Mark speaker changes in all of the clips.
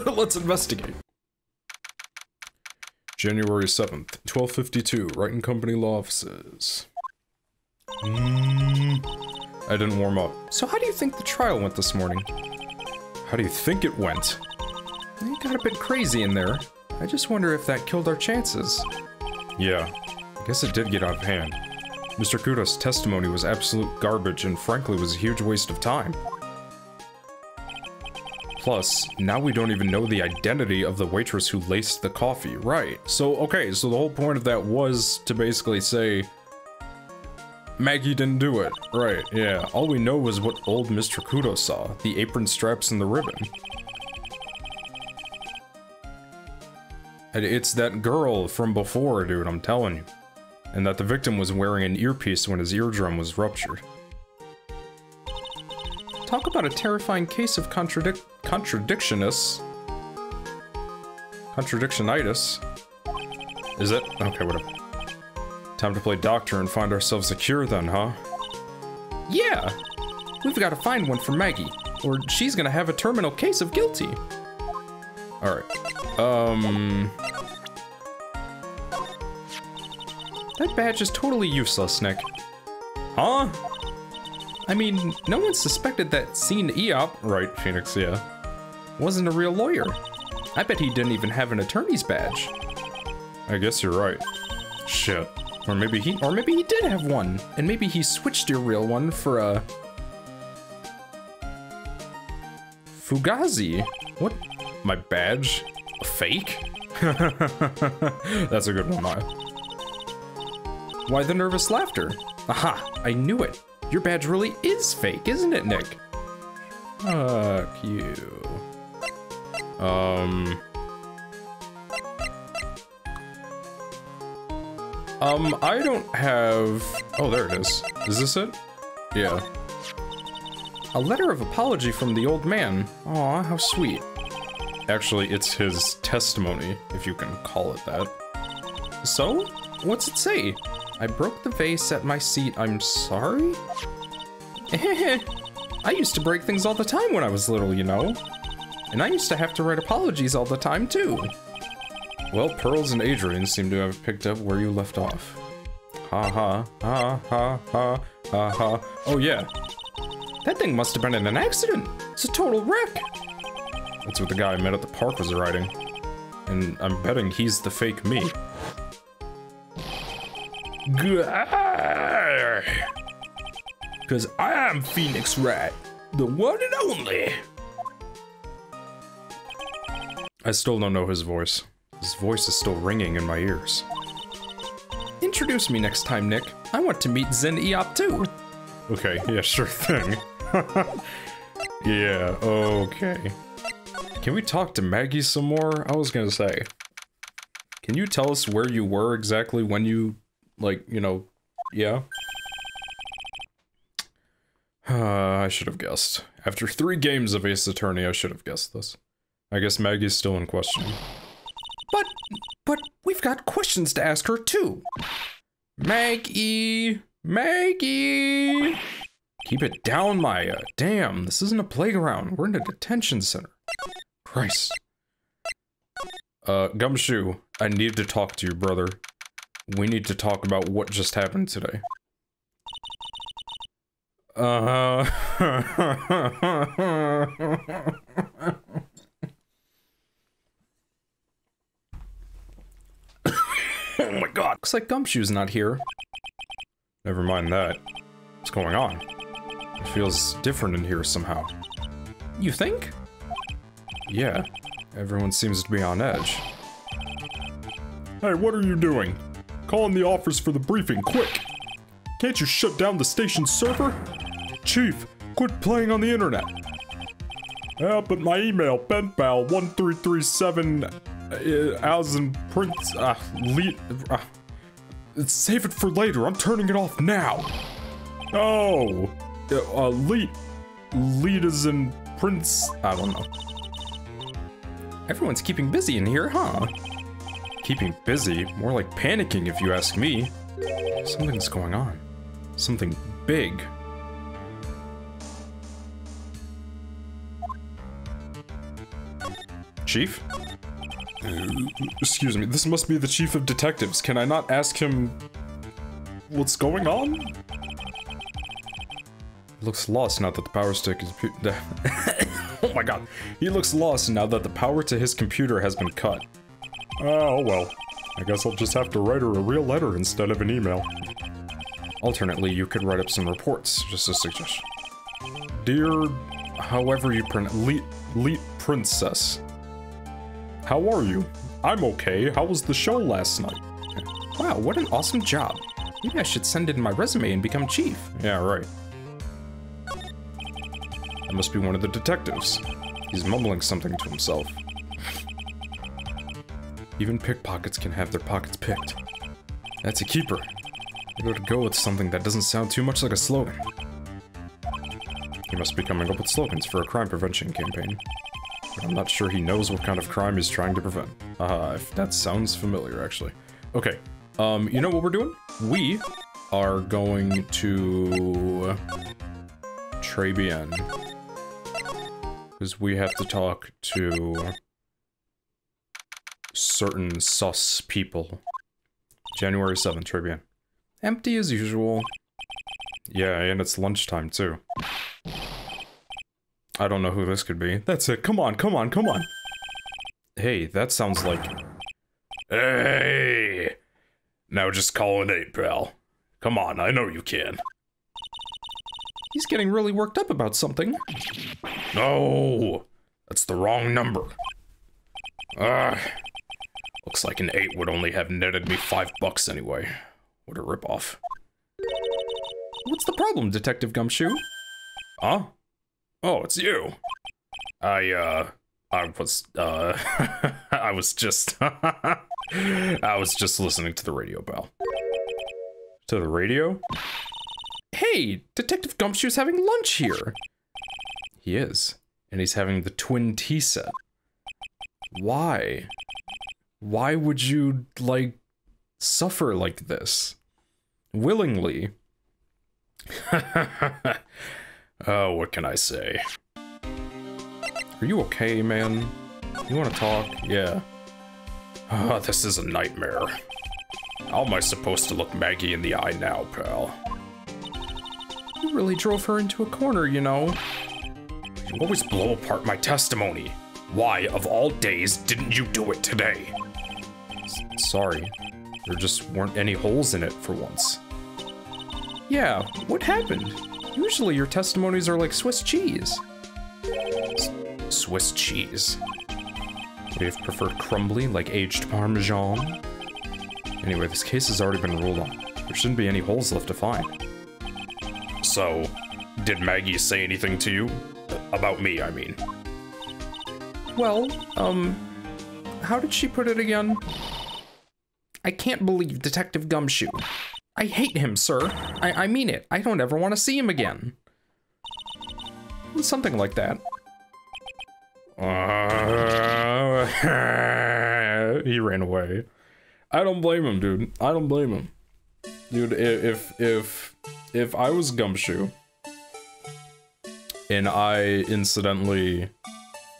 Speaker 1: Let's investigate. January 7th, 1252, Wright & Company Law Offices. I didn't warm up. So how do you think the trial went this morning? How do you think it went? It got a bit crazy in there. I just wonder if that killed our chances. Yeah, I guess it did get out of hand. Mr. Kudos' testimony was absolute garbage and frankly was a huge waste of time. Plus, now we don't even know the identity of the waitress who laced the coffee. Right. So, okay, so the whole point of that was to basically say Maggie didn't do it. Right, yeah. All we know was what old Mr. Kudos saw. The apron straps and the ribbon. And it's that girl from before, dude, I'm telling you. And that the victim was wearing an earpiece when his eardrum was ruptured. Talk about a terrifying case of contradictionitis. Is it? Okay, whatever. Time to play doctor and find ourselves a cure then, huh? Yeah! We've got to find one for Maggie, or she's gonna have a terminal case of guilty. Alright. That badge is totally useless, Nick. Huh? I mean, no one suspected that Scene Eop, right, Phoenix, yeah, wasn't a real lawyer. I bet he didn't even have an attorney's badge. I guess you're right. Shit. Or maybe he did have one, and maybe he switched your real one for a Fugazi. What? My badge? A fake? That's a good one, Why the nervous laughter? Aha, I knew it. Your badge really is fake, isn't it, Nick? Fuck you. I don't have... Oh, there it is. Is this it? Yeah. A letter of apology from the old man. Aw, how sweet. Actually, it's his testimony, if you can call it that. So? What's it say? I broke the vase at my seat, I'm sorry? I used to break things all the time when I was little, you know? And I used to have to write apologies all the time, too. Well, Pearls and Adrian seem to have picked up where you left off. Ha ha, ha ha ha, ha ha. Oh yeah. That thing must have been in an accident. It's a total wreck. That's what the guy I met at the park was writing. And I'm betting he's the fake me. Because I am Phoenix Wright, the one and only. I still don't know his voice. His voice is still ringing in my ears. Introduce me next time, Nick. I want to meet Zen Eop too. Okay, yeah, sure thing. Yeah, okay. Can we talk to Maggie some more? I was gonna say. Can you tell us where you were exactly when you, like, you know, yeah? I should have guessed. After 3 games of Ace Attorney, I should have guessed this. I guess Maggie's still in question. But we've got questions to ask her too. Maggie! Maggie! Keep it down, Maya. Damn, this isn't a playground. We're in a detention center. Christ. Gumshoe, I need to talk to you, brother. We need to talk about what just happened today. Oh my god. Looks like Gumshoe's not here. Never mind that. What's going on? It feels different in here somehow. You think? Yeah. Everyone seems to be on edge. Hey, what are you doing? Call in the offers for the briefing, quick! Can't you shut down the station's server? Chief, quit playing on the internet. Yeah, but my email, penpal1337 save it for later, I'm turning it off now. Oh, lead is in Prince, I don't know. Everyone's keeping busy in here, huh? Keeping busy? More like panicking if you ask me. Something's going on. Something big. Chief? Excuse me, this must be the Chief of Detectives. Can I not ask him what's going on? Looks lost now that the power stick is... Oh my god. He looks lost now that the power to his computer has been cut. Oh well. I guess I'll just have to write her a real letter instead of an email. Alternately, you could write up some reports, just a suggestion. Dear... however you pronounce... Leet Princess. How are you? I'm okay. How was the show last night? Wow, what an awesome job. Maybe I should send in my resume and become chief. Yeah, right. That must be one of the detectives. He's mumbling something to himself. Even pickpockets can have their pockets picked. That's a keeper. I gotta go with something that doesn't sound too much like a slogan. He must be coming up with slogans for a crime prevention campaign. But I'm not sure he knows what kind of crime he's trying to prevent. That sounds familiar, actually. Okay, you know what we're doing? We are going to... Très bien. Because we have to talk to... certain sus people. January 7th, très bien. Empty as usual. Yeah, and it's lunchtime, too. I don't know who this could be. That's it. Come on, come on, come on. Hey, that sounds like... Hey! Now just call an 8, pal. Come on, I know you can. He's getting really worked up about something. No! That's the wrong number. Looks like an 8 would only have netted me $5 anyway. What a ripoff. What's the problem, Detective Gumshoe? Huh? Oh, it's you. I was just... I was just listening to the radio, pal. To the radio? Hey, Detective Gumshoe's having lunch here. He is. And he's having the twin tea set. Why? Why would you, like, suffer like this? Willingly. Oh, what can I say? Are you okay, man? You wanna talk? Yeah. Oh, this is a nightmare. How am I supposed to look Maggie in the eye now, pal? You really drove her into a corner, you know. You always blow apart my testimony. Why, of all days, didn't you do it today? Sorry. There just weren't any holes in it for once. Yeah, what happened? Usually your testimonies are like Swiss cheese. Swiss cheese? Would you have preferred crumbly, like aged Parmesan? Anyway, this case has already been ruled on. There shouldn't be any holes left to find. So, did Maggie say anything to you? About me, I mean. Well, how did she put it again? I can't believe Detective Gumshoe. I hate him, sir. I mean it. I don't ever want to see him again. Something like that. He ran away. I don't blame him, dude. I don't blame him. Dude, if I was Gumshoe and I incidentally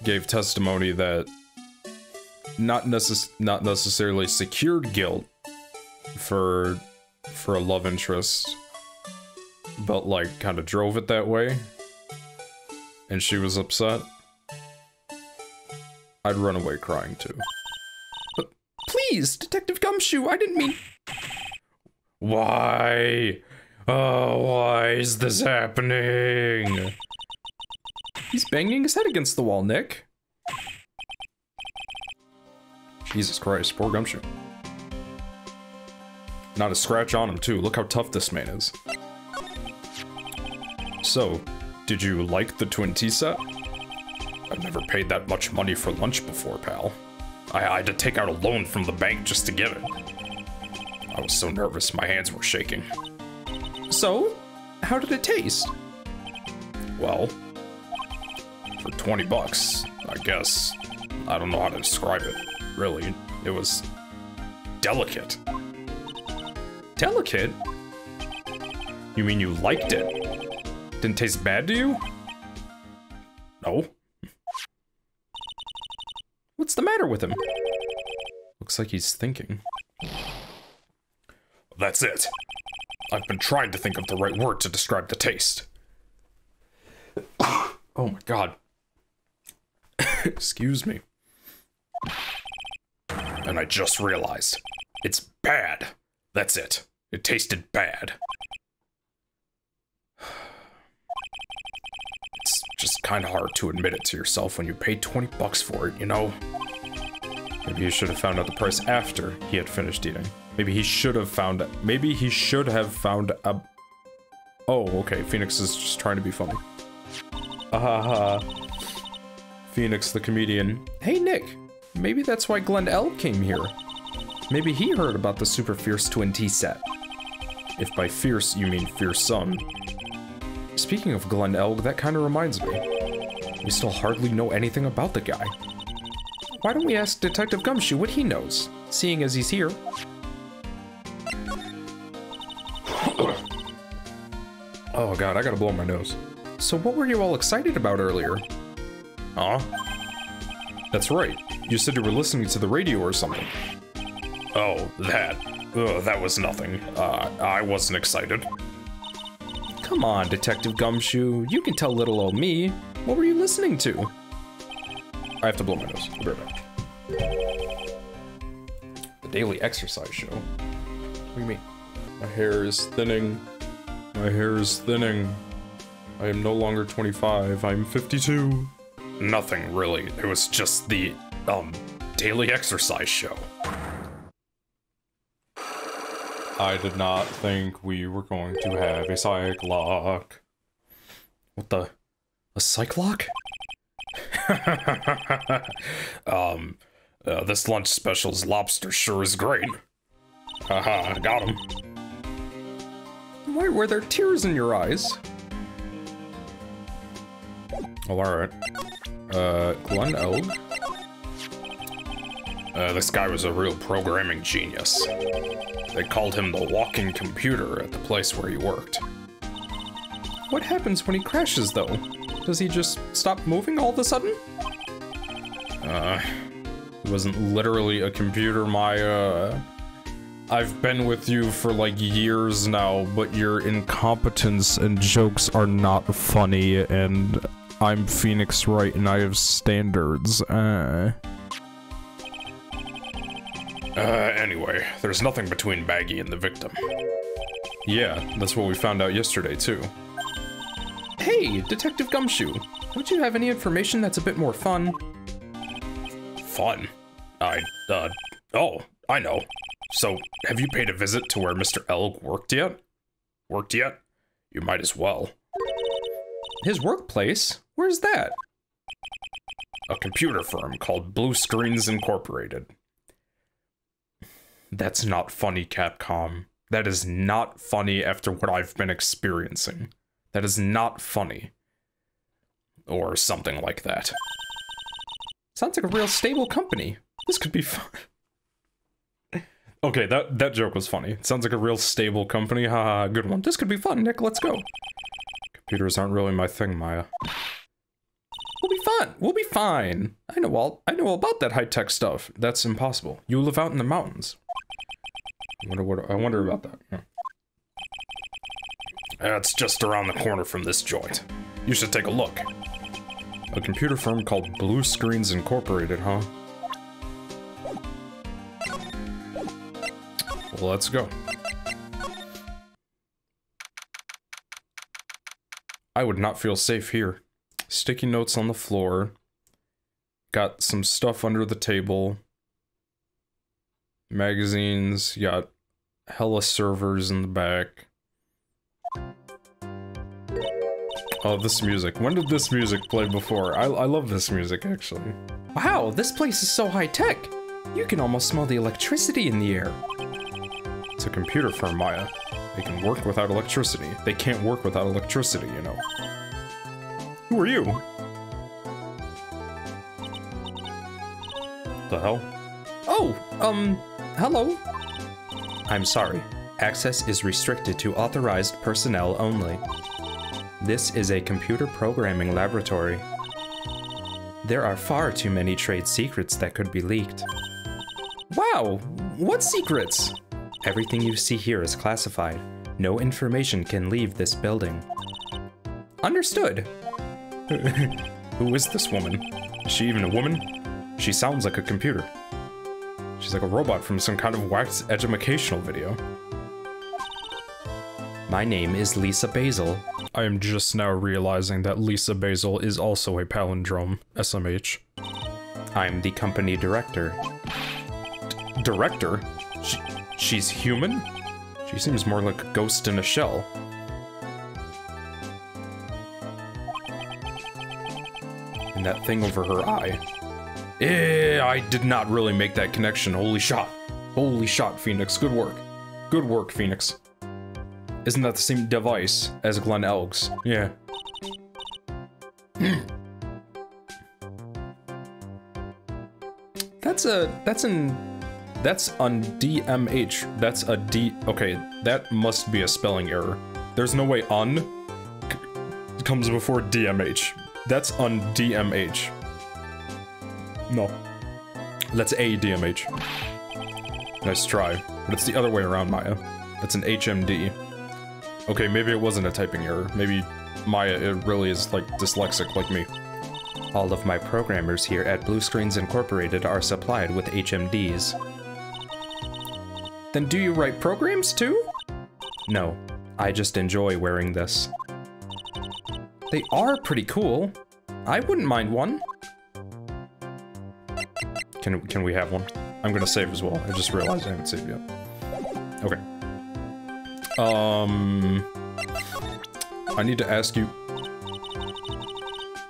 Speaker 1: gave testimony that not necessarily secured guilt for a love interest, but like kind of drove it that way, and she was upset, I'd run away crying too. But please, Detective Gumshoe, I didn't mean... Why? Oh, why is this happening? He's banging his head against the wall, Nick. Jesus Christ, poor Gumshoe. Not a scratch on him, too. Look how tough this man is. So, did you like the twin tea set? I've never paid that much money for lunch before, pal. I had to take out a loan from the bank just to get it. I was so nervous, my hands were shaking. So, how did it taste? Well, for 20 bucks, I guess. I don't know how to describe it, really. It was delicate. Delicate? You mean you liked it? Didn't taste bad to you? No. matter with him? Looks like he's thinking. That's it. I've been trying to think of the right word to describe the taste. Oh my god. Excuse me. And I just realized. It's bad. That's it. It tasted bad. It's just kind of hard to admit it to yourself when you paid 20 bucks for it, you know? Maybe he should have found out the price after he had finished eating. Maybe he should have found a... Oh, okay. Phoenix is just trying to be funny. Phoenix the comedian. Hey, Nick. Maybe that's why Glen Elg came here. Maybe he heard about the Super Fierce Twin Tea set. If by fierce you mean fearsome. Speaking of Glen Elg, that kind of reminds me. We still hardly know anything about the guy. Why don't we ask Detective Gumshoe what he knows, seeing as he's here? Oh god, I gotta blow my nose. So what were you all excited about earlier? Huh? That's right. You said you were listening to the radio or something. Oh, that. That was nothing. I wasn't excited. Come on, Detective Gumshoe. You can tell little old me. What were you listening to? I have to blow my nose. I'll be right back. The Daily Exercise Show. What do you mean? My hair is thinning. My hair is thinning. I am no longer 25. I'm 52. Nothing, really. It was just the, Daily Exercise Show. I did not think we were going to have a psych lock. What the? A psych lock? This lunch special's lobster sure is great. Haha, got him. Why were there tears in your eyes? Oh, alright. Glen Elg? This guy was a real programming genius. They called him the walking computer at the place where he worked. What happens when he crashes, though? Does he just stop moving all of a sudden? It wasn't literally a computer, Maya. I've been with you for like years now, but your incompetence and jokes are not funny, and I'm Phoenix Wright and I have standards. Anyway, there's nothing between Baggy and the victim. Yeah, that's what we found out yesterday, too. Hey, Detective Gumshoe, don't you have any information that's a bit more fun? Fun? Oh, I know. So, have you paid a visit to where Mr. Elg worked yet? Worked yet? You might as well. His workplace? Where's that? A computer firm called Blue Screens Incorporated. That's not funny, Capcom. That is not funny after what I've been experiencing. That is not funny. Or something like that. Sounds like a real stable company. This could be fun. Okay, that joke was funny. It sounds like a real stable company. Haha, good one. This could be fun, Nick. Let's go. Computers aren't really my thing, Maya. We'll be fun. We'll be fine. I know all about that high-tech stuff. That's impossible. You live out in the mountains. I wonder about that. Yeah. It's just around the corner from this joint. You should take a look. A computer firm called Blue Screens Incorporated, huh? Well, let's go. I would not feel safe here. Sticky notes on the floor. Got some stuff under the table. Magazines. Got hella servers in the back. Oh, this music. When did this music play before? I love this music, actually. Wow, this place is so high-tech. You can almost smell the electricity in the air. It's a computer firm, Maya. They can work without electricity. They can't work without electricity, you know. Who are you? The hell? Oh, hello. I'm sorry. Access is restricted to authorized personnel only. This is a computer programming laboratory. There are far too many trade secrets that could be leaked. Wow! What secrets? Everything you see here is classified. No information can leave this building. Understood. Who is this woman? Is she even a woman? She sounds like a computer. She's like a robot from some kind of wax educational video. My name is Lisa Basil. I am just now realizing that Lisa Basil is also a palindrome, SMH. I'm the company director. Director? She's human? She seems more like a ghost in a shell. And that thing over her eye. I did not really make that connection. Holy shot. Holy shot, Phoenix. Good work. Good work, Phoenix. Isn't that the same device as Glen Elg's? Yeah. That's on DMH. That's a D. Okay, that must be a spelling error. There's no way un comes before DMH. That's on DMH. No. That's a DMH. Nice try. But it's the other way around, Maya. It's an HMD. Okay, maybe it wasn't a typing error. Maybe Maya, it really is, like, dyslexic like me. All of my programmers here at Blue Screens Incorporated are supplied with HMDs. Then do you write programs too? No, I just enjoy wearing this. They are pretty cool. I wouldn't mind one. Can we have one? I'm gonna save as well. I just realized I haven't saved yet. Okay. I need to ask you...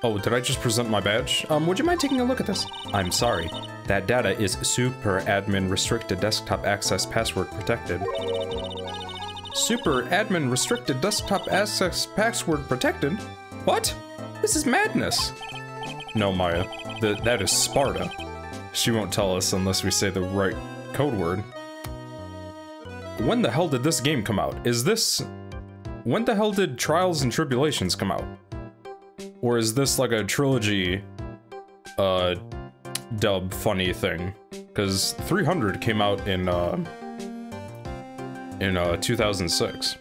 Speaker 1: Oh, did I just present my badge? Would you mind taking a look at this? I'm sorry. That data is super admin restricted desktop access password protected. Super admin restricted desktop access password protected? What? This is madness. No, Maya. That is Sparta. She won't tell us unless we say the right code word. When the hell did this game come out? When the hell did Trials and Tribulations come out? Or is this like a trilogy, dub funny thing? Because 300 came out in 2006.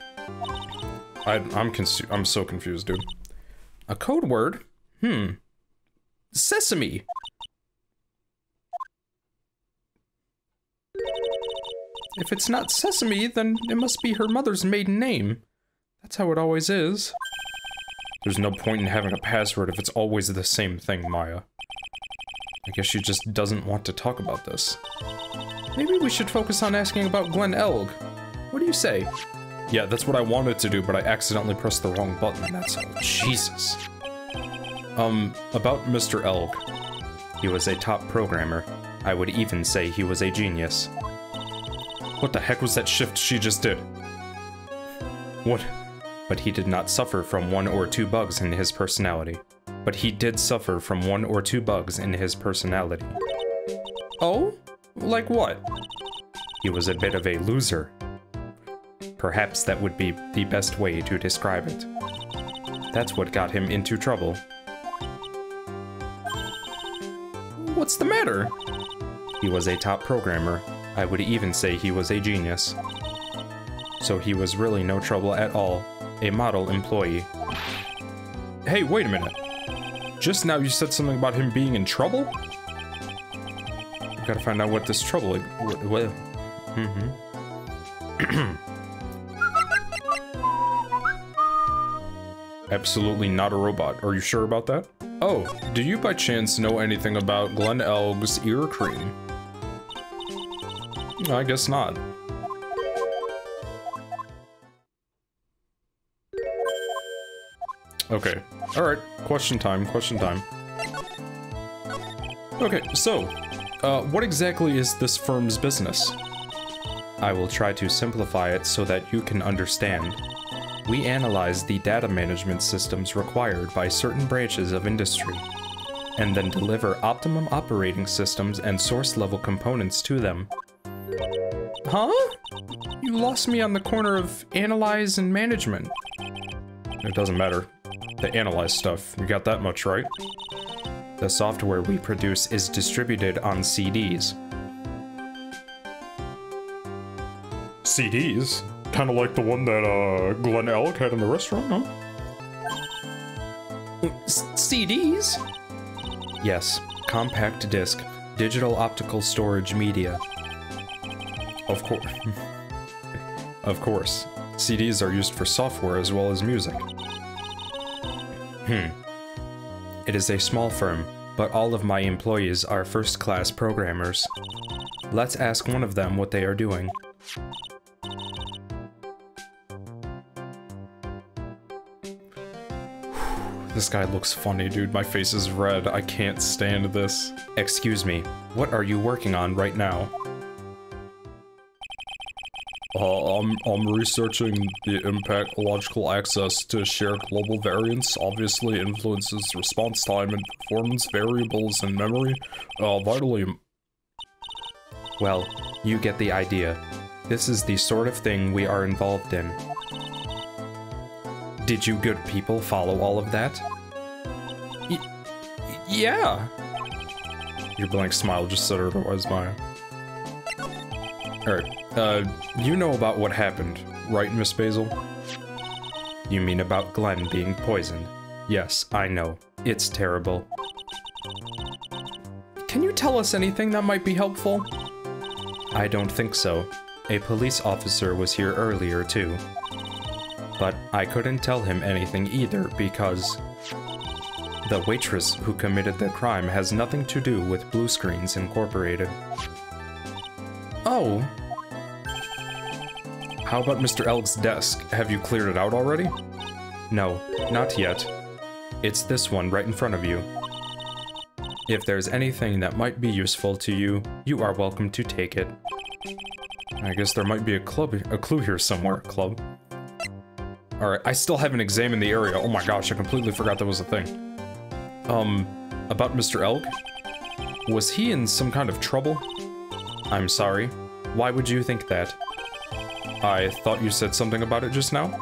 Speaker 1: I'm so confused, dude. A code word? Sesame! If it's not Sesame, then it must be her mother's maiden name. That's how it always is. There's no point in having a password if it's always the same thing, Maya. I guess she just doesn't want to talk about this. Maybe we should focus on asking about Glen Elg. What do you say? Yeah, that's what I wanted to do, but I accidentally pressed the wrong button, that's all. Jesus. About Mr. Elg. He was a top programmer. I would even say he was a genius. What the heck was that shift she just did? What? But he did not suffer from 1 or 2 bugs in his personality. But he did suffer from 1 or 2 bugs in his personality. Oh? Like what? He was a bit of a loser. Perhaps that would be the best way to describe it. That's what got him into trouble. What's the matter? He was a top programmer. I would even say he was a genius. So he was really no trouble at all. A model employee. Hey, wait a minute. Just now you said something about him being in trouble? We gotta find out what this trouble is. Well, Absolutely not a robot. Are you sure about that? Oh, do you by chance know anything about Glen Elg's ear cream? I guess not. Okay. Alright. Question time. Question time. Okay, so, what exactly is this firm's business? I will try to simplify it so that you can understand. We analyze the data management systems required by certain branches of industry, and then deliver optimum operating systems and source-level components to them. Huh? You lost me on the corner of analyze and management. It doesn't matter. They analyze stuff. You got that much right. The software we produce is distributed on CDs. CDs? Kind of like the one that Glenn Elk had in the restaurant, huh? CDs? Yes, compact disc, digital optical storage media. Of course. Of course. CDs are used for software as well as music. It is a small firm, but all of my employees are first-class programmers. Let's ask one of them what they are doing. This guy looks funny, dude. My face is red. I can't stand this. Excuse me, what are you working on right now? I'm researching the impact logical access to shared global variance obviously influences response time and performance variables in memory, vitally. Well, you get the idea. This is the sort of thing we are involved in. Did you good people follow all of that? Yeah! Your blank smile just said otherwise, Maya. Alright, you know about what happened, right, Miss Basil? You mean about Glenn being poisoned? Yes, I know. It's terrible. Can you tell us anything that might be helpful? I don't think so. A police officer was here earlier, too. But I couldn't tell him anything either because the waitress who committed the crime has nothing to do with Blue Screens Incorporated. Oh. How about Mr. Elg's desk? Have you cleared it out already? No, not yet. It's this one right in front of you. If there's anything that might be useful to you, you are welcome to take it. I guess there might be a clue here somewhere, club. Alright, I still haven't examined the area. Oh my gosh, I completely forgot that was a thing. About Mr. Elg? Was he in some kind of trouble? I'm sorry. Why would you think that? I thought you said something about it just now?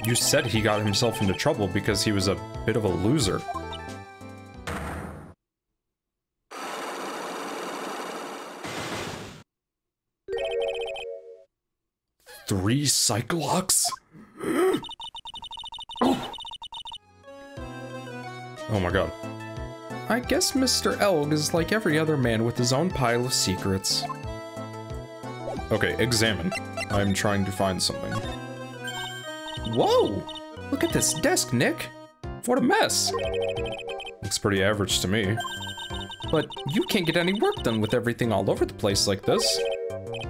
Speaker 1: You said he got himself into trouble because he was a bit of a loser. Three Cyclops? Oh my god. I guess Mr. Elg is like every other man with his own pile of secrets. Okay, examine. I'm trying to find something. Whoa! Look at this desk, Nick! What a mess! Looks pretty average to me. But you can't get any work done with everything all over the place like this.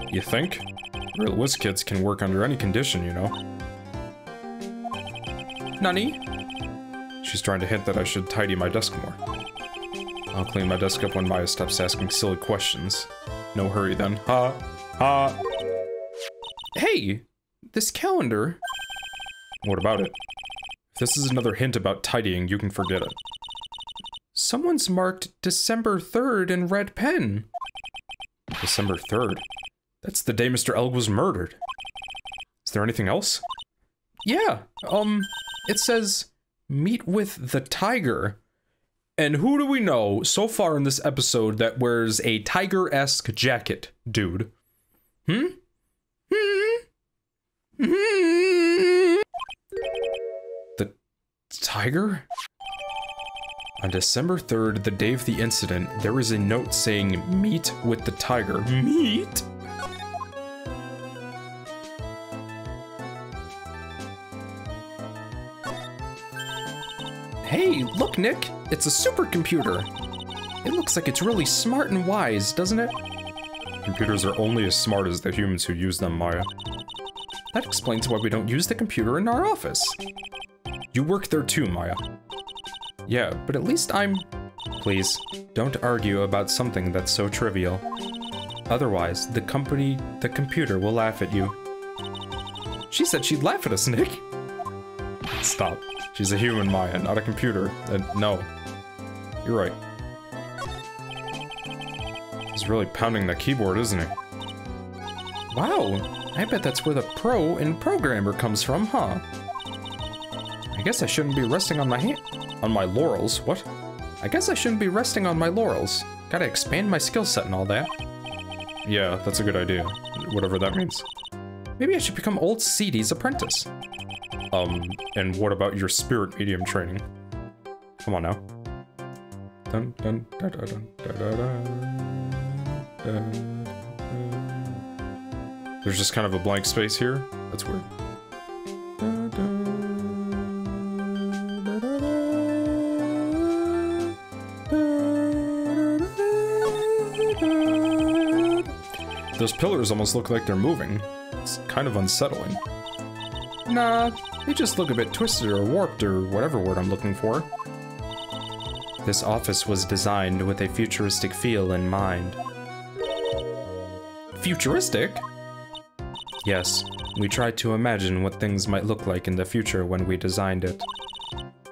Speaker 1: You think? Real WizKids can work under any condition, you know. Nani? She's trying to hint that I should tidy my desk more. I'll clean my desk up when Maya stops asking silly questions. No hurry then. Ha! Ha! Hey! This calendar... What about it? If this is another hint about tidying, you can forget it. Someone's marked December 3rd in red pen. December 3rd? That's the day Mr. Elg was murdered. Is there anything else? Yeah, it says, meet with the tiger. And who do we know so far in this episode that wears a tiger-esque jacket, dude? The tiger? On December 3rd, the day of the incident, there was a note saying, meet with the tiger. Meet? Hey, look, Nick! It's a supercomputer! It looks like it's really smart and wise, doesn't it? Computers are only as smart as the humans who use them, Maya. That explains why we don't use the computer in our office. You work there too, Maya. Yeah, but at least I'm... Please, don't argue about something that's so trivial. Otherwise, the computer will laugh at you. She said she'd laugh at us, Nick. Stop. She's a human, Maya, not a computer. No. You're right. He's really pounding the keyboard, isn't he? Wow, I bet that's where the pro in programmer comes from, huh? I guess I shouldn't be resting on my laurels. What? I guess I shouldn't be resting on my laurels. Gotta expand my skill set and all that. Yeah, that's a good idea. Whatever that means. Maybe I should become old CD's apprentice. And what about your spirit medium training? Come on now. Dun, dun, dun, dun, dun, dun, dun, dun. There's just kind of a blank space here. That's weird. Dun, dun, dun, dun, dun, dun. Those pillars almost look like they're moving. It's kind of unsettling. Nah, they just look a bit twisted or warped or whatever word I'm looking for. This office was designed with a futuristic feel in mind. Futuristic? Yes, we tried to imagine what things might look like in the future when we designed it.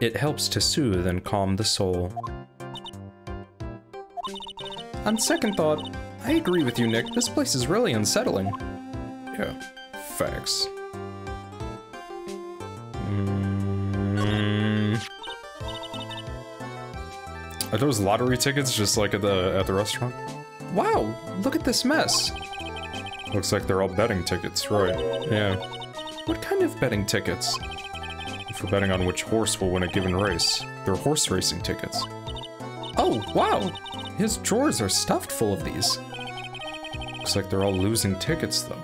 Speaker 1: It helps to soothe and calm the soul. On second thought, I agree with you, Nick. This place is really unsettling. Yeah, facts. Are those lottery tickets just like at the restaurant? Wow, look at this mess. Looks like they're all betting tickets, right? Yeah. What kind of betting tickets? For betting on which horse will win a given race. They're horse racing tickets. Oh, wow! His drawers are stuffed full of these. Looks like they're all losing tickets, though.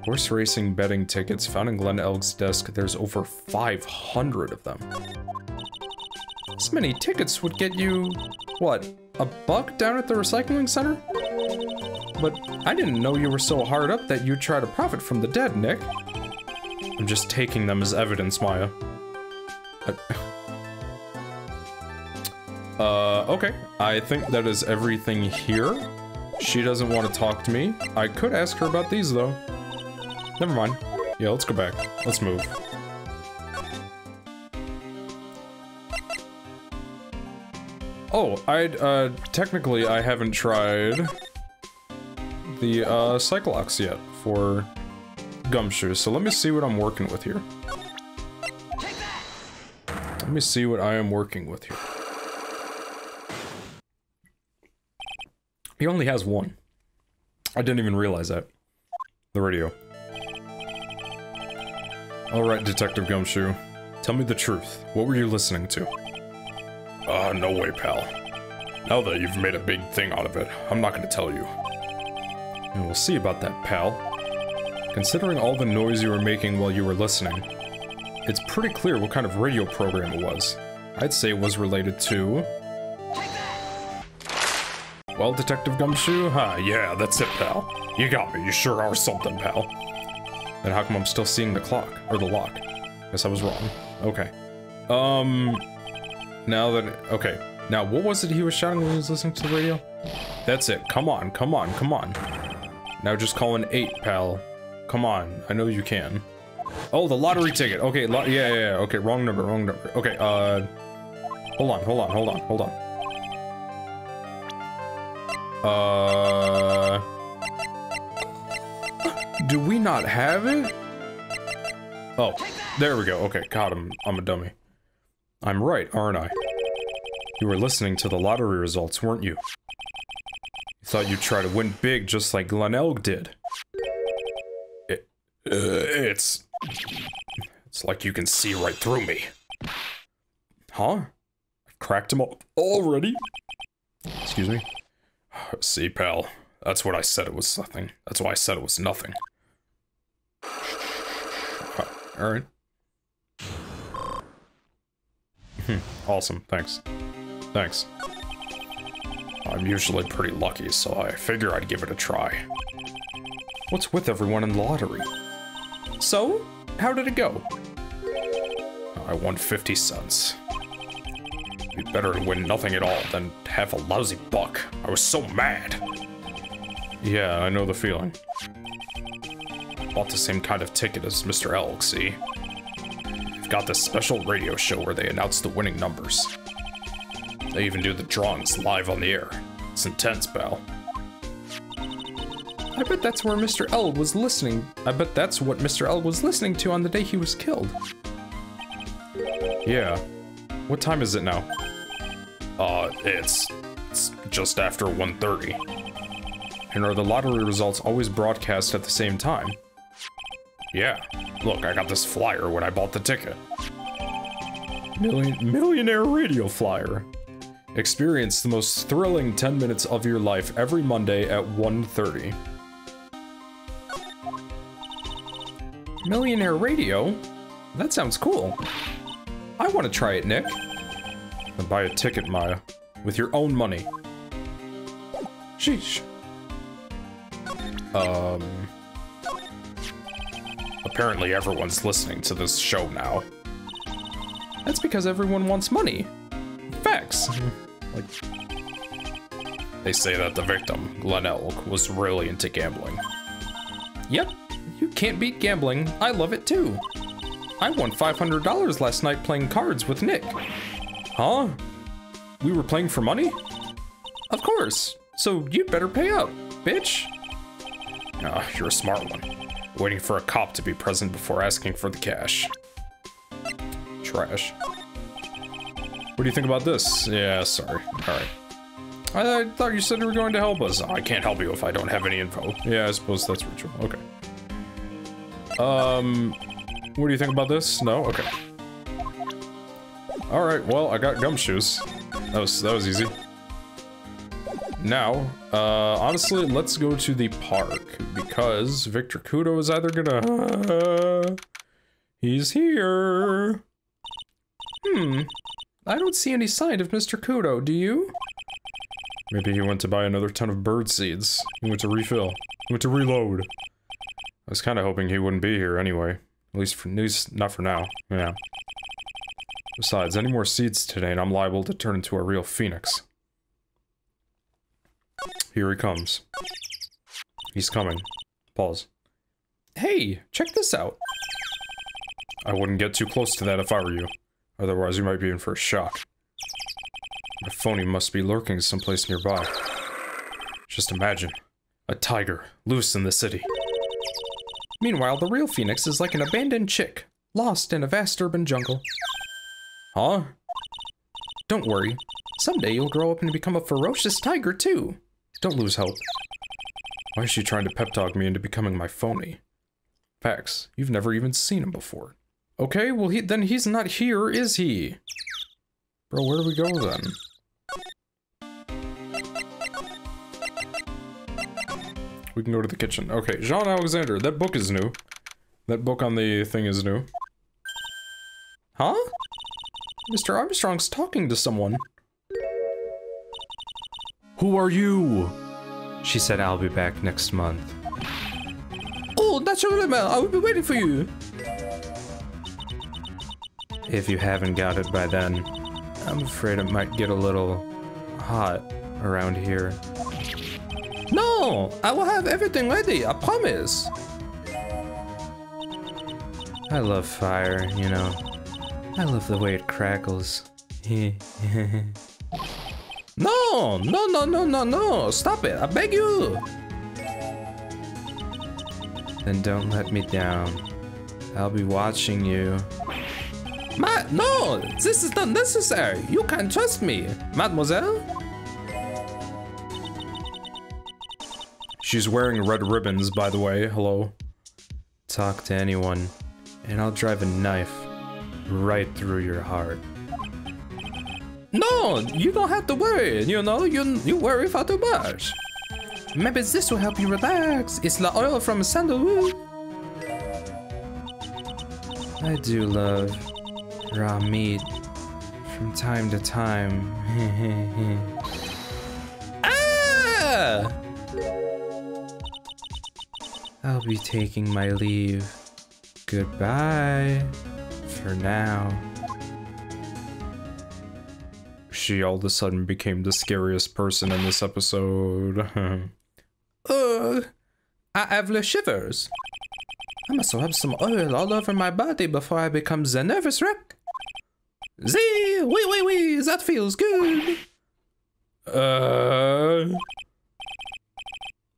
Speaker 1: Horse racing betting tickets found in Glen Elg's desk. There's over 500 of them. This many tickets would get you, what, $1 down at the recycling center? But I didn't know you were so hard up that you'd try to profit from the dead, Nick. I'm just taking them as evidence, Maya. Okay. I think that is everything here. She doesn't want to talk to me. I could ask her about these, though. Never mind. Yeah, let's go back. Let's move. Oh, technically I haven't tried the, Cyclops yet for Gumshoe, so let me see what I'm working with here. Let me see what I am working with here. He only has one. I didn't even realize that. The radio. Alright, Detective Gumshoe. Tell me the truth. What were you listening to? No way, pal. Now that you've made a big thing out of it, I'm not gonna tell you. And we'll see about that, pal. Considering all the noise you were making while you were listening, it's pretty clear what kind of radio program it was. I'd say it was related to... Well, Detective Gumshoe? Yeah, that's it, pal. You got me, you sure are something, pal. Then how come I'm still seeing the clock? Or the lock? Guess I was wrong. Okay. Now that... Okay. Now, what was it he was shouting when he was listening to the radio? That's it. Come on, come on, come on. Now just call an 8, pal. Come on. I know you can. Oh, the lottery ticket. Okay, yeah. Okay, wrong number, wrong number. Okay, hold on. Do we not have it? Oh, there we go. Okay, God, I'm a dummy. I'm right, aren't I? You were listening to the lottery results, weren't you? You thought you'd try to win big just like Glen Elg did. It's like you can see right through me. Huh? I've cracked him up already? Excuse me? See, pal, that's what I said it was nothing. That's why I said it was nothing. Alright. Awesome, thanks. Thanks. I'm usually pretty lucky, so I figure I'd give it a try. What's with everyone in the lottery? So, how did it go? I won 50 cents. It'd be better to win nothing at all than have a lousy buck. I was so mad. Yeah, I know the feeling. Bought the same kind of ticket as Mr. Elg, see? They've got this special radio show where they announce the winning numbers. They even do the drawings live on the air. It's intense, pal. I bet that's where Mr. Elg was listening. I bet that's what Mr. Elg was listening to on the day he was killed. Yeah. What time is it now? It's just after 1:30. And are the lottery results always broadcast at the same time? Yeah. Look, I got this flyer when I bought the ticket. Millionaire Radio Flyer. Experience the most thrilling 10 minutes of your life every Monday at 1:30. Millionaire Radio? That sounds cool. I want to try it, Nick. Then buy a ticket, Maya. With your own money. Sheesh. Apparently everyone's listening to this show now. That's because everyone wants money. Facts. Like, they say that the victim, Glen Elk, was really into gambling. Yep, you can't beat gambling. I love it too. I won $500 last night playing cards with Nick. Huh? We were playing for money? Of course. So you better pay up, bitch. Ah, you're a smart one. Waiting for a cop to be present before asking for the cash. Trash. What do you think about this? Yeah, sorry. Alright. I thought you said you were going to help us. I can't help you if I don't have any info. Yeah, I suppose that's ritual. Okay. What do you think about this? No? Okay. Alright, well, I got gumshoes. That was easy. Now, honestly, let's go to the park, because Victor Kudo is either gonna... he's here. I don't see any sign of Mr. Kudo, do you? Maybe he went to buy another ton of bird seeds. He went to refill. He went to reload. I was kind of hoping he wouldn't be here anyway. At least not for now. Yeah. Besides, any more seeds today and I'm liable to turn into a real phoenix. Here he comes. He's coming. Pause. Hey, check this out. I wouldn't get too close to that if I were you. Otherwise, you might be in for a shock. My phony must be lurking someplace nearby. Just imagine. A tiger, loose in the city. Meanwhile, the real phoenix is like an abandoned chick, lost in a vast urban jungle. Huh? Don't worry. Someday you'll grow up and become a ferocious tiger, too. Don't lose hope. Why is she trying to pep talk me into becoming my phony? Pax, you've never even seen him before. Okay, well then he's not here, is he? Bro, where do we go then? We can go to the kitchen. Okay, Jean Alexander, that book is new. That book on the thing is new. Huh? Mr. Armstrong's talking to someone. Who are you? She said I'll be back next month. Oh, naturally, man. I will be waiting for you. If you haven't got it by then, I'm afraid it might get a little hot around here. No, I will have everything ready, I promise. I love fire, you know. I love the way it crackles. No, no, no, no, no, no, stop it, I beg you. Then don't let me down. I'll be watching you. No, this is not necessary. You can trust me, mademoiselle. She's wearing red ribbons, by the way. Hello. Talk to anyone, and I'll drive a knife right through your heart. No, you don't have to worry. You know, you worry far too much. Maybe this will help you relax. It's the oil from sandalwood. I do love raw meat from time to time. Ah! I'll be taking my leave. Goodbye. For now. She all of a sudden became the scariest person in this episode. I have the shivers. I must have some oil all over my body before I become the nervous wreck. Oui, that feels good.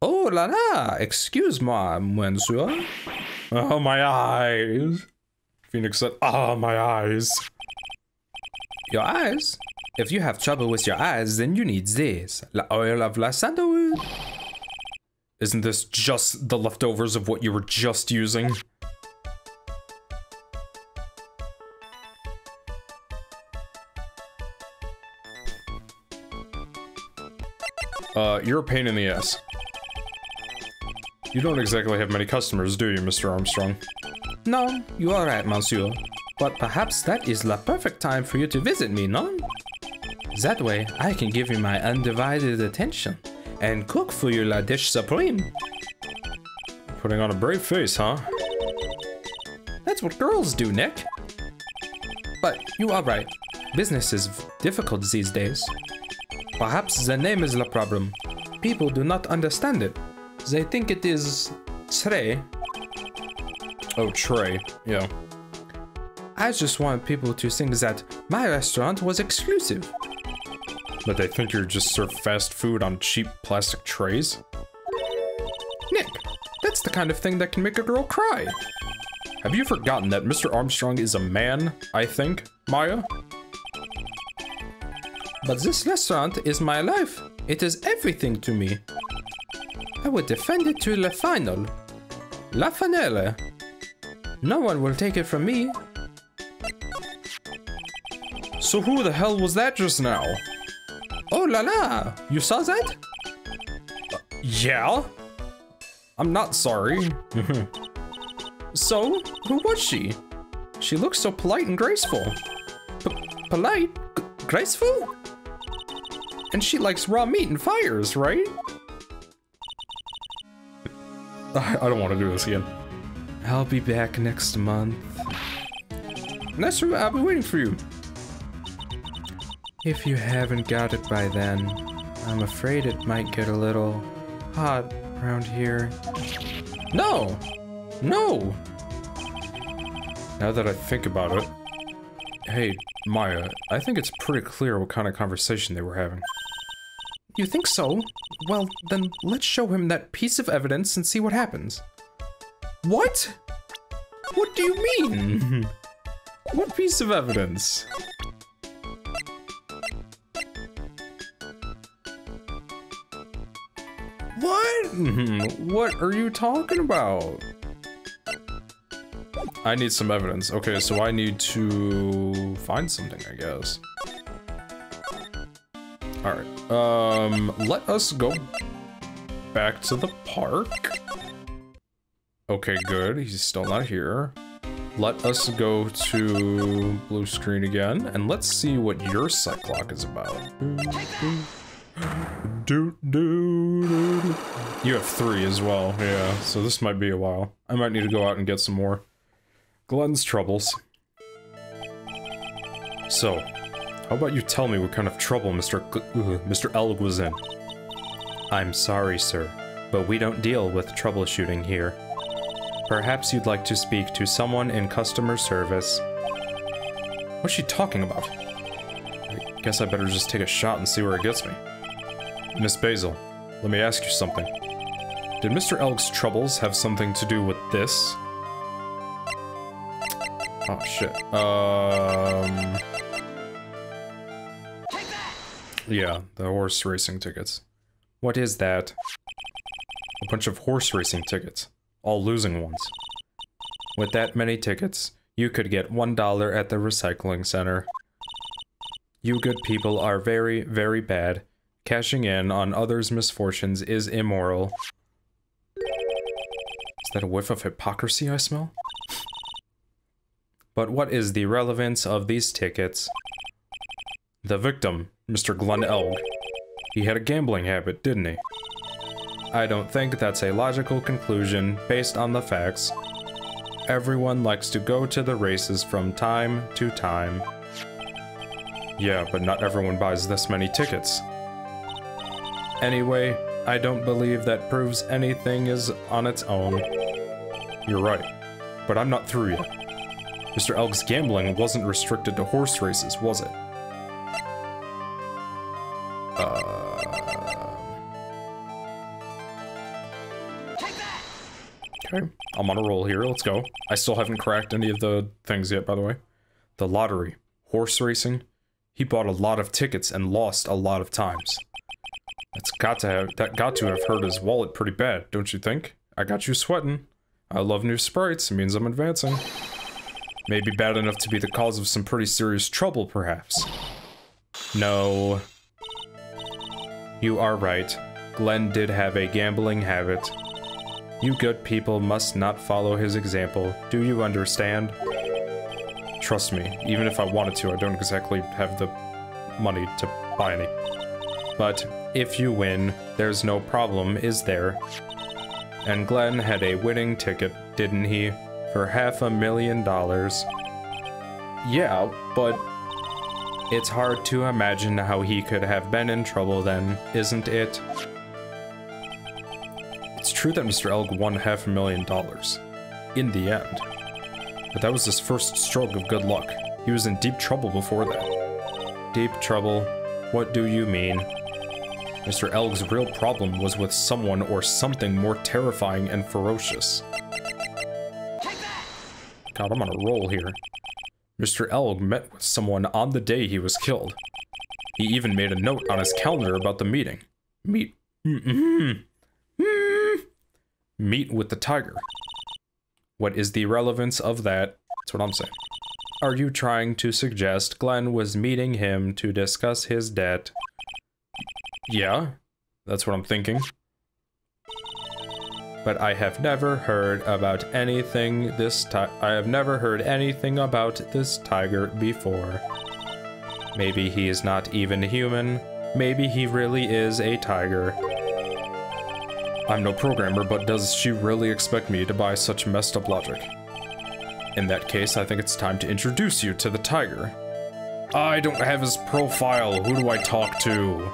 Speaker 1: Oh la la, excuse-moi, monsieur. Oh, my eyes. Phoenix said, oh, my eyes. Your eyes? If you have trouble with your eyes, then you need this. La oil of la sandalwood. Isn't this just the leftovers of what you were just using? You're a pain in the ass. You don't exactly have many customers, do you, Mr. Armstrong? No, you are right, monsieur. But perhaps that is the perfect time for you to visit me, no? That way, I can give you my undivided attention and cook for you la dish supreme. Putting on a brave face, huh? That's what girls do, Nick. But you are right. Business is difficult these days. Perhaps the name is the problem. People do not understand it. They think it is Trey. Oh, Trey. Yeah. I just want people to think that my restaurant was exclusive. But they think you just serve fast food on cheap plastic trays? Nick, that's the kind of thing that can make a girl cry. Have you forgotten that Mr. Armstrong is a man, I think, Maya? But this restaurant is my life. It is everything to me. I would defend it to le final. La finale. No one will take it from me. So who the hell was that just now? Oh la la! You saw that? Yeah? I'm not sorry. So, who was she? She looks so polite and graceful. Polite? Graceful? And she likes raw meat and fires, right? I don't want to do this again. I'll be back next month. That's true, I'll be waiting for you. If you haven't got it by then, I'm afraid it might get a little hot around here. No! No! Now that I think about it... Hey, Maya, I think it's pretty clear what kind of conversation they were having. You think so? Well, then let's show him that piece of evidence and see what happens. What? What do you mean? What piece of evidence? What? What are you talking about? I need some evidence. Okay, so I need to find something, I guess. Alright, let us go back to the park. Okay, good, he's still not here. Let us go to blue screen again, and let's see what your psych clock is about. You have 3 as well, yeah, so this might be a while. I might need to go out and get some more. Glenn's troubles. So, how about you tell me what kind of trouble Mr. Elg was in? I'm sorry, sir, but we don't deal with troubleshooting here. Perhaps you'd like to speak to someone in customer service. What's she talking about? I guess I better just take a shot and see where it gets me. Miss Basil, let me ask you something. Did Mr. Elg's troubles have something to do with this? Oh, shit. Yeah, the horse racing tickets. What is that? A bunch of horse racing tickets. All losing ones. With that many tickets, you could get $1 at the recycling center. You good people are very, very bad. Cashing in on others' misfortunes is immoral. Is that a whiff of hypocrisy I smell? But what is the relevance of these tickets? The victim, Mr. Glenn Elg. He had a gambling habit, didn't he? I don't think that's a logical conclusion based on the facts. Everyone likes to go to the races from time to time. Yeah, but not everyone buys this many tickets. Anyway, I don't believe that proves anything is on its own. You're right, but I'm not through yet. Mr. Elg's gambling wasn't restricted to horse races, was it? Okay, I'm on a roll here, let's go. I still haven't cracked any of the things yet, by the way. The lottery, horse racing. He bought a lot of tickets and lost a lot of times. That got to have hurt his wallet pretty bad, don't you think? I got you sweating. I love new sprites, it means I'm advancing. Maybe bad enough to be the cause of some pretty serious trouble, perhaps. No. You are right. Glenn did have a gambling habit. You good people must not follow his example. Do you understand? Trust me, even if I wanted to, I don't exactly have the money to buy any. But if you win, there's no problem, is there? And Glenn had a winning ticket, didn't he? For $500,000. Yeah, but it's hard to imagine how he could have been in trouble then, isn't it? It's true that Mr. Elg won $500,000. In the end. But that was his first stroke of good luck. He was in deep trouble before that. Deep trouble? What do you mean? Mr. Elg's real problem was with someone or something more terrifying and ferocious. God, I'm on a roll here. Mr. Elg met with someone on the day he was killed. He even made a note on his calendar about the meeting. Meet with the tiger. What is the relevance of that? That's what I'm saying. Are you trying to suggest Glenn was meeting him to discuss his debt? Yeah, that's what I'm thinking. But I have never heard about anything about this tiger before. Maybe he is not even human. Maybe he really is a tiger. I'm no programmer, but does she really expect me to buy such messed up logic? In that case, I think it's time to introduce you to the tiger. I don't have his profile. Who do I talk to?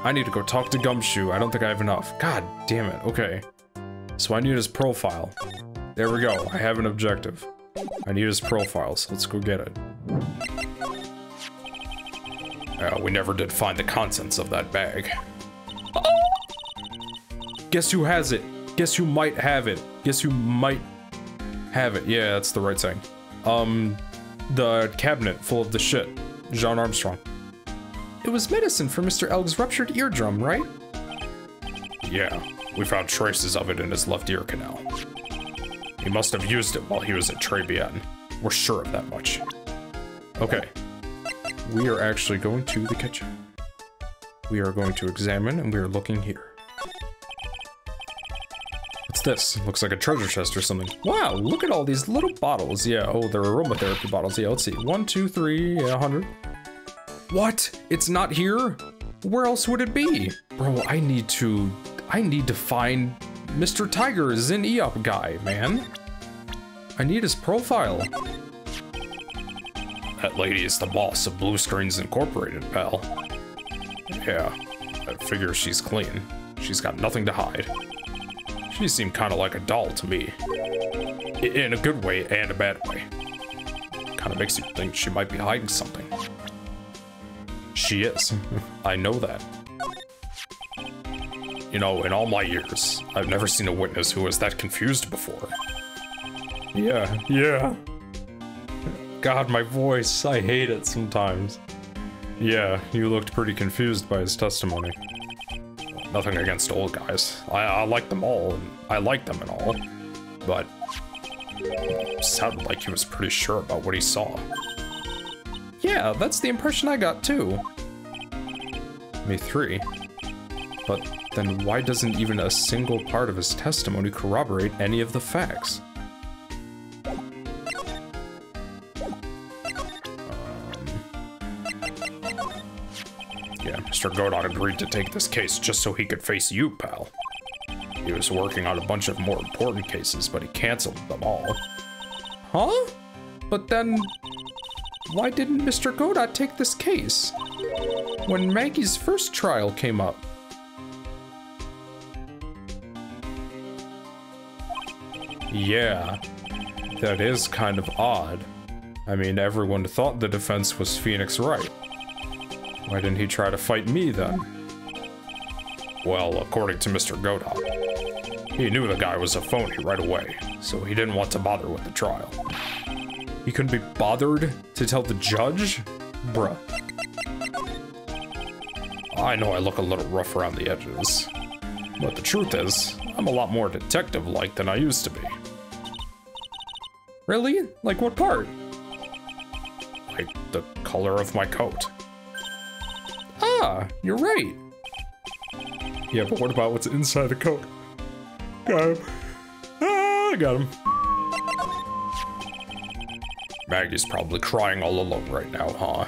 Speaker 1: I need to go talk to Gumshoe. I don't think I have enough. God damn it. Okay. So I need his profile. There we go. I have an objective. I need his profile, so let's go get it. We never did find the contents of that bag. Guess who has it? Guess who might have it? Guess who might have it? Yeah, that's the right thing. The cabinet full of the shit. Jean Armstrong. It was medicine for Mr. Elg's ruptured eardrum, right? Yeah, we found traces of it in his left ear canal. He must have used it while he was at Trebian. We're sure of that much. Okay. We are actually going to the kitchen. We are going to examine, and we are looking here. What's this? Looks like a treasure chest or something. Wow, look at all these little bottles. Yeah, oh, they're aromatherapy bottles. Yeah, let's see. 1, 2, 3, 100. What? It's not here? Where else would it be? Bro, I need to find Mr. Tiger Zen-Eop guy, man. I need his profile. That lady is the boss of Blue Screens Incorporated, pal. Yeah, I figure she's clean. She's got nothing to hide. She seemed kind of like a doll to me. In a good way and a bad way. Kind of makes you think she might be hiding something. She is. I know that. You know, in all my years, I've never seen a witness who was that confused before. Yeah. God, my voice, I hate it sometimes. Yeah, you looked pretty confused by his testimony. Nothing against old guys. I like them all, and I like them and all. But it sounded like he was pretty sure about what he saw. Yeah, that's the impression I got too. Me 3. But then why doesn't even a single part of his testimony corroborate any of the facts? Yeah, Mr. Godot agreed to take this case just so he could face you, pal. He was working on a bunch of more important cases, but he canceled them all. Huh? But then, why didn't Mr. Godot take this case? When Maggie's first trial came up. Yeah, that is kind of odd. I mean, everyone thought the defense was Phoenix Wright. Why didn't he try to fight me then? Well, according to Mr. Godot, he knew the guy was a phony right away, so he didn't want to bother with the trial. He couldn't be bothered to tell the judge? Bruh. I know I look a little rough around the edges, but the truth is, I'm a lot more detective-like than I used to be. Really? Like what part? Like the color of my coat. Ah, you're right. Yeah, but what about what's inside the coat? Got him. Ah, I got him. Maggie's probably crying all alone right now, huh?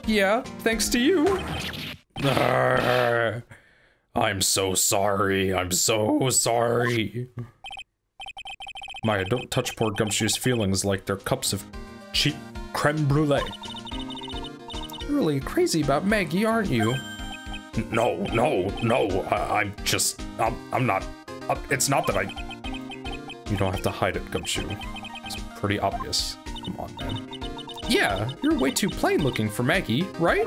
Speaker 1: Yeah, thanks to you. I'm so sorry. I'm so sorry. Maya, don't touch poor Gumshoe's feelings like they're cups of cheap creme brulee. You're really crazy about Maggie, aren't you? No. I'm not. It's not that I. You don't have to hide it, Gumshoe. It's pretty obvious. Come on, man. Yeah, you're way too plain looking for Maggie, right?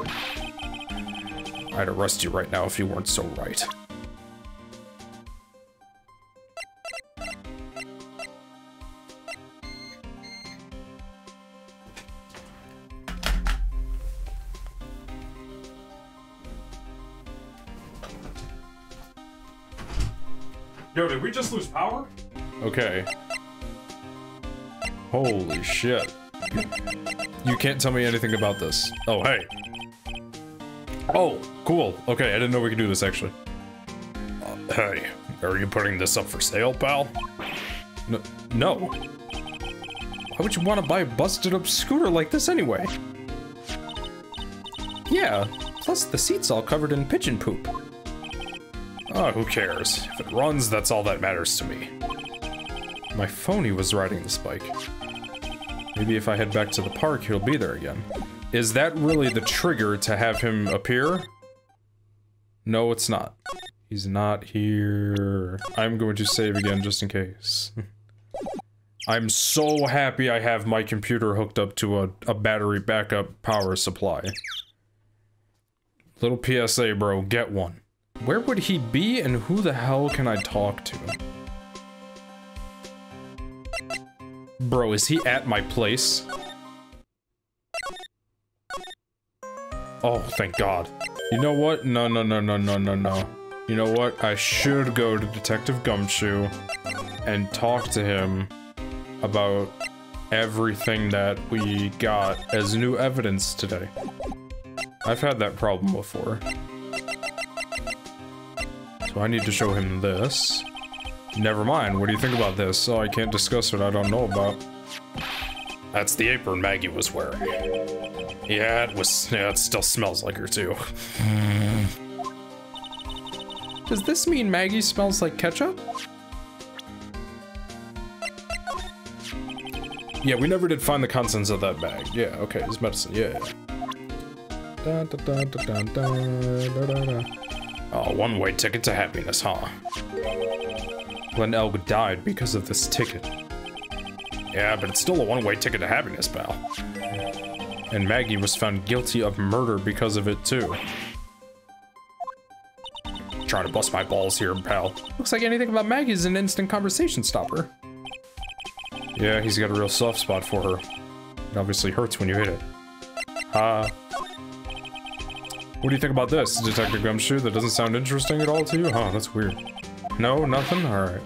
Speaker 1: I'd arrest you right now if you weren't so right. Yo, did we just lose power? Okay. Holy shit. You can't tell me anything about this. Oh, hey. Oh, cool. Okay, I didn't know we could do this, actually. Hey, are you putting this up for sale, pal? No. Why would you want to buy a busted-up scooter like this anyway? Yeah, plus the seat's all covered in pigeon poop. Oh, who cares? If it runs, that's all that matters to me. My phony was riding this bike. Maybe if I head back to the park, he'll be there again. Is that really the trigger to have him appear? No, it's not. He's not here. I'm going to save again just in case. I'm so happy I have my computer hooked up to a battery backup power supply. Little PSA, bro, get one. Where would he be and who the hell can I talk to? Bro, is he at my place? Oh, thank God. You know what? No. You know what? I should go to Detective Gumshoe and talk to him about everything that we got as new evidence today. I've had that problem before. So I need to show him this. Never mind, what do you think about this? Oh, I can't discuss what I don't know about. That's the apron Maggie was wearing. Yeah, it still smells like her too. Does this mean Maggie smells like ketchup? Yeah, we never did find the contents of that bag. Yeah, okay, it's medicine, yeah. Oh, one-way ticket to happiness, huh? Glenn Elg died because of this ticket. Yeah, but it's still a one-way ticket to happiness, pal. And Maggie was found guilty of murder because of it, too. Trying to bust my balls here, pal. Looks like anything about Maggie is an instant conversation stopper. Yeah, he's got a real soft spot for her. It obviously hurts when you hit it. What do you think about this, Detective Gumshoe? That doesn't sound interesting at all to you? Huh, that's weird. No, nothing? Alright.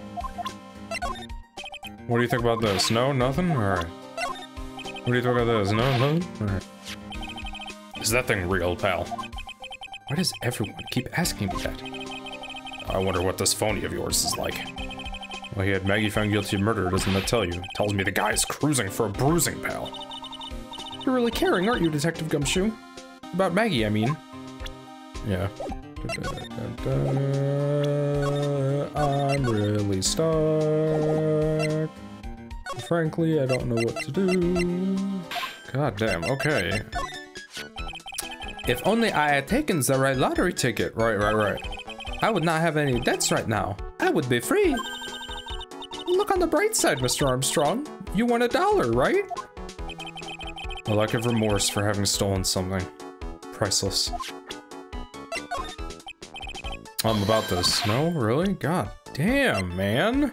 Speaker 1: What do you think about this? No, nothing? Alright. What do you think about this? No, nothing? Alright. Is that thing real, pal? Why does everyone keep asking me that? I wonder what this phony of yours is like. Well, he had Maggie found guilty of murder, doesn't that tell you? It tells me the guy's cruising for a bruising, pal. You're really caring, aren't you, Detective Gumshoe? About Maggie, I mean. Yeah. I'm really stuck. Frankly, I don't know what to do. God damn, okay. If only I had taken the right lottery ticket. Right. I would not have any debts right now. I would be free. Look on the bright side, Mr. Armstrong. You won $1, right? A lack of remorse for having stolen something. Priceless. About this. No, really? God damn, man.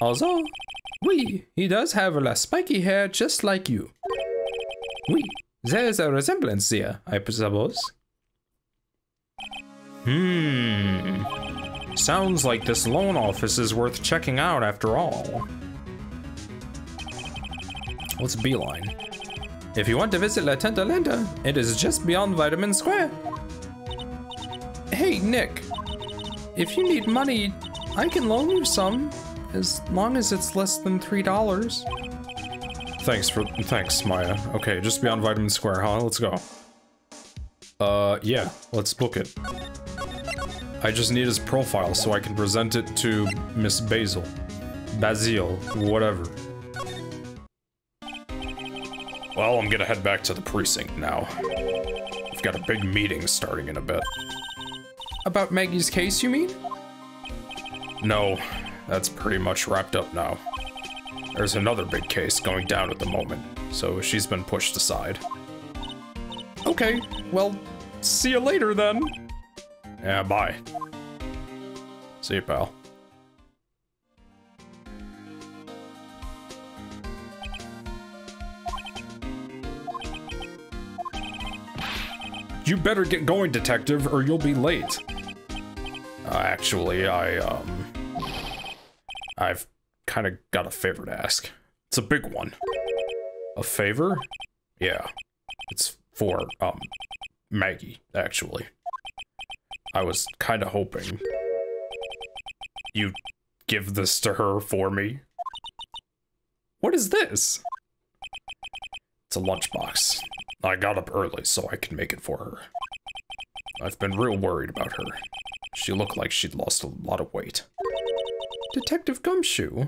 Speaker 1: Also, oui, he does have a spiky hair just like you. Oui, there's a resemblance there, I suppose. Sounds like this loan office is worth checking out after all. What's Beeline? If you want to visit La Tentalenta, it is just beyond Vitamin Square. Hey, Nick. If you need money, I can loan you some, as long as it's less than $3. Thanks, Maya. Okay, just beyond Vitamin Square, huh? Let's go. Yeah, let's book it. I just need his profile so I can present it to Miss Basil. Basil, whatever. Well, I'm gonna head back to the precinct now. I've got a big meeting starting in a bit. About Maggie's case, you mean? No, that's pretty much wrapped up now. There's another big case going down at the moment, so she's been pushed aside. Okay, well, see you later then. Yeah, bye. See you, pal. You better get going, detective, or you'll be late. Actually, I've kind of got a favor to ask. It's a big one. A favor? Yeah. It's for, Maggie, actually. I was kind of hoping you'd give this to her for me. What is this? It's a lunchbox. I got up early so I can make it for her. I've been real worried about her. She looked like she'd lost a lot of weight. Detective Gumshoe?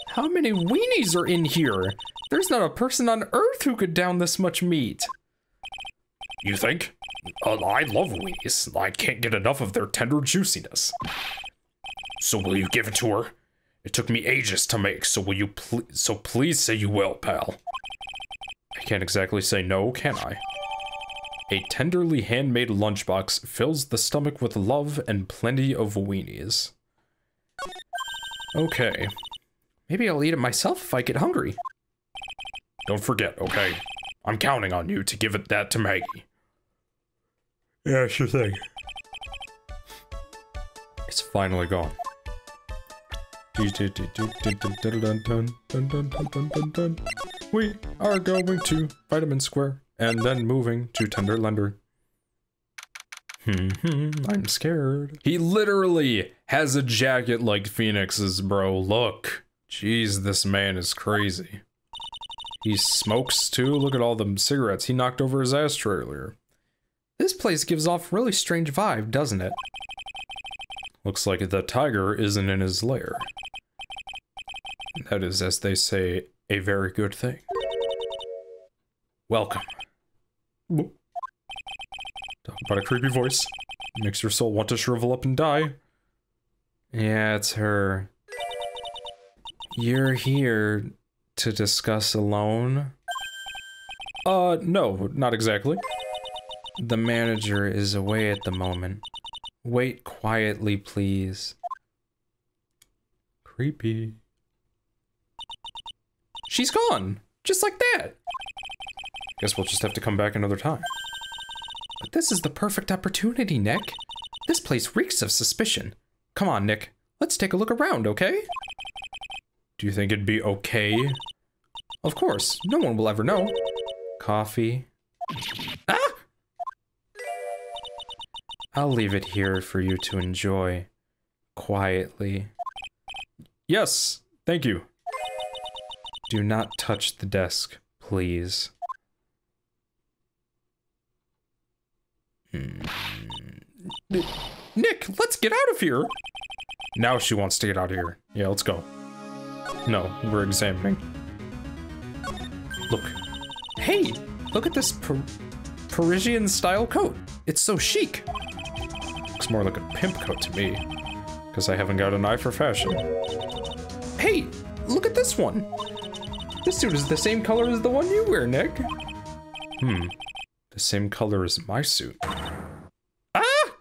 Speaker 1: How many weenies are in here? There's not a person on Earth who could down this much meat. You think? I love weenies. I can't get enough of their tender juiciness. So will you give it to her? It took me ages to make, so will you please say you will, pal. I can't exactly say no, can I? A tenderly handmade lunchbox fills the stomach with love and plenty of weenies. Okay. Maybe I'll eat it myself if I get hungry. Don't forget, okay? I'm counting on you to give that to Maggie. Yeah, sure thing. It's finally gone. We are going to Vitamin Square and then moving to Tenderlender. I'm scared. He literally has a jacket like Phoenix's, bro. Look. Jeez, this man is crazy. He smokes too. Look at all the cigarettes he knocked over his ashtray earlier. This place gives off a really strange vibe, doesn't it? Looks like the tiger isn't in his lair. That is, as they say, a very good thing. Welcome. Talk about a creepy voice. Makes your soul want to shrivel up and die. Yeah, it's her. You're here to discuss a loan? No, not exactly. The manager is away at the moment. Wait quietly, please. Creepy. She's gone! Just like that! Guess we'll just have to come back another time. But this is the perfect opportunity, Nick. This place reeks of suspicion. Come on, Nick. Let's take a look around, okay? Do you think it'd be okay? Of course. No one will ever know. Coffee. Ah! I'll leave it here for you to enjoy. Quietly. Yes, thank you. Do not touch the desk, please. Nick, let's get out of here! Now she wants to get out of here. Yeah, let's go. No, we're examining. Look. Hey, look at this Parisian-style coat. It's so chic. Looks more like a pimp coat to me. Because I haven't got an eye for fashion. Hey, look at this one. This suit is the same color as the one you wear, Nick. The same color as my suit. Ah!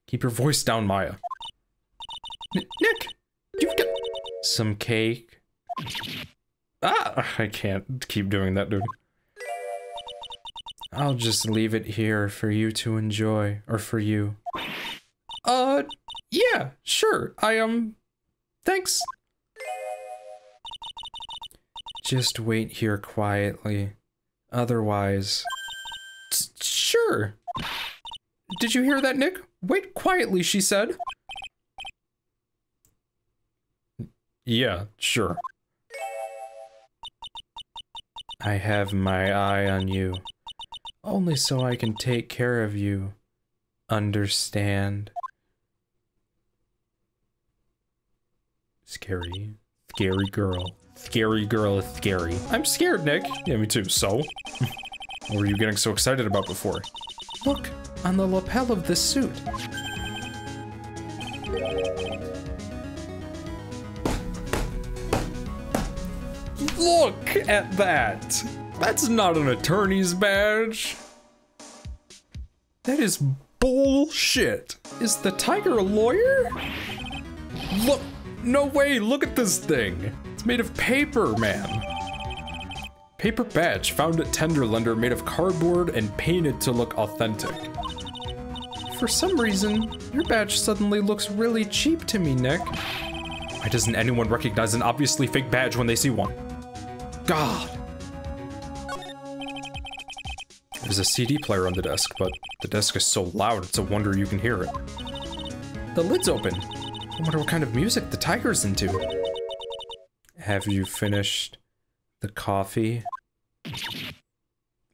Speaker 1: Keep your voice down, Maya. Nick, you've got some cake. Ah, I can't keep doing that, dude. I'll just leave it here for you to enjoy, or for you. Yeah, sure. Thanks. Just wait here quietly. Otherwise... Sure. Did you hear that, Nick? Wait quietly, she said. Yeah, sure. I have my eye on you. Only so I can take care of you. Understand? Scary. Scary girl. Scary girl is scary. I'm scared, Nick. Yeah, me too. So? What were you getting so excited about before? Look, on the lapel of this suit. Look at that! That's not an attorney's badge. That is bullshit. Is the tiger a lawyer? Look, no way, look at this thing. It's made of paper, man. Paper badge found at Tenderlender, made of cardboard and painted to look authentic. For some reason, your badge suddenly looks really cheap to me, Nick. Why doesn't anyone recognize an obviously fake badge when they see one? God. There's a CD player on the desk, but the desk is so loud it's a wonder you can hear it. The lid's open. I wonder what kind of music the tiger's into. Have you finished the coffee?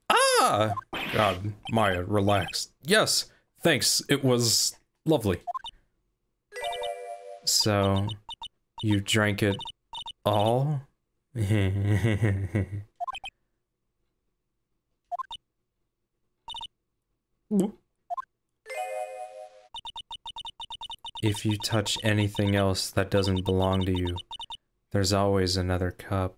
Speaker 1: Ah! God, Maya, relax. Yes, thanks. It was lovely. So, you drank it all? If you touch anything else that doesn't belong to you, there's always another cup.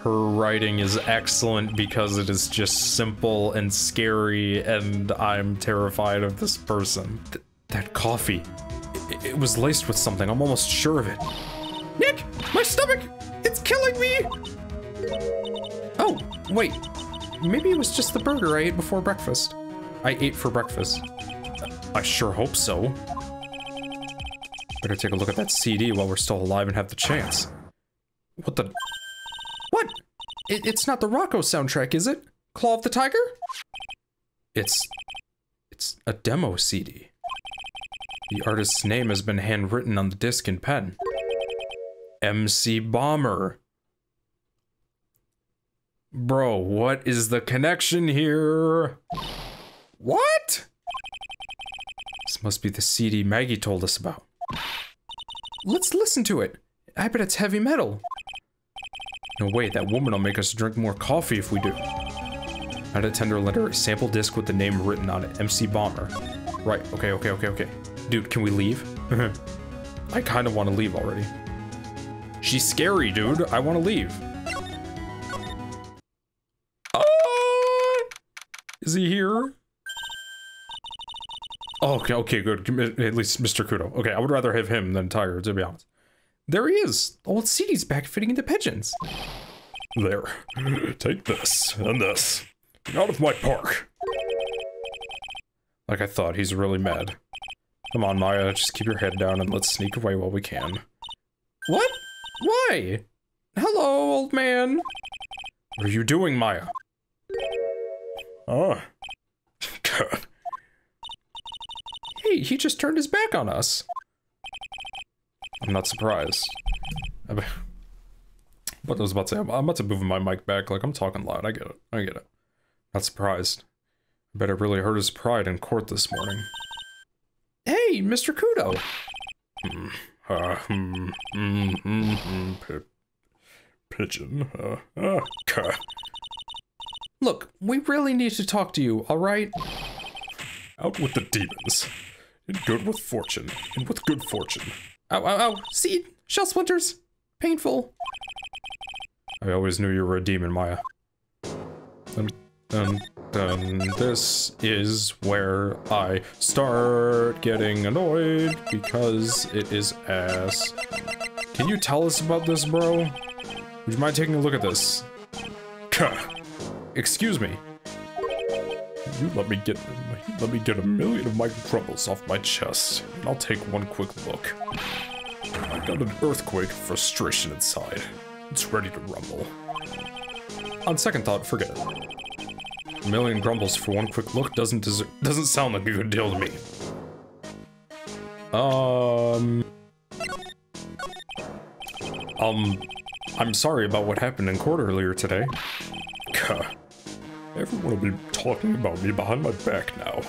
Speaker 1: Her writing is excellent because it is just simple and scary, and I'm terrified of this person. That coffee, it was laced with something, I'm almost sure of it. Nick, my stomach, it's killing me! Oh, wait, maybe it was just the burger I ate before breakfast. I ate for breakfast. I sure hope so. Better take a look at that CD while we're still alive and have the chance. What the... What? It's not the Rocco soundtrack, is it? Claw of the Tiger? It's a demo CD. The artist's name has been handwritten on the disc in pen. MC Bomber. Bro, what is the connection here? What? This must be the CD Maggie told us about. Let's listen to it. I bet it's heavy metal. No way, that woman will make us drink more coffee if we do. At a Tenderlender, a sample disc with the name written on it, MC Bomber. Right, okay. Dude, can we leave? I kind of want to leave already. She's scary, dude. I want to leave. Is he here? Oh, okay, good. At least Mr. Kudo. Okay, I would rather have him than Tiger, to be honest. There he is. Old CD's back fitting into pigeons. There. Take this and this. Get out of my park. Like I thought, he's really mad. Come on, Maya, just keep your head down and let's sneak away while we can. What? Why? Hello, old man. What are you doing, Maya? Oh. Hey, he just turned his back on us. I'm not surprised. What I was about to say, I'm about to move my mic back, like I'm talking loud, I get it. Not surprised. I bet it really hurt his pride in court this morning. Hey, Mr. Kudo!
Speaker 2: Pigeon,
Speaker 1: Look, we really need to talk to you, alright?
Speaker 2: Out with the demons. In good with fortune, and with good fortune.
Speaker 1: Ow. Seed! Shell splinters! Painful.
Speaker 2: I always knew you were a demon, Maya.
Speaker 1: This is where I start getting annoyed because it is ass. Can you tell us about this, bro? Would you mind taking a look at this? Excuse me.
Speaker 2: You let me get a million of my Grumbles off my chest, and I'll take one quick look. I got an earthquake of frustration inside. It's ready to rumble.
Speaker 1: On second thought, forget it. A million grumbles for one quick look doesn't sound like a good deal to me. I'm sorry about what happened in court earlier today.
Speaker 2: Everyone will be talking about me behind my back now.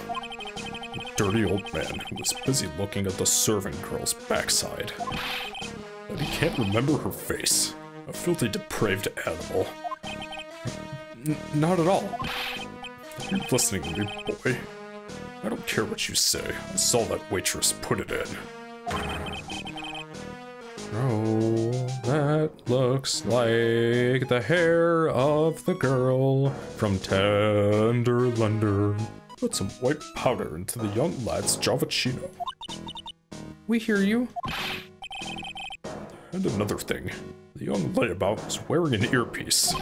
Speaker 2: A dirty old man who was busy looking at the servant girl's backside. And he can't remember her face. A filthy, depraved animal.
Speaker 1: Not at all.
Speaker 2: You're listening to me, boy. I don't care what you say. I saw that waitress put it in.
Speaker 1: Oh, that looks like the hair of the girl from Tender Lunder.
Speaker 2: Put some white powder into the young lad's Javachino.
Speaker 1: We hear you.
Speaker 2: And another thing. The young layabout is wearing an earpiece.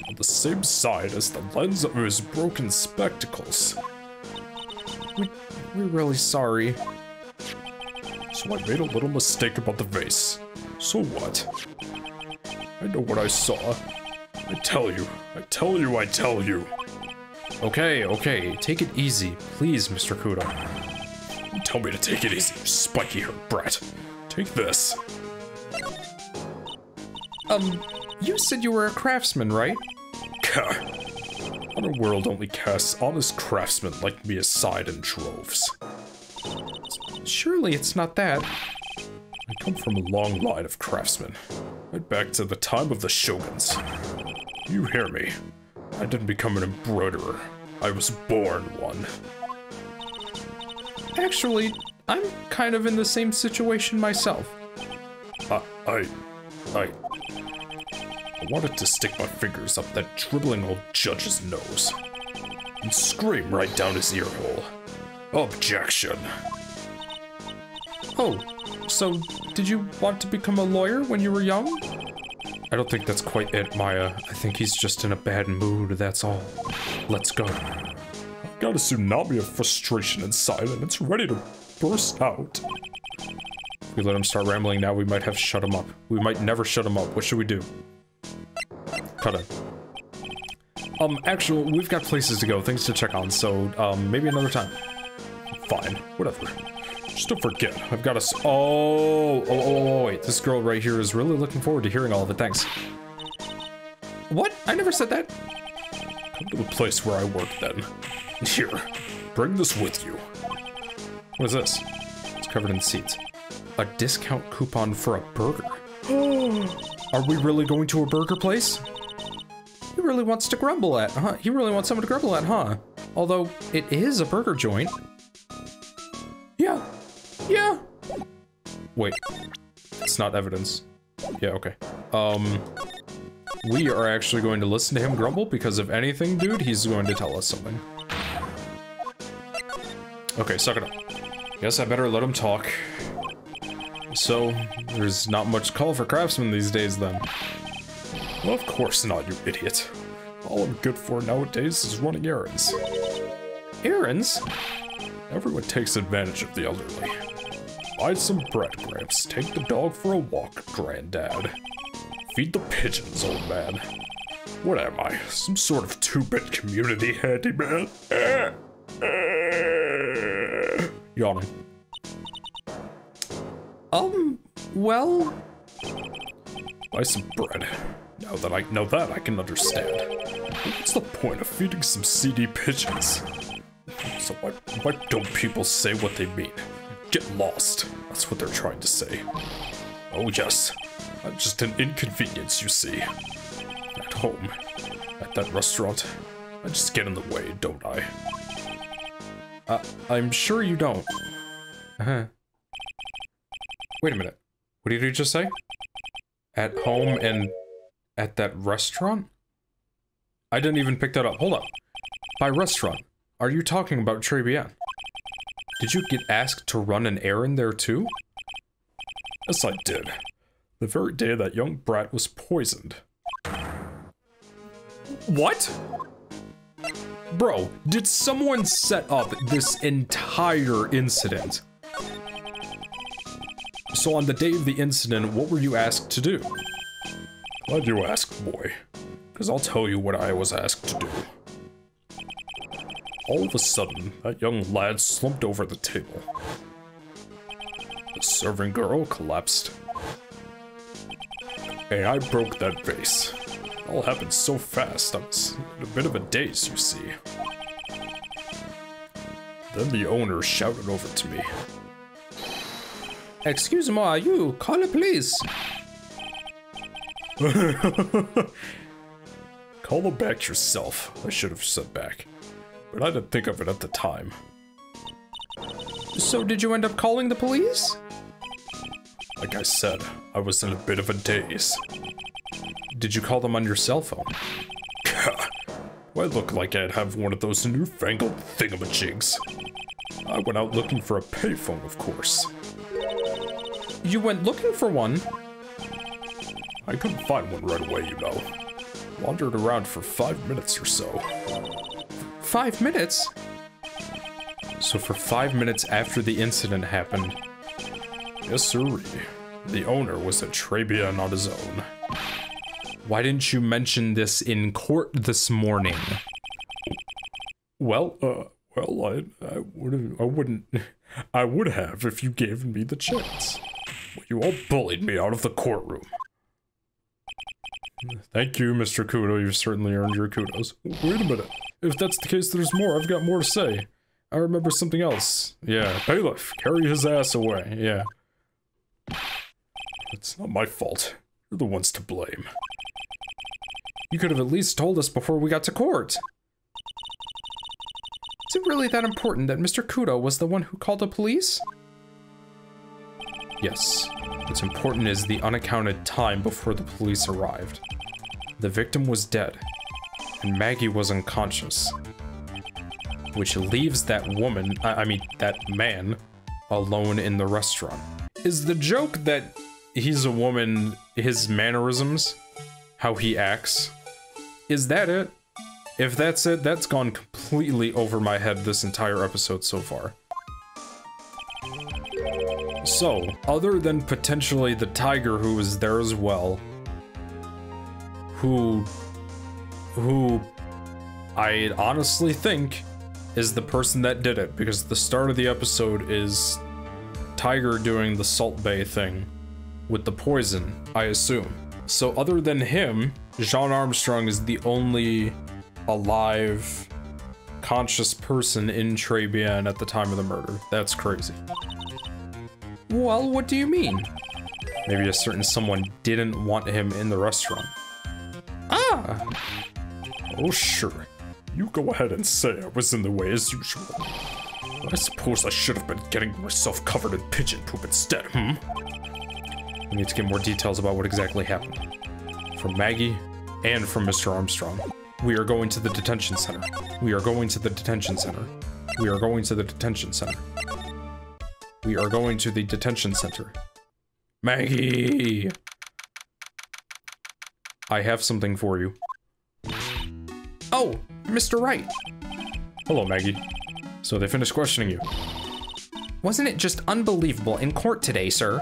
Speaker 2: On the same side as the lens of his broken spectacles.
Speaker 1: We're really sorry.
Speaker 2: So I made a little mistake about the vase. So what? I know what I saw. I tell you.
Speaker 1: Okay, take it easy, please, Mr. Kudo.
Speaker 2: You tell me to take it easy, you spiky-haired brat. Take this.
Speaker 1: You said you were a craftsman, right?
Speaker 2: Our world only casts honest craftsmen like me aside in droves.
Speaker 1: Surely it's not that.
Speaker 2: I come from a long line of craftsmen, right back to the time of the shoguns. You hear me? I didn't become an embroiderer. I was born one.
Speaker 1: Actually, I'm kind of in the same situation myself.
Speaker 2: I wanted to stick my fingers up that dribbling old judge's nose and scream right down his ear hole. Objection.
Speaker 1: Oh, so did you want to become a lawyer when you were young? I don't think that's quite it, Maya. I think he's just in a bad mood, that's all. Let's go.
Speaker 2: I've got a tsunami of frustration inside and it's ready to burst out.
Speaker 1: If we let him start rambling now, we might have to shut him up. We might never shut him up. What should we do? Cut it. Actually, we've got places to go, things to check on, so, maybe another time.
Speaker 2: Fine, whatever. Just don't forget, I've got a
Speaker 1: wait. This girl right here is really looking forward to hearing all of it, thanks. What? I never said that.
Speaker 2: Come to the place where I work, then. Here, bring this with you.
Speaker 1: What is this? It's covered in seeds. A discount coupon for a burger. Are we really going to a burger place? He really wants to grumble at, huh? He really wants someone to grumble at, huh? Although, it is a burger joint. Yeah. Wait. It's not evidence. Yeah, okay. We are actually going to listen to him grumble because if anything, dude, he's going to tell us something. Okay, suck it up. Guess I better let him talk. So, there's not much call for craftsmen these days, then.
Speaker 2: Well, of course not, you idiot. All I'm good for nowadays is running errands.
Speaker 1: Errands?
Speaker 2: Everyone takes advantage of the elderly. Buy some bread, Gramps. Take the dog for a walk, Granddad. Feed the pigeons, old man. What am I? Some sort of 2-bit community handyman?
Speaker 1: Yawning. Well...
Speaker 2: Buy some bread. Now that I can understand. What's the point of feeding some seedy pigeons? So why don't people say what they mean? Get lost. That's what they're trying to say. Oh yes. I'm just an inconvenience, you see. At home. At that restaurant. I just get in the way, don't I?
Speaker 1: I'm sure you don't. Wait a minute. What did you just say? At home and at that restaurant? I didn't even pick that up. Hold up. By restaurant, are you talking about Très Bien? Did you get asked to run an errand there too?
Speaker 2: Yes, I did. The very day that young brat was poisoned.
Speaker 1: What? Bro, did someone set up this entire incident? So on the day of the incident, what were you asked to do?
Speaker 2: Glad you asked, boy. Because I'll tell you what I was asked to do. All of a sudden, that young lad slumped over the table. The serving girl collapsed. And I broke that vase. It all happened so fast, I was in a bit of a daze, you see. Then the owner shouted over to me.
Speaker 1: Excuse-moi, you, call the police.
Speaker 2: Call them back yourself, I should have said back. But I didn't think of it at the time.
Speaker 1: So did you end up calling the police?
Speaker 2: Like I said, I was in a bit of a daze.
Speaker 1: Did you call them on your cell phone?
Speaker 2: Do I look like I'd have one of those newfangled thingamajigs? I went out looking for a payphone, of course.
Speaker 1: You went looking for one?
Speaker 2: I couldn't find one right away, you know. Wandered around for 5 minutes or so.
Speaker 1: 5 minutes? So for 5 minutes after the incident happened...
Speaker 2: Yes, sirree. The owner was at Très Bien on his own.
Speaker 1: Why didn't you mention this in court this morning?
Speaker 2: Well, I would have if you gave me the chance. You all bullied me out of the courtroom. Thank you, Mr. Kudo. You've certainly earned your kudos. Wait a minute. If that's the case, there's more. I've got more to say. I remember something else. Yeah, bailiff, carry his ass away. Yeah. It's not my fault. You're the ones to blame.
Speaker 1: You could have at least told us before we got to court. Is it really that important that Mr. Kudo was the one who called the police? Yes. What's important is the unaccounted time before the police arrived. The victim was dead, and Maggie was unconscious. Which leaves that woman, that man, alone in the restaurant. Is the joke that he's a woman, his mannerisms, how he acts, is that it? If that's it, that's gone completely over my head this entire episode so far. So, other than potentially the tiger who was there as well, who I honestly think is the person that did it, because the start of the episode is Tiger doing the Salt Bay thing with the poison, I assume. So other than him, Jean Armstrong is the only alive, conscious person in Très Bien at the time of the murder. That's crazy. Well, what do you mean? Maybe a certain someone didn't want him in the restaurant. Ah!
Speaker 2: Oh, sure. You go ahead and say I was in the way as usual. I suppose I should have been getting myself covered in pigeon poop instead,
Speaker 1: We need to get more details about what exactly happened. From Maggie and from Mr. Armstrong. We are going to the detention center. We are going to the detention center. We are going to the detention center. We are going to the detention center. Maggie! I have something for you. Oh, Mr. Wright.
Speaker 2: Hello, Maggie. So they finished questioning you.
Speaker 3: Wasn't it just unbelievable in court today, sir?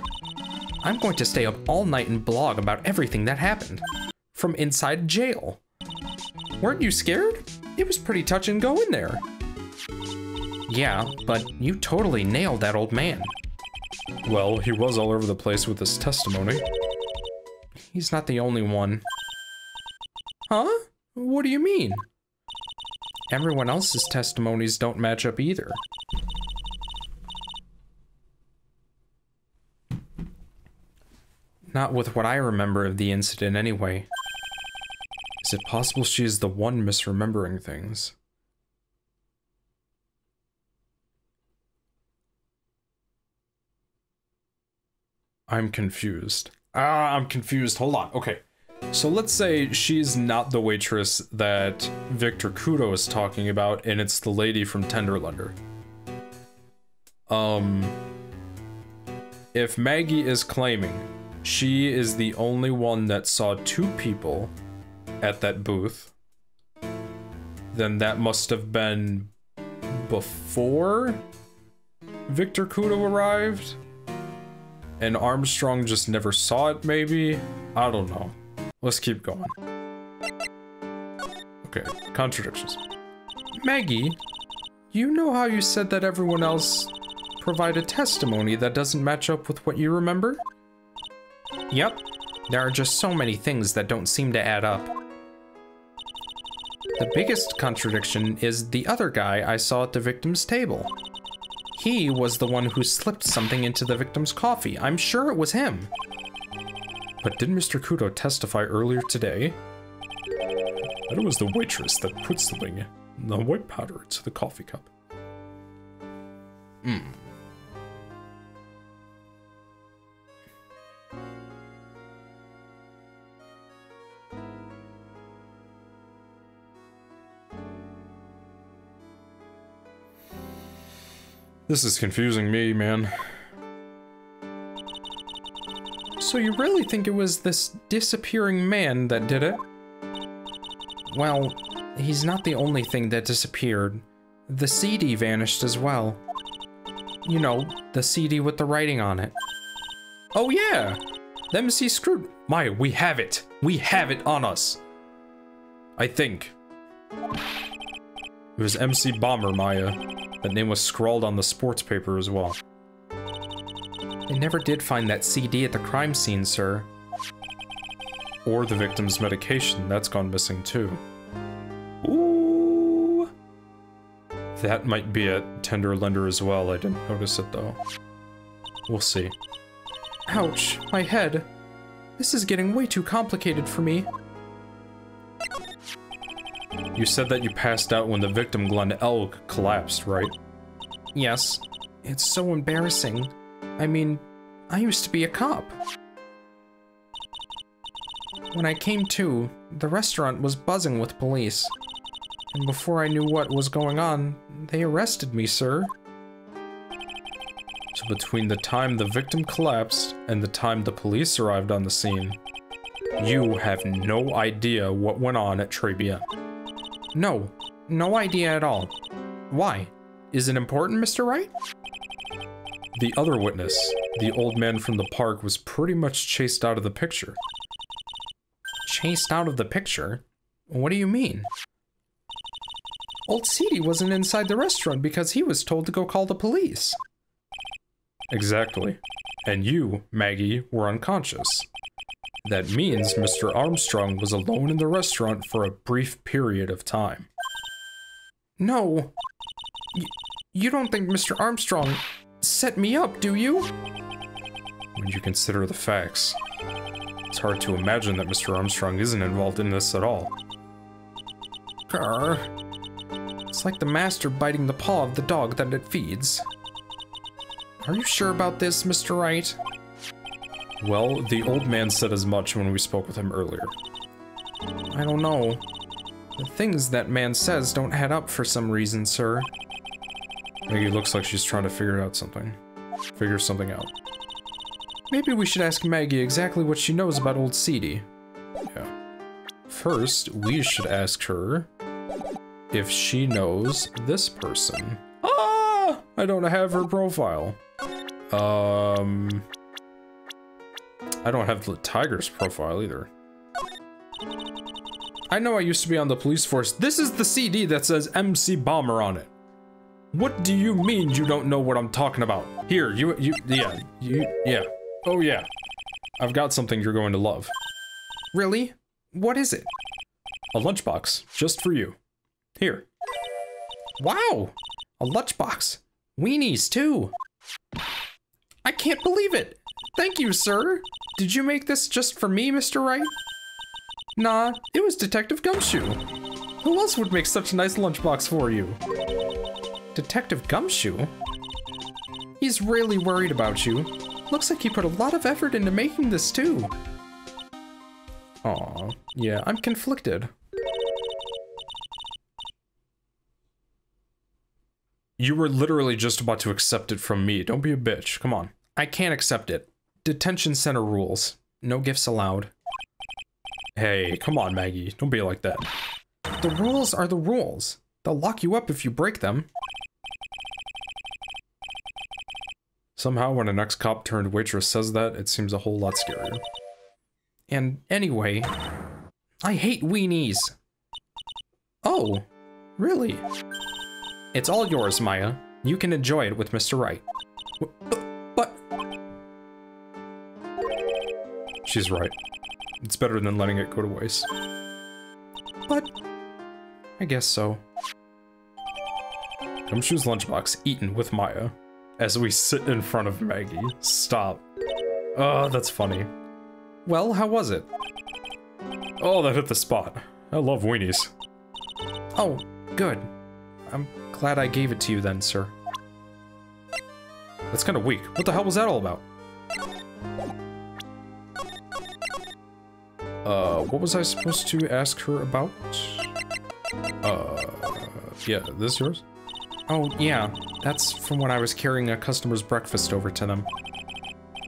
Speaker 3: I'm going to stay up all night and blog about everything that happened. From inside jail. Weren't you scared? It was pretty touch and go in there. Yeah, but you totally nailed that old man.
Speaker 1: Well, he was all over the place with his testimony.
Speaker 3: He's not the only one.
Speaker 1: Huh? What do you mean?
Speaker 3: Everyone else's testimonies don't match up either. Not with what I remember of the incident anyway.
Speaker 1: Is it possible she is the one misremembering things? I'm confused. I'm confused. Hold on. Okay. So let's say she's not the waitress that Victor Kudo is talking about, and it's the lady from Tenderlunder. If Maggie is claiming she is the only one that saw 2 people at that booth, then that must have been before Victor Kudo arrived, and Armstrong just never saw it, maybe? I don't know. Let's keep going. Okay, contradictions. Maggie, you know how you said that everyone else provided testimony that doesn't match up with what you remember?
Speaker 3: Yep. There are just so many things that don't seem to add up. The biggest contradiction is the other guy I saw at the victim's table. He was the one who slipped something into the victim's coffee. I'm sure it was him.
Speaker 1: But didn't Mr. Kudo testify earlier today that it was the waitress that put something, the white powder, into the coffee cup? This is confusing me, man.
Speaker 3: So you really think it was this disappearing man that did it? Well, he's not the only thing that disappeared. The CD vanished as well. You know, the CD with the writing on it.
Speaker 1: Oh yeah! The MC screwed. Maya, we have it! We have it on us! I think. It was MC Bomber, Maya. That name was scrawled on the sports paper as well.
Speaker 3: They never did find that CD at the crime scene, sir.
Speaker 1: Or the victim's medication, that's gone missing too. Ooh! That might be at Tenderlunder as well, I didn't notice it though. We'll see.
Speaker 3: Ouch, my head. This is getting way too complicated for me.
Speaker 1: You said that you passed out when the victim, Glenn Elg, collapsed, right?
Speaker 3: Yes. It's so embarrassing. I mean, I used to be a cop. When I came to, the restaurant was buzzing with police. And before I knew what was going on, they arrested me, sir.
Speaker 1: So between the time the victim collapsed and the time the police arrived on the scene, you have no idea what went on at Très Bien.
Speaker 3: No, no idea at all. Why? Is it important, Mr. Wright?
Speaker 1: The other witness, the old man from the park, was pretty much chased out of the picture.
Speaker 3: Chased out of the picture? What do you mean? Old CD wasn't inside the restaurant because he was told to go call the police.
Speaker 1: Exactly. And you, Maggie, were unconscious. That means Mr. Armstrong was alone in the restaurant for a brief period of time.
Speaker 3: No. You don't think Mr. Armstrong set me up, do you?
Speaker 1: When you consider the facts, it's hard to imagine that Mr. Armstrong isn't involved in this at all.
Speaker 3: Grr. It's like the master biting the paw of the dog that it feeds. Are you sure about this, Mr. Wright?
Speaker 1: Well, the old man said as much when we spoke with him earlier.
Speaker 3: I don't know. The things that man says don't add up for some reason, sir.
Speaker 1: Maggie looks like she's trying to figure out something. Figure something out.
Speaker 3: Maybe we should ask Maggie exactly what she knows about old CD.
Speaker 1: Yeah. First, we should ask her if she knows this person. Ah! I don't have her profile. I don't have the Tiger's profile either. I know I used to be on the police force. This is the CD that says MC Bomber on it. What do you mean you don't know what I'm talking about? Here, yeah. Oh yeah. I've got something you're going to love.
Speaker 3: Really? What is it?
Speaker 1: A lunchbox, just for you. Here.
Speaker 3: Wow! A lunchbox. Weenies, too. I can't believe it! Thank you, sir! Did you make this just for me, Mr. Wright? Nah, it was Detective Gumshoe. Who else would make such a nice lunchbox for you? Detective Gumshoe? He's really worried about you. Looks like he put a lot of effort into making this, too.
Speaker 1: Aw, yeah, I'm conflicted. You were literally just about to accept it from me. Don't be a bitch. Come on. I can't accept it. Detention center rules. No gifts allowed. Hey, come on, Maggie. Don't be like that. The rules are the rules. They'll lock you up if you break them. Somehow, when an ex-cop turned waitress says that, it seems a whole lot scarier. And anyway, I hate weenies. Oh, really? It's all yours, Maya. You can enjoy it with Mr. Right. But... She's right. It's better than letting it go to waste. But... I guess so. Gumshoe's lunchbox eaten with Maya. As we sit in front of Maggie. Stop. Oh, that's funny. Well, how was it? Oh, that hit the spot. I love weenies. Oh, good. I'm glad I gave it to you then, sir. That's kind of weak. What the hell was that all about? What was I supposed to ask her about? Yeah, this yours? Oh, yeah. That's from when I was carrying a customer's breakfast over to them.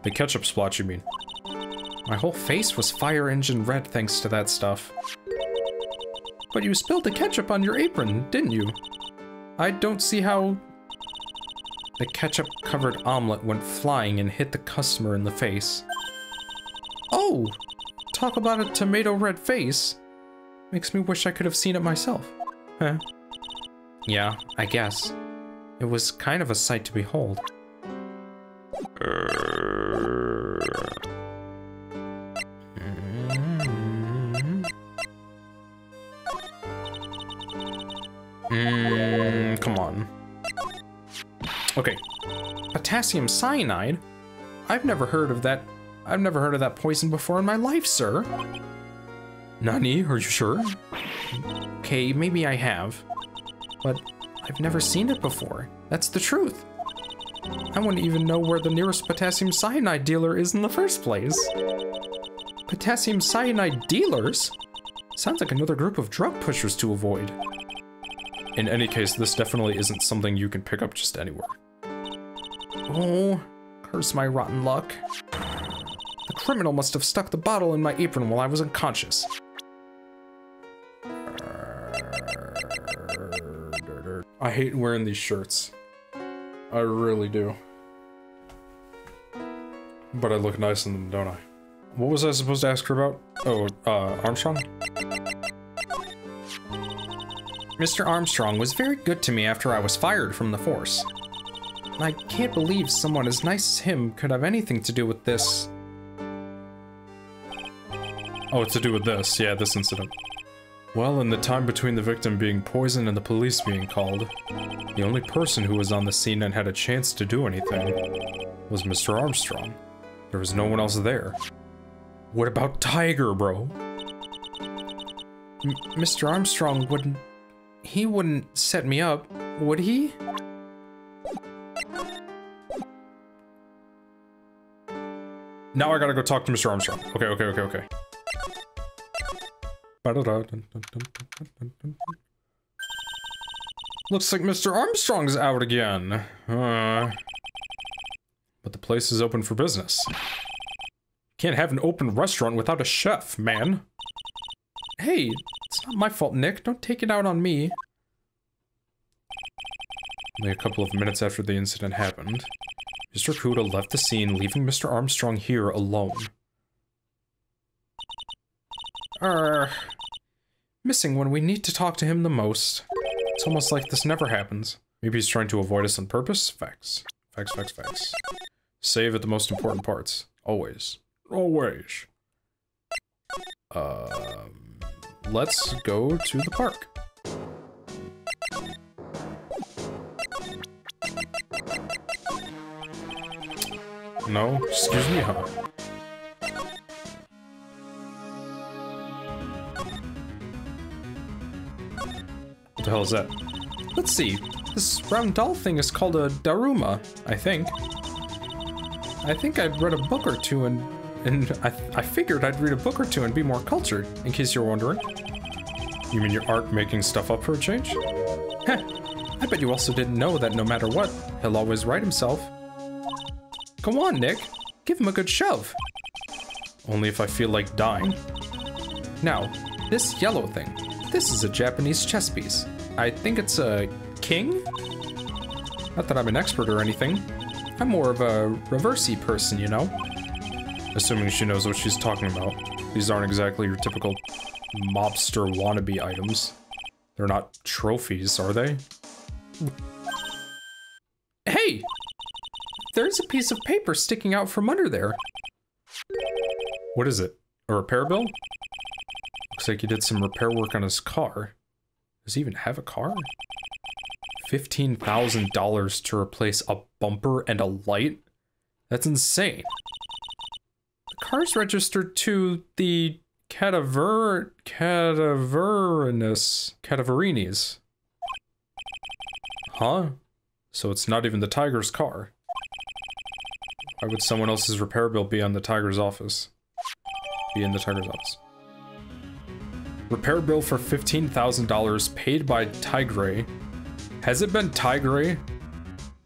Speaker 1: The ketchup splotch, you mean? My whole face was fire engine red thanks to that stuff. But you spilled the ketchup on your apron, didn't you? I don't see how... The ketchup-covered omelet went flying and hit the customer in the face. Oh! Talk about a tomato-red face. Makes me wish I could have seen it myself. Huh? Yeah, I guess. It was kind of a sight to behold. Come on. Okay. Potassium cyanide? I've never heard of that poison before in my life, sir. Nani, are you sure? Okay, maybe I have. But I've never seen it before. That's the truth. I wouldn't even know where the nearest potassium cyanide dealer is in the first place. Potassium cyanide dealers? Sounds like another group of drug pushers to avoid. In any case, this definitely isn't something you can pick up just anywhere. Oh, curse my rotten luck. The criminal must have stuck the bottle in my apron while I was unconscious. I hate wearing these shirts. I really do. But I look nice in them, don't I? What was I supposed to ask her about? Oh, Armstrong? Mr. Armstrong was very good to me after I was fired from the force. I can't believe someone as nice as him could have anything to do with this. Oh, to do with this. Yeah, this incident. Well, in the time between the victim being poisoned and the police being called, the only person who was on the scene and had a chance to do anything was Mr. Armstrong. There was no one else there. What about Tiger, bro? Mr. Armstrong wouldn't... He wouldn't set me up, would he? Now I gotta go talk to Mr. Armstrong. Okay. Looks like Mr. Armstrong's out again. But the place is open for business. Can't have an open restaurant without a chef, man. Hey, it's not my fault, Nick. Don't take it out on me. Only a couple of minutes after the incident happened, Mr. Kuda left the scene, leaving Mr. Armstrong here alone. Missing when we need to talk to him the most. It's almost like this never happens. Maybe he's trying to avoid us on purpose? Facts. Facts. Save at the most important parts. Always. Always. Let's go to the park. No? Excuse me, huh? What the hell is that? Let's see. This round doll thing is called a Daruma, I think. I think I'd read a book or two and
Speaker 3: And I figured I'd read a book or two and be more cultured, in case you're wondering.
Speaker 1: You mean you aren't making stuff up for a change?
Speaker 3: Heh, I bet you also didn't know that no matter what, he'll always right himself. Come on, Nick. Give him a good shove.
Speaker 1: Only if I feel like dying.
Speaker 3: Now, this yellow thing. This is a Japanese chess piece. I think it's a king? Not that I'm an expert or anything. I'm more of a reversey person, you know?
Speaker 1: Assuming she knows what she's talking about. These aren't exactly your typical mobster wannabe items. They're not trophies, are they?
Speaker 3: Hey! There's a piece of paper sticking out from under there.
Speaker 1: What is it? A repair bill? Looks like he did some repair work on his car. Does he even have a car? $15,000 to replace a bumper and a light? That's insane.
Speaker 3: The car's registered to the Cataverinis.
Speaker 1: Huh? So it's not even the Tiger's car. Why would someone else's repair bill be on the Tiger's office? Be in the Tiger's office. Repair bill for $15,000 paid by Tigray. Has it been Tigray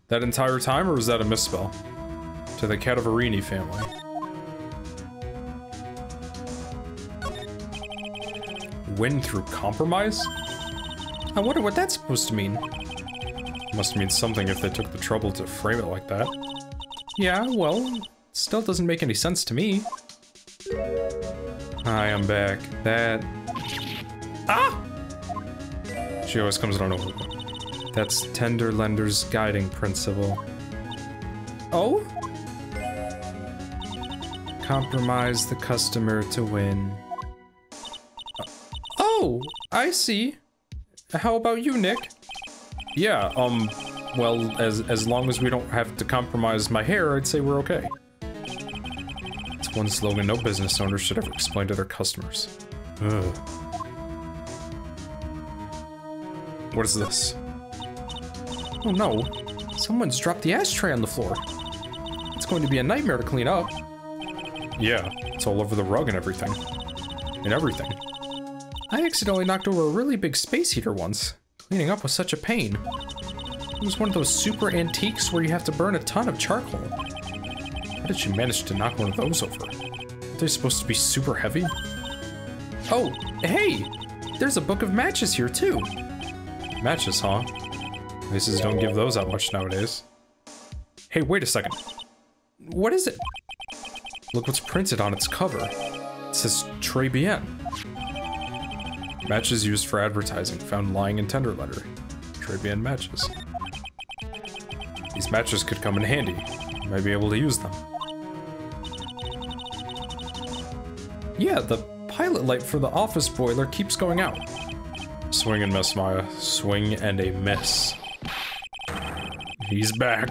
Speaker 1: that entire time, or was that a misspell? To the Cataverini family. Win through compromise?
Speaker 3: I wonder what that's supposed to mean.
Speaker 1: Must mean something if they took the trouble to frame it like that.
Speaker 3: Yeah, well, still doesn't make any sense to me.
Speaker 1: Hi, I'm back. That... Ah! She always comes down over. That's Tender Lender's guiding principle.
Speaker 3: Oh?
Speaker 1: Compromise the customer to win.
Speaker 3: Oh, I see. How about you, Nick?
Speaker 1: Yeah, well, as long as we don't have to compromise my hair, I'd say we're okay. It's one slogan no business owner should ever explain to their customers. Ugh. What is this?
Speaker 3: Oh no, someone's dropped the ashtray on the floor. It's going to be a nightmare to clean up.
Speaker 1: Yeah, it's all over the rug and everything. And everything.
Speaker 3: I accidentally knocked over a really big space heater once. Cleaning up was such a pain. It was one of those super antiques where you have to burn a ton of charcoal.
Speaker 1: How did you manage to knock one of those over? Aren't they supposed to be super heavy?
Speaker 3: Oh, hey! There's a book of matches here too.
Speaker 1: Matches, huh? Places don't give those out much nowadays. Hey, wait a second.
Speaker 3: What is it?
Speaker 1: Look what's printed on its cover. It says Très Bien. Matches used for advertising, found lying in tender letter. Très Bien matches. These matches could come in handy. You might be able to use them.
Speaker 3: Yeah, the pilot light for the office boiler keeps going out.
Speaker 1: Swing and miss, Maya. Swing and a miss. He's back.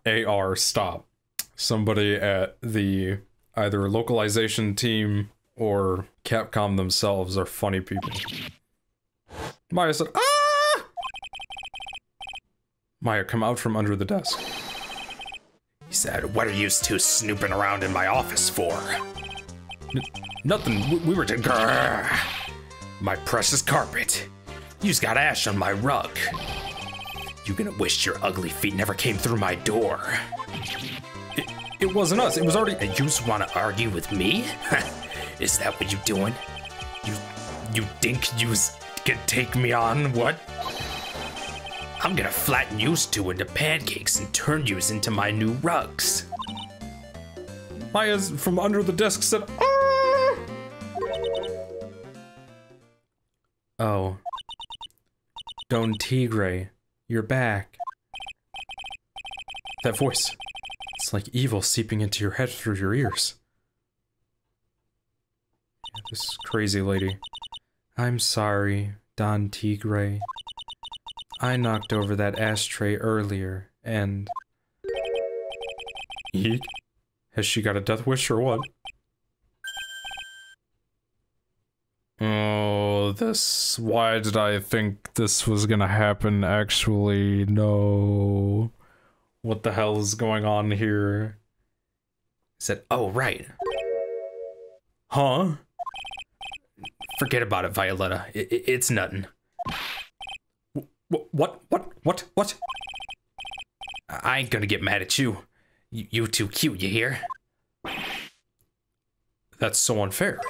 Speaker 1: AR, stop. Somebody at the either localization team or Capcom themselves are funny people. Maya said, ah! Maya, come out from under the desk.
Speaker 2: He said, what are you two snooping around in my office for?
Speaker 1: Nothing, we were to grrr.
Speaker 2: My precious carpet. You's got ash on my rug. You gonna wish your ugly feet never came through my door.
Speaker 1: It wasn't us, it was already—
Speaker 2: And you just wanna argue with me? Is that what you doing? You think yous can take me on, what? I'm gonna flatten yous two into pancakes and turn yous into my new rugs.
Speaker 1: Maya's from under the desk said, ah! Oh. Don Tigre, you're back. That voice. It's like evil seeping into your head through your ears. Yeah, this crazy lady. I'm sorry, Don Tigre. I knocked over that ashtray earlier, and... Eek? Has she got a death wish or what? Oh, of this? Why did I think this was gonna happen? Actually, no. What the hell is going on here?
Speaker 3: He said, oh, right.
Speaker 1: Huh?
Speaker 3: Forget about it, Violetta. It's nothing.
Speaker 1: What?
Speaker 3: I ain't gonna get mad at you. You too cute, you hear?
Speaker 1: That's so unfair.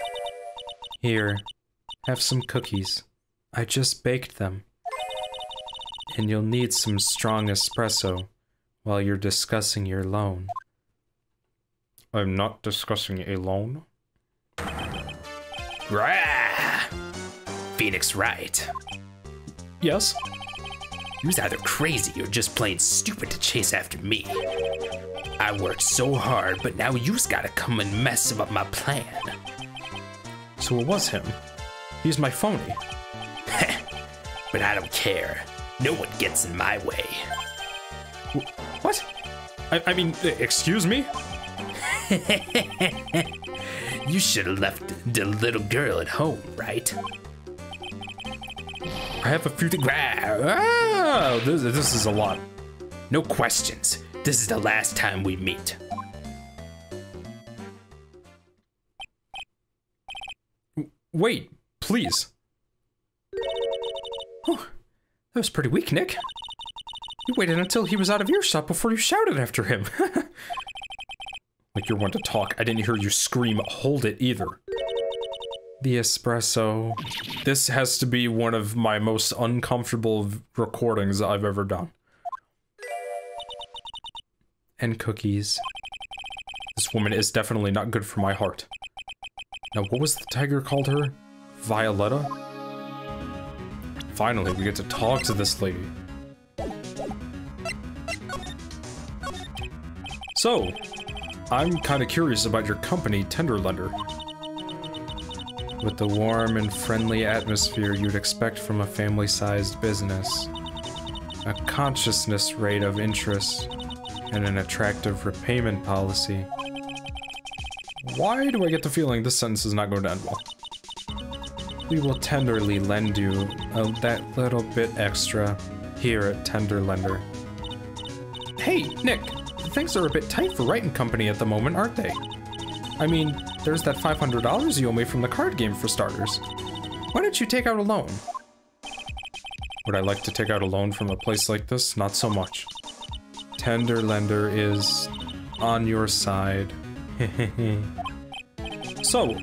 Speaker 3: Here, have some cookies. I just baked them. And you'll need some strong espresso while you're discussing your loan.
Speaker 1: I'm not discussing a loan.
Speaker 3: Rah! Phoenix Wright.
Speaker 1: Yes?
Speaker 3: You was either crazy or just plain stupid to chase after me. I worked so hard, but now you's gotta come and mess up my plan.
Speaker 1: So it was him. He's my phony.
Speaker 3: But I don't care. No one gets in my way.
Speaker 1: What? I mean, excuse me?
Speaker 3: You should have left the little girl at home, right?
Speaker 1: I have a few things. Ah, this is a lot.
Speaker 3: No questions. This is the last time we meet.
Speaker 1: Wait, please.
Speaker 3: Oh, that was pretty weak, Nick.
Speaker 1: You waited until he was out of earshot before you shouted after him. Like you're one to talk. I didn't hear you scream, hold it either.
Speaker 3: The espresso.
Speaker 1: This has to be one of my most uncomfortable recordings I've ever done.
Speaker 3: And cookies.
Speaker 1: This woman is definitely not good for my heart. Now, what was the tiger called her? Violetta? Finally, we get to talk to this lady. So, I'm kind of curious about your company, Tenderlender.
Speaker 3: With the warm and friendly atmosphere you'd expect from a family-sized business, a consciousness rate of interest, and an attractive repayment policy.
Speaker 1: Why do I get the feeling this sentence is not going to end well?
Speaker 3: We will tenderly lend you that little bit extra here at Tenderlender.
Speaker 1: Hey, Nick, things are a bit tight for Wright & Company at the moment, aren't they? I mean, there's that $500 you owe me from the card game for starters. Why don't you take out a loan? Would I like to take out a loan from a place like this? Not so much.
Speaker 3: Tenderlender is on your side.
Speaker 1: So,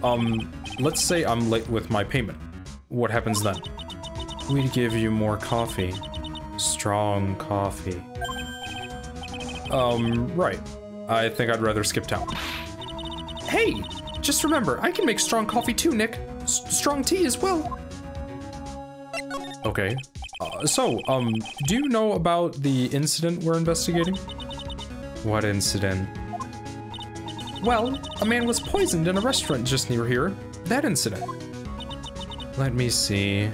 Speaker 1: let's say I'm late with my payment. What happens then?
Speaker 3: We'd give you more coffee. Strong coffee.
Speaker 1: Right. I think I'd rather skip town. Hey! Just remember, I can make strong coffee too, Nick. Strong tea as well. Okay. Do you know about the incident we're investigating?
Speaker 3: What incident?
Speaker 1: Well, a man was poisoned in a restaurant just near here. That incident.
Speaker 3: Let me see.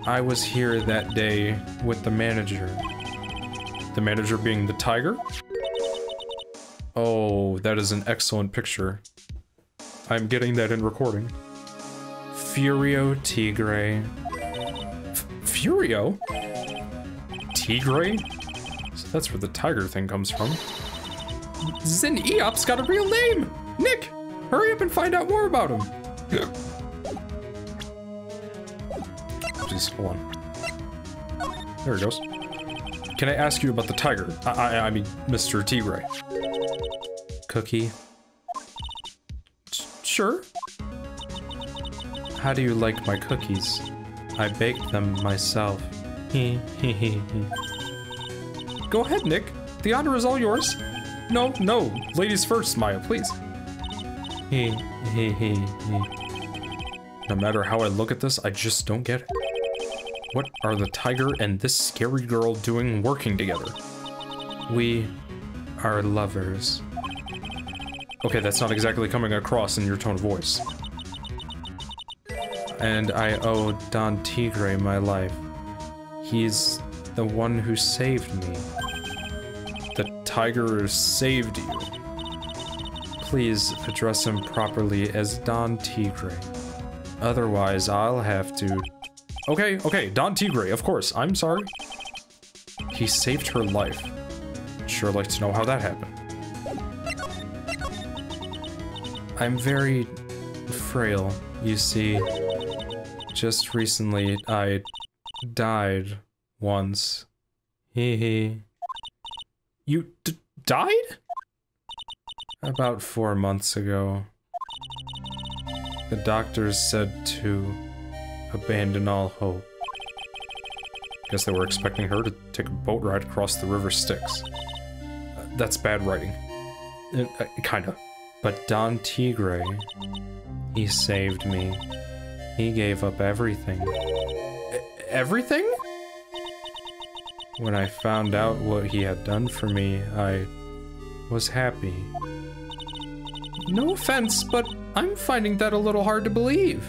Speaker 3: I was here that day with the manager.
Speaker 1: The manager being the tiger? Oh, that is an excellent picture. I'm getting that in recording.
Speaker 3: Furio Tigre.
Speaker 1: Furio? Tigre? So that's where the tiger thing comes from. Zin Eop's got a real name! Nick, hurry up and find out more about him. Jeez, hold on. There it goes. Can I ask you about the tiger? I mean, Mr. Tigre.
Speaker 3: Cookie?
Speaker 1: Sure.
Speaker 3: How do you like my cookies? I baked them myself.
Speaker 1: Go ahead, Nick. The honor is all yours. No, ladies first, Maya, please. No matter how I look at this, I just don't get it. What are the tiger and this scary girl doing working together?
Speaker 3: We are lovers.
Speaker 1: Okay, that's not exactly coming across in your tone of voice.
Speaker 3: And I owe Don Tigre my life. He's the one who saved me.
Speaker 1: The tiger saved you.
Speaker 3: Please address him properly as Don Tigre.
Speaker 1: Otherwise, I'll have to... Okay, Don Tigre, of course, I'm sorry. He saved her life. Sure like to know how that happened. I'm very frail, you see. Just recently, I died once. Hee. You died? About 4 months ago. The doctors said to abandon all hope. Guess they were expecting her to take a boat ride across the river Styx. That's bad writing. Kinda. But Don Tigre, he saved me. He gave up everything. Everything? When I found out what he had done for me, I was happy. No offense, but I'm finding that a little hard to believe.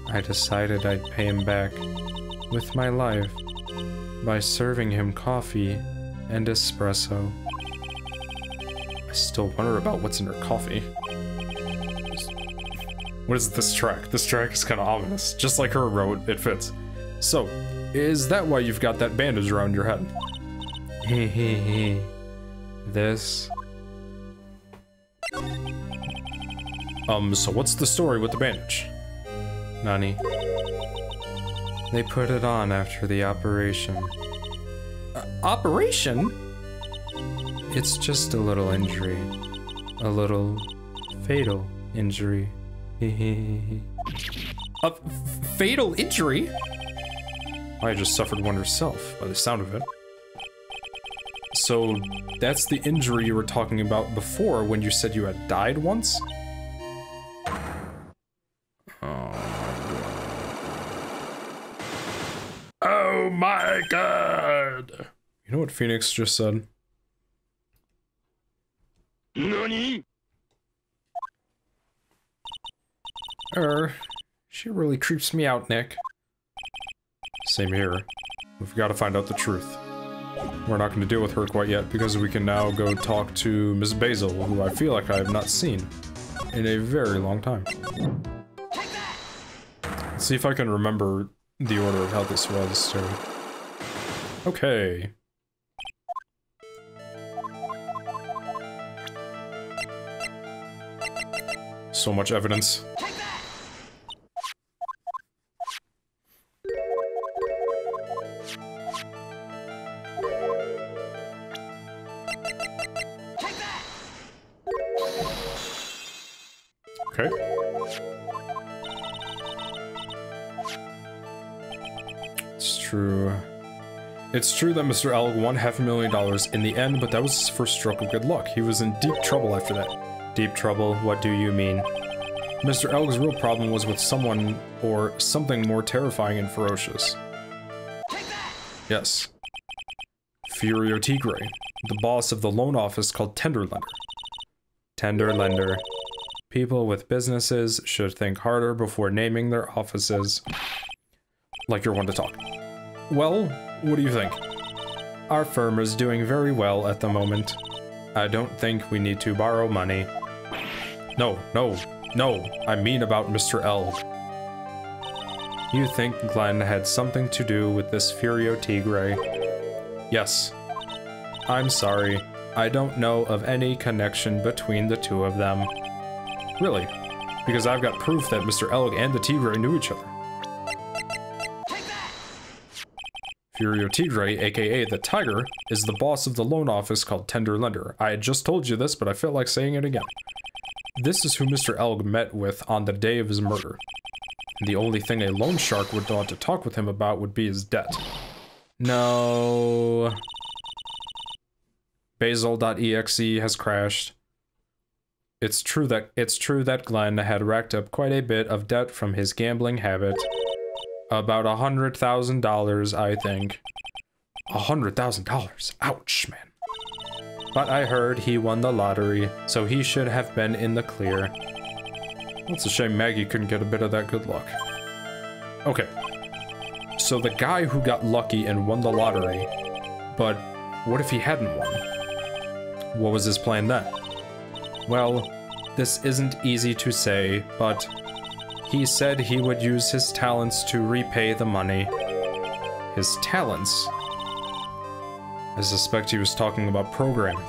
Speaker 1: I decided I'd pay him back with my life by serving him coffee and espresso. I still wonder about what's in her coffee. What is this track? This track is kind of ominous. Just like her wrote, it fits. So, is that why you've got that bandage around your head? Hehehe. This... so what's the story with the bandage? Nani. They put it on after the operation. Operation? It's just a little injury. A little fatal injury. A fatal injury? I just suffered one herself, by the sound of it. So, that's the injury you were talking about before when you said you had died once? Oh my god! You know what Phoenix just said?
Speaker 2: NANI?
Speaker 1: She really creeps me out, Nick. Same here. We've got to find out the truth. We're not going to deal with her quite yet, because we can now go talk to Miss Basil, who I feel like I have not seen in a very long time. Let's see if I can remember the order of how this was, so... Okay. So much evidence. Okay. It's true. It's true that Mr. Elg won $500,000 in the end, but that was his first stroke of good luck. He was in deep trouble after that. Deep trouble? What do you mean? Mr. Elg's real problem was with someone or something more terrifying and ferocious. Yes. Furio Tigre, the boss of the loan office called Tenderlender. Tenderlender. People with businesses should think harder before naming their offices. Like you're one to talk. Well, what do you think? Our firm is doing very well at the moment. I don't think we need to borrow money. No, I mean about Mr. Elg. You think Glenn had something to do with this Furio Tigre? Yes. I'm sorry. I don't know of any connection between the two of them. Really? Because I've got proof that Mr. Elg and the Tigre knew each other. Furio Tigre, aka the Tiger, is the boss of the loan office called Tenderlender. I had just told you this, but I felt like saying it again. This is who Mr. Elg met with on the day of his murder. And the only thing a loan shark would want to talk with him about would be his debt. No. Basil.exe has crashed. It's true that Glenn had racked up quite a bit of debt from his gambling habit. About $100,000, I think. $100,000? Ouch, man. But I heard he won the lottery, so he should have been in the clear. It's a shame Maggie couldn't get a bit of that good luck. Okay. So the guy who got lucky and won the lottery, but what if he hadn't won? What was his plan then? Well, this isn't easy to say, but He said he would use his talents to repay the money. His talents? I suspect he was talking about programming.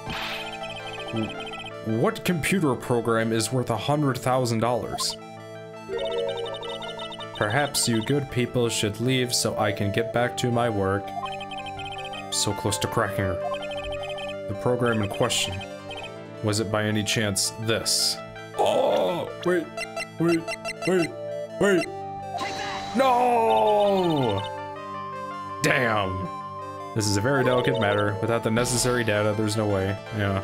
Speaker 1: What computer program is worth $100,000? Perhaps you good people should leave so I can get back to my work. So close to cracking her. The program in question. Was it by any chance this? Oh, wait. No! Damn. This is a very delicate matter. Without the necessary data, there's no way. Yeah.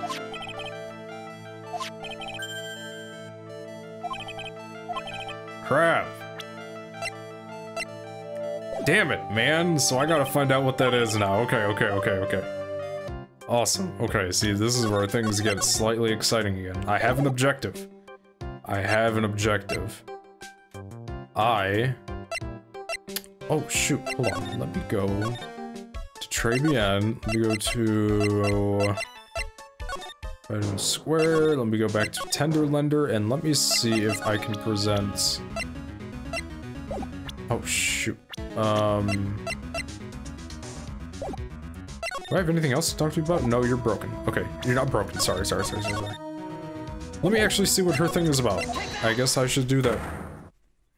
Speaker 1: Crap. Damn it, man. So I gotta find out what that is now. Okay. Awesome. Okay, see, this is where things get slightly exciting again. I have an objective. Oh, shoot. Hold on. Let me go to Trabian. Let me go to Vitamin Square. Let me go back to Tenderlender, and let me see if I can present... Oh, shoot. Do I have anything else to talk to you about? No, you're broken. Okay, you're not broken. Sorry. Let me actually see what her thing is about. I guess I should do that.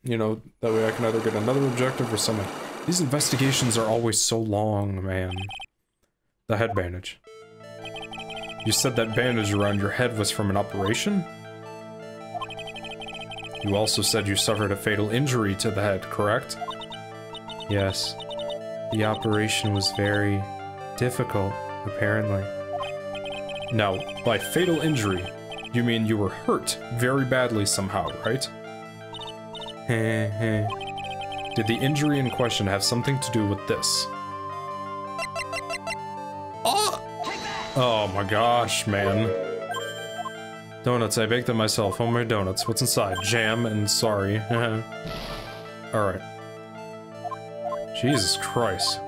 Speaker 1: You know, that way I can either get another objective or something. These investigations are always so long, man. The head bandage. You said that bandage around your head was from an operation? You also said you suffered a fatal injury to the head, correct? Yes. The operation was very difficult, apparently. Now, by fatal injury, you mean you were hurt very badly somehow, right? Did the injury in question have something to do with this? Oh my gosh, man. Donuts, I baked them myself. Homemade donuts. What's inside? Jam and sorry. Alright. Jesus Christ.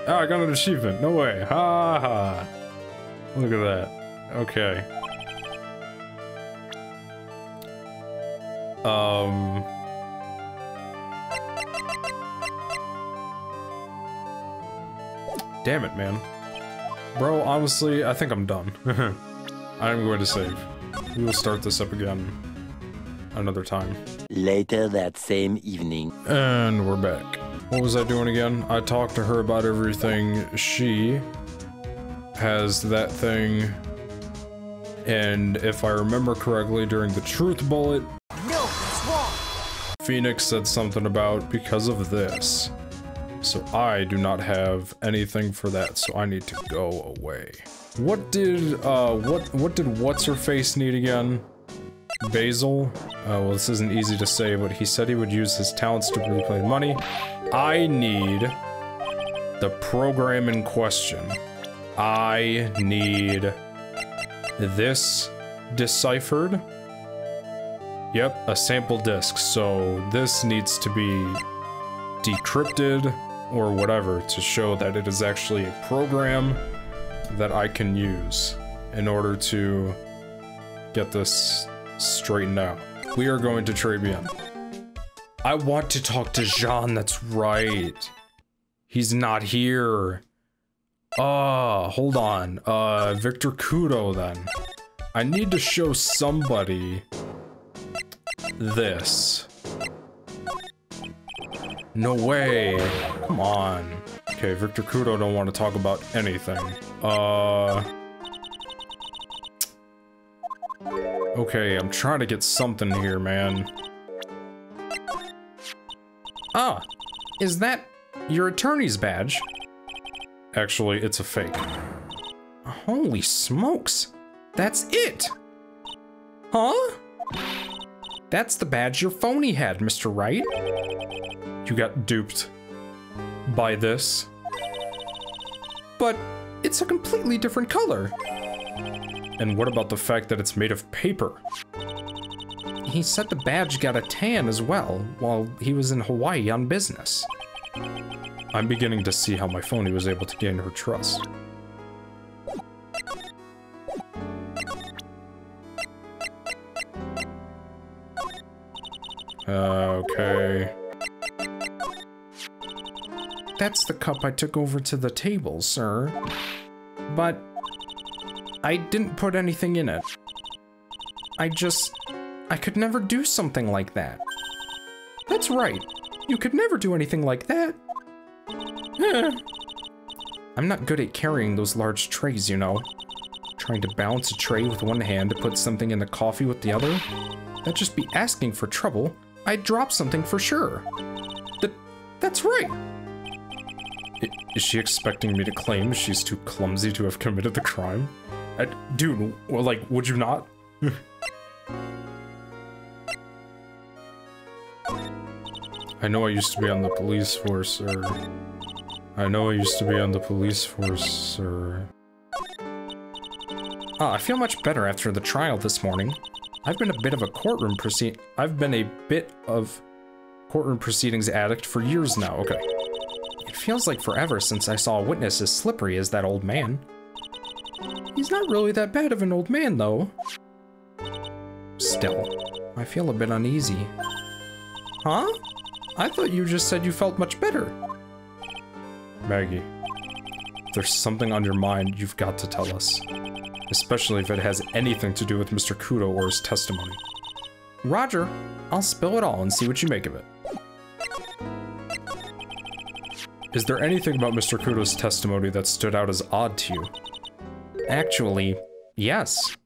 Speaker 1: Oh, I got an achievement. No way. Ha ha. Look at that. Okay. Damn it, man. Bro, honestly, I think I'm done. I'm going to save. We will start this up again another time.
Speaker 4: Later that same evening.
Speaker 1: And we're back. What was I doing again? I talked to her about everything. She has that thing. And if I remember correctly, during the truth bullet,
Speaker 5: No, it's wrong.
Speaker 1: Phoenix said something about because of this. So I do not have anything for that, so I need to go away. What did what's-her-face need again? Basil? Well, this isn't easy to say, but he said he would use his talents to replay money. I need the program in question. I need this deciphered. Yep, a sample disk. So this needs to be decrypted or whatever to show that it is actually a program that I can use in order to get this straightened out. We are going to Trabian. I want to talk to Jean, that's right. He's not here. Hold on. Victor Kudo then. I need to show somebody this. No way. Come on. Okay, Victor Kudo don't want to talk about anything. Okay, I'm trying to get something here, man.
Speaker 3: Ah, is that your attorney's badge?
Speaker 1: Actually, it's a fake.
Speaker 3: Holy smokes. That's it. Huh? That's the badge your phony had, Mr. Wright.
Speaker 1: You got duped by this.
Speaker 3: But it's a completely different color.
Speaker 1: And what about the fact that it's made of paper?
Speaker 3: He said the badge got a tan as well while he was in Hawaii on business.
Speaker 1: I'm beginning to see how my phony was able to gain her trust. Okay. That's the cup I took over to the table, sir. But I didn't put anything in it. I could never do something like that. That's right. You could never do anything like that. I'm not good at carrying those large trays, you know. Trying to balance a tray with one hand to put something in the coffee with the other. That'd just be asking for trouble. I'd drop something for sure. That's right. Is she expecting me to claim she's too clumsy to have committed the crime? Dude, well, like, would you not? I know I used to be on the police force, sir. I know I used to be on the police force, sir. I feel much better after the trial this morning. I've been a bit of courtroom proceedings addict for years now. Okay. It feels like forever since I saw a witness as slippery as that old man. He's not really that bad of an old man, though. Still, I feel a bit uneasy. Huh? I thought you just said you felt much better. Maggie, if there's something on your mind, you've got to tell us. Especially if it has anything to do with Mr. Kudo or his testimony. Roger, I'll spill it all and see what you make of it. Is there anything about Mr. Kudo's testimony that stood out as odd to you? Actually, yes.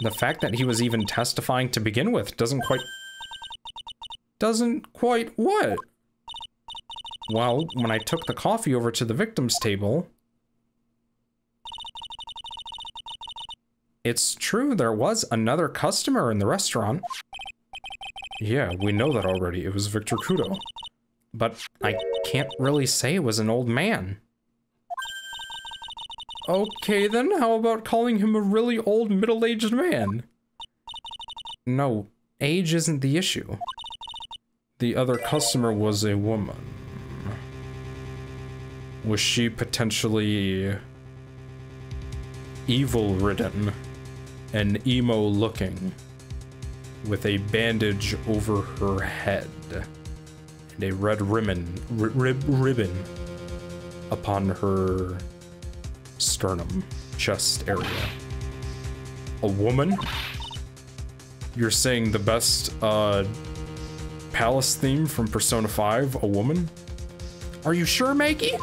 Speaker 1: The fact that he was even testifying to begin with doesn't quite what? Well, when I took the coffee over to the victim's table... It's true, there was another customer in the restaurant. Yeah, we know that already. It was Victor Kudo. But I can't really say it was an old man. Okay then, how about calling him a really old middle-aged man? No, age isn't the issue. The other customer was a woman. Was she potentially evil-ridden and emo-looking, with a bandage over her head and a red ribbon upon her sternum, chest area? A woman? You're saying the best palace theme from Persona 5, a woman? Are you sure, Maggie?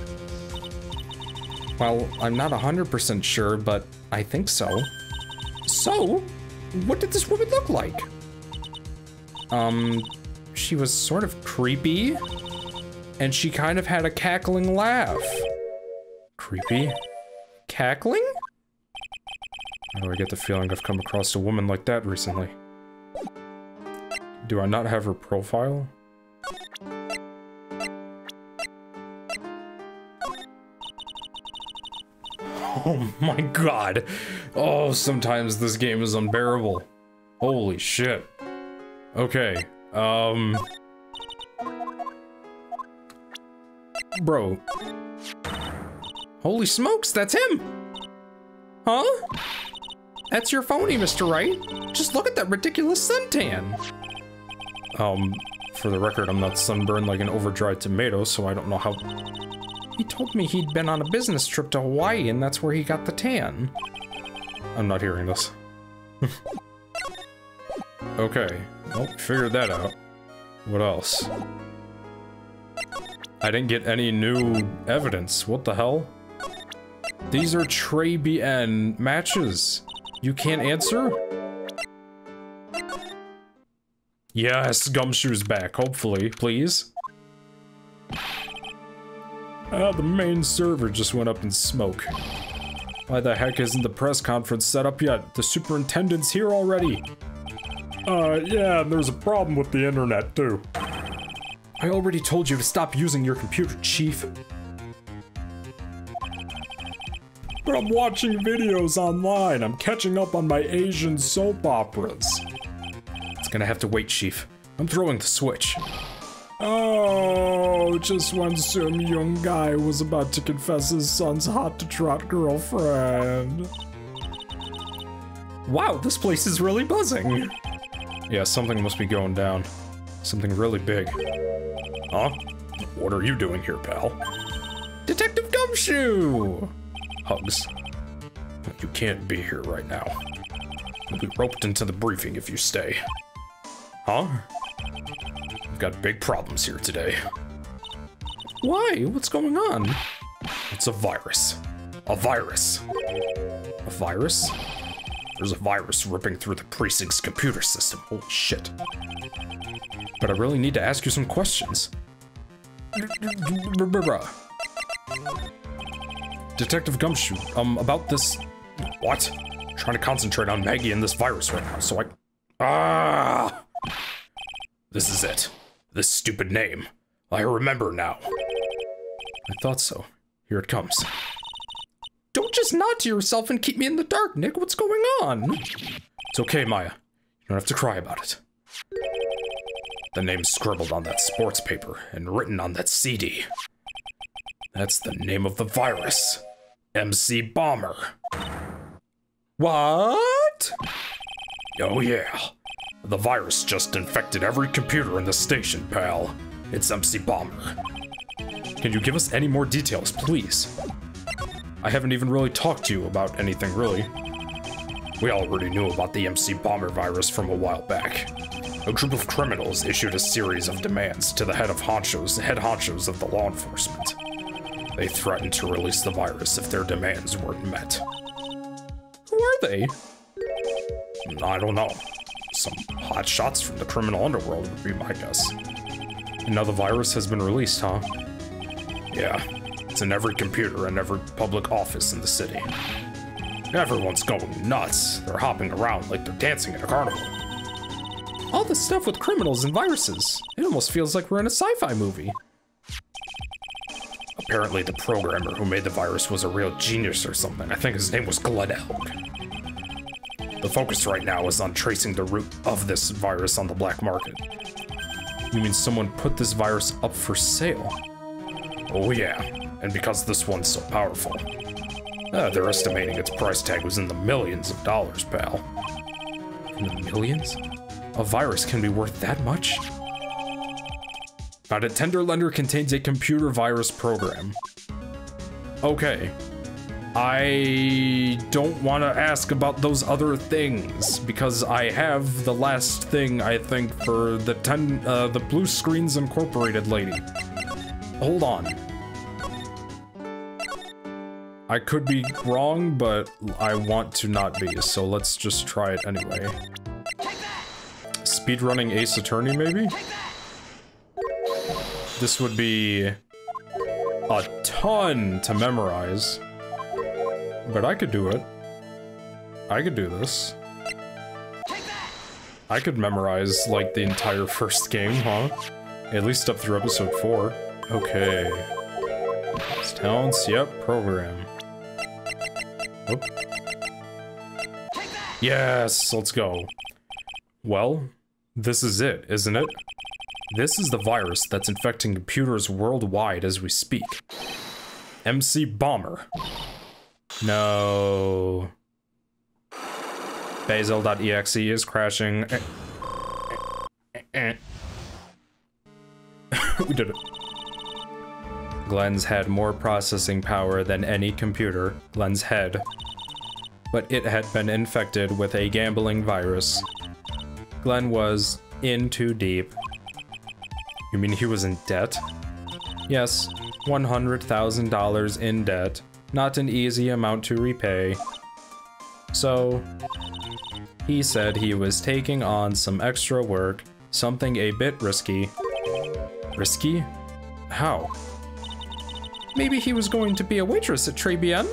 Speaker 1: Well, I'm not 100% sure, but I think so. So, what did this woman look like? She was sort of creepy, and she kind of had a cackling laugh. Creepy? Cackling? How do I get the feeling I've come across a woman like that recently? Do I not have her profile? Oh my god. Oh, sometimes this game is unbearable. Holy shit. Okay, bro. Holy smokes, that's him! Huh? That's your phony, Mr. Wright. Just look at that ridiculous suntan. For the record, I'm not sunburned like an over-dried tomato, so I don't know how... He told me he'd been on a business trip to Hawaii and that's where he got the tan. I'm not hearing this. Okay, well, figured that out. What else? I didn't get any new evidence. What the hell? These are Trey BN matches. You can't answer? Yes, Gumshoe's back, hopefully, please. The main server just went up in smoke. Why the heck isn't the press conference set up yet? The superintendent's here already. Yeah, there's a problem with the internet, too. I already told you to stop using your computer, Chief. But I'm watching videos online. I'm catching up on my Asian soap operas. It's gonna have to wait, Chief. I'm throwing the switch. Oh, just when some young guy was about to confess his son's hot-to-trot girlfriend. Wow, this place is really buzzing. Yeah, something must be going down. Something really big. Huh? What are you doing here, pal?
Speaker 3: Detective Gumshoe!
Speaker 1: Hugs. You can't be here right now. You'll be roped into the briefing if you stay. Huh? We've got big problems here today.
Speaker 3: Why? What's going on?
Speaker 1: It's a virus. A virus.
Speaker 3: A virus?
Speaker 1: There's a virus ripping through the precinct's computer system. Holy shit.
Speaker 3: But I really need to ask you some questions.
Speaker 1: Detective Gumshoe, about this... What? I'm trying to concentrate on Maggie and this virus right now, so This is it. This stupid name. I remember now.
Speaker 3: I thought so.
Speaker 1: Here it comes.
Speaker 3: Don't just nod to yourself and keep me in the dark, Nick. What's going on?
Speaker 1: It's okay, Maya. You don't have to cry about it. The name's scribbled on that sports paper and written on that CD. That's the name of the virus. MC Bomber.
Speaker 3: What?
Speaker 1: Oh yeah. The virus just infected every computer in the station, pal. It's MC Bomber.
Speaker 3: Can you give us any more details, please? I haven't even really talked to you about anything, really.
Speaker 1: We already knew about the MC Bomber virus from a while back. A group of criminals issued a series of demands to the head honchos of the law enforcement. They threatened to release the virus if their demands weren't met.
Speaker 3: Who are they?
Speaker 1: I don't know. Some hot shots from the criminal underworld would be my guess.
Speaker 3: And now the virus has been released, huh?
Speaker 1: Yeah, it's in every computer and every public office in the city. Everyone's going nuts. They're hopping around like they're dancing at a carnival.
Speaker 3: All this stuff with criminals and viruses. It almost feels like we're in a sci-fi movie.
Speaker 1: Apparently the programmer who made the virus was a real genius or something. I think his name was Glenn Elk. The focus right now is on tracing the root of this virus on the black market.
Speaker 3: You mean someone put this virus up for sale?
Speaker 1: Oh yeah, and because this one's so powerful. They're estimating its price tag was in the millions of dollars, pal.
Speaker 3: In the millions? A virus can be worth that much? Found a tender lender contains a computer virus program. Okay. I don't want to ask about those other things because I have the last thing, I think, for the Blue Screens Incorporated lady. Hold on. I could be wrong, but I want to not be, so let's just try it anyway. Speedrunning Ace Attorney, maybe? This would be a ton to memorize. But I could do it. I could do this. I could memorize, like, the entire first game, huh? At least up through episode 4. Okay. It's talents, yep, program. Oop. Yes, let's go. Well, this is it, isn't it? This is the virus that's infecting computers worldwide as we speak. MC Bomber. No. Basil.exe is crashing. We did it. Glenn's had more processing power than any computer, Glenn's head. But it had been infected with a gambling virus. Glenn was in too deep. You mean he was in debt? Yes, $100,000 in debt. Not an easy amount to repay. So, he said he was taking on some extra work, something a bit risky. Risky? How? Maybe he was going to be a waitress at Très Bien?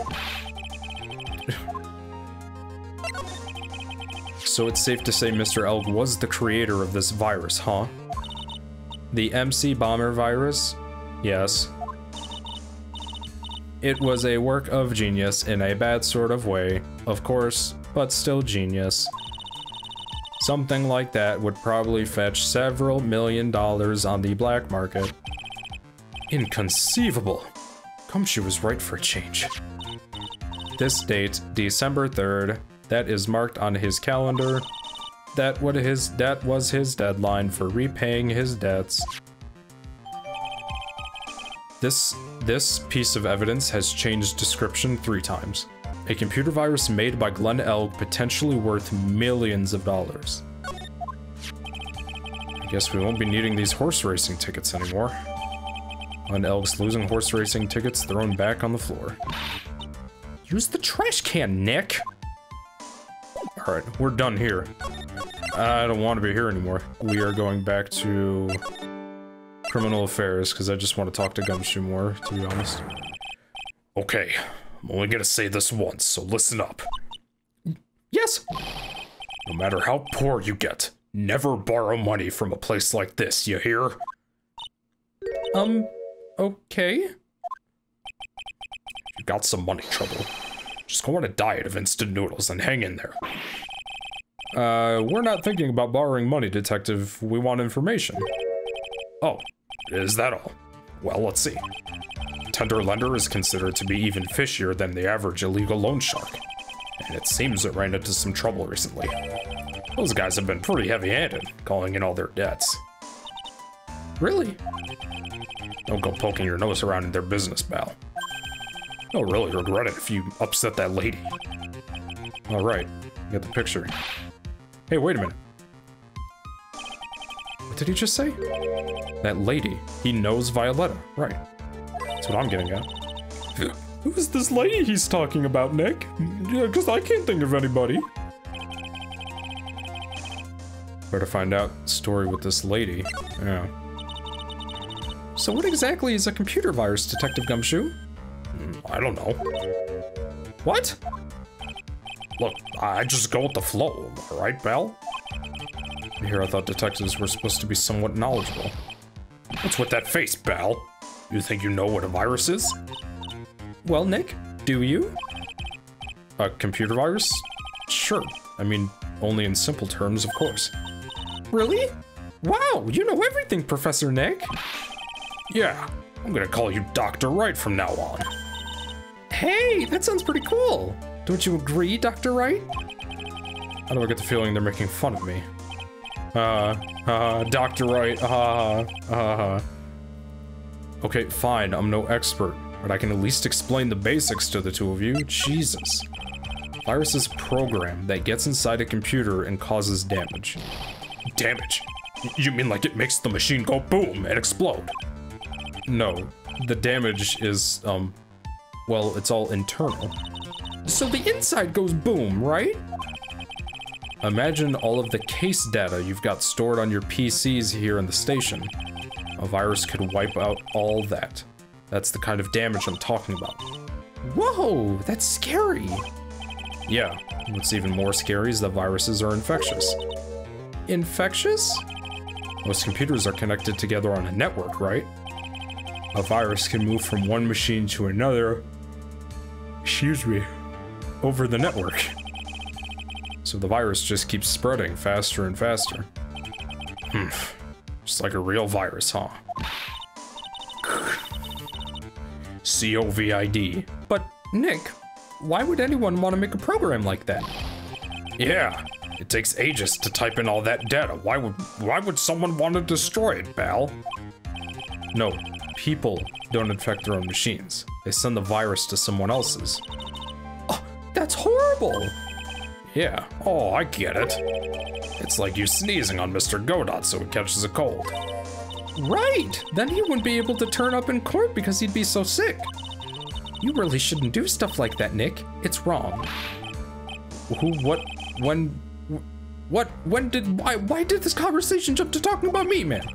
Speaker 3: So it's safe to say Mr. Elk was the creator of this virus, huh? The MC Bomber virus? Yes. It was a work of genius in a bad sort of way, of course, but still genius. Something like that would probably fetch several $1 million on the black market. Inconceivable. Gumshoe was right for a change. This date, December 3rd, that is marked on his calendar.
Speaker 1: that was his deadline for repaying his debts. This piece of evidence has changed description 3 times. A computer virus made by Glenn Elg, potentially worth millions of dollars. I guess we won't be needing these horse racing tickets anymore. Glenn Elg's losing horse racing tickets thrown back on the floor. Use the trash can, Nick! Alright, we're done here. I don't want to be here anymore. We are going back to criminal affairs, because I just want to talk to Gumshoe more, to be honest.
Speaker 2: Okay, I'm only gonna say this once, so listen up.
Speaker 1: Yes!
Speaker 2: No matter how poor you get, never borrow money from a place like this, you hear?
Speaker 1: Okay.
Speaker 2: You got some money trouble. Just go on a diet of instant noodles and hang in there.
Speaker 1: We're not thinking about borrowing money, Detective. We want information.
Speaker 2: Oh, is that all? Well, let's see. Tender lender is considered to be even fishier than the average illegal loan shark. And it seems it ran into some trouble recently. Those guys have been pretty heavy-handed, calling in all their debts.
Speaker 1: Really?
Speaker 2: Don't go poking your nose around in their business, pal. You'll really regret it if you upset that lady.
Speaker 1: Alright, get the picture. Hey, wait a minute. What did he just say? That lady. He knows Violetta. Right. That's what I'm getting at. Who's this lady he's talking about, Nick? Yeah, because I can't think of anybody. Better find out the story with this lady. Yeah. So what exactly is a computer virus, Detective Gumshoe?
Speaker 2: I don't know.
Speaker 1: What?
Speaker 2: Look, I just go with the flow, alright, pal?
Speaker 1: Here I thought detectives were supposed to be somewhat knowledgeable.
Speaker 2: What's with that face, pal? You think you know what a virus is?
Speaker 1: Well, Nick, do you? A computer virus? Sure. I mean, only in simple terms, of course. Really? Wow, you know everything, Professor Nick.
Speaker 2: Yeah, I'm gonna call you Dr. Wright from now on.
Speaker 1: Hey, that sounds pretty cool. Don't you agree, Dr. Wright? How do I get the feeling they're making fun of me? Dr. Wright, Okay, fine, I'm no expert, but I can at least explain the basics to the two of you. Jesus. Virus is a program that gets inside a computer and causes damage.
Speaker 2: Damage? You mean like it makes the machine go boom and explode?
Speaker 1: No, the damage is, well, it's all internal. So the inside goes boom, right? Imagine all of the case data you've got stored on your PCs here in the station. A virus could wipe out all that. That's the kind of damage I'm talking about. Whoa, that's scary. Yeah, what's even more scary is that viruses are infectious. Infectious? Most computers are connected together on a network, right? A virus can move from one machine to another, over the network. So the virus just keeps spreading faster and faster.
Speaker 2: Just like a real virus, huh? COVID.
Speaker 1: But, Nick, why would anyone want to make a program like that?
Speaker 2: Yeah, it takes ages to type in all that data. Why would someone want to destroy it, pal?
Speaker 1: No, people don't infect their own machines. They send the virus to someone else's. Oh, that's horrible!
Speaker 2: Yeah, oh, I get it. It's like you sneezing on Mr. Godot so he catches a cold.
Speaker 1: Right! Then he wouldn't be able to turn up in court because he'd be so sick. You really shouldn't do stuff like that, Nick. It's wrong. Why did this conversation jump to talking about me, man?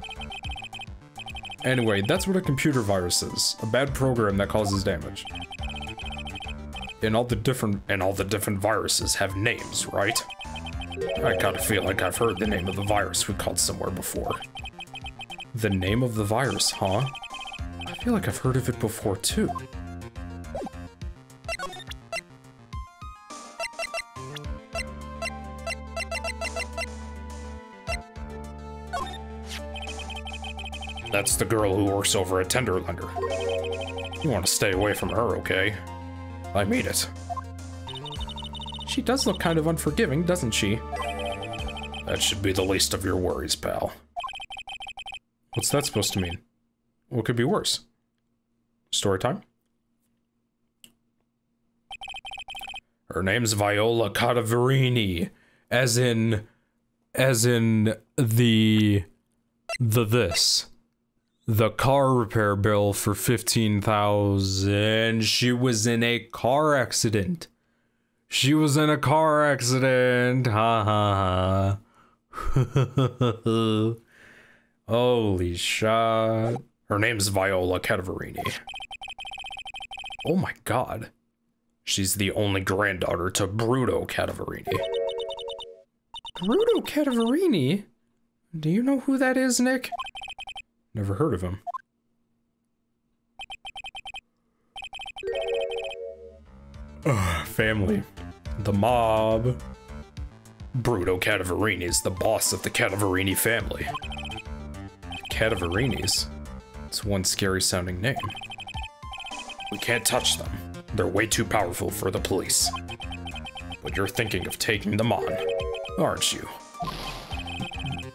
Speaker 1: Anyway, that's what a computer virus is. A bad program that causes damage.
Speaker 2: And all the different viruses have names, right? I kinda feel like I've heard the name of the virus we called somewhere before.
Speaker 1: The name of the virus, huh? I feel like I've heard of it before, too.
Speaker 2: That's the girl who works over at Tender Lender. You want to stay away from her, okay? I mean it.
Speaker 1: She does look kind of unforgiving, doesn't she?
Speaker 2: That should be the least of your worries, pal.
Speaker 1: What's that supposed to mean? What could be worse? Story time?
Speaker 2: Her name's Viola Cadaverini.
Speaker 1: As in the car repair bill for 15,000. She was in a car accident. She was in a car accident. Ha ha ha. Holy shit.
Speaker 2: Her name's Viola Cadaverini.
Speaker 1: Oh my god.
Speaker 2: She's the only granddaughter to Bruto Cadaverini.
Speaker 1: Bruto Cadaverini? Do you know who that is, Nick? Never heard of him. Ugh, family. The mob.
Speaker 2: Bruto Cadaverini is the boss of the Cadaverini family.
Speaker 1: Cadaverinis? It's one scary sounding name.
Speaker 2: We can't touch them. They're way too powerful for the police. But you're thinking of taking them on, aren't you?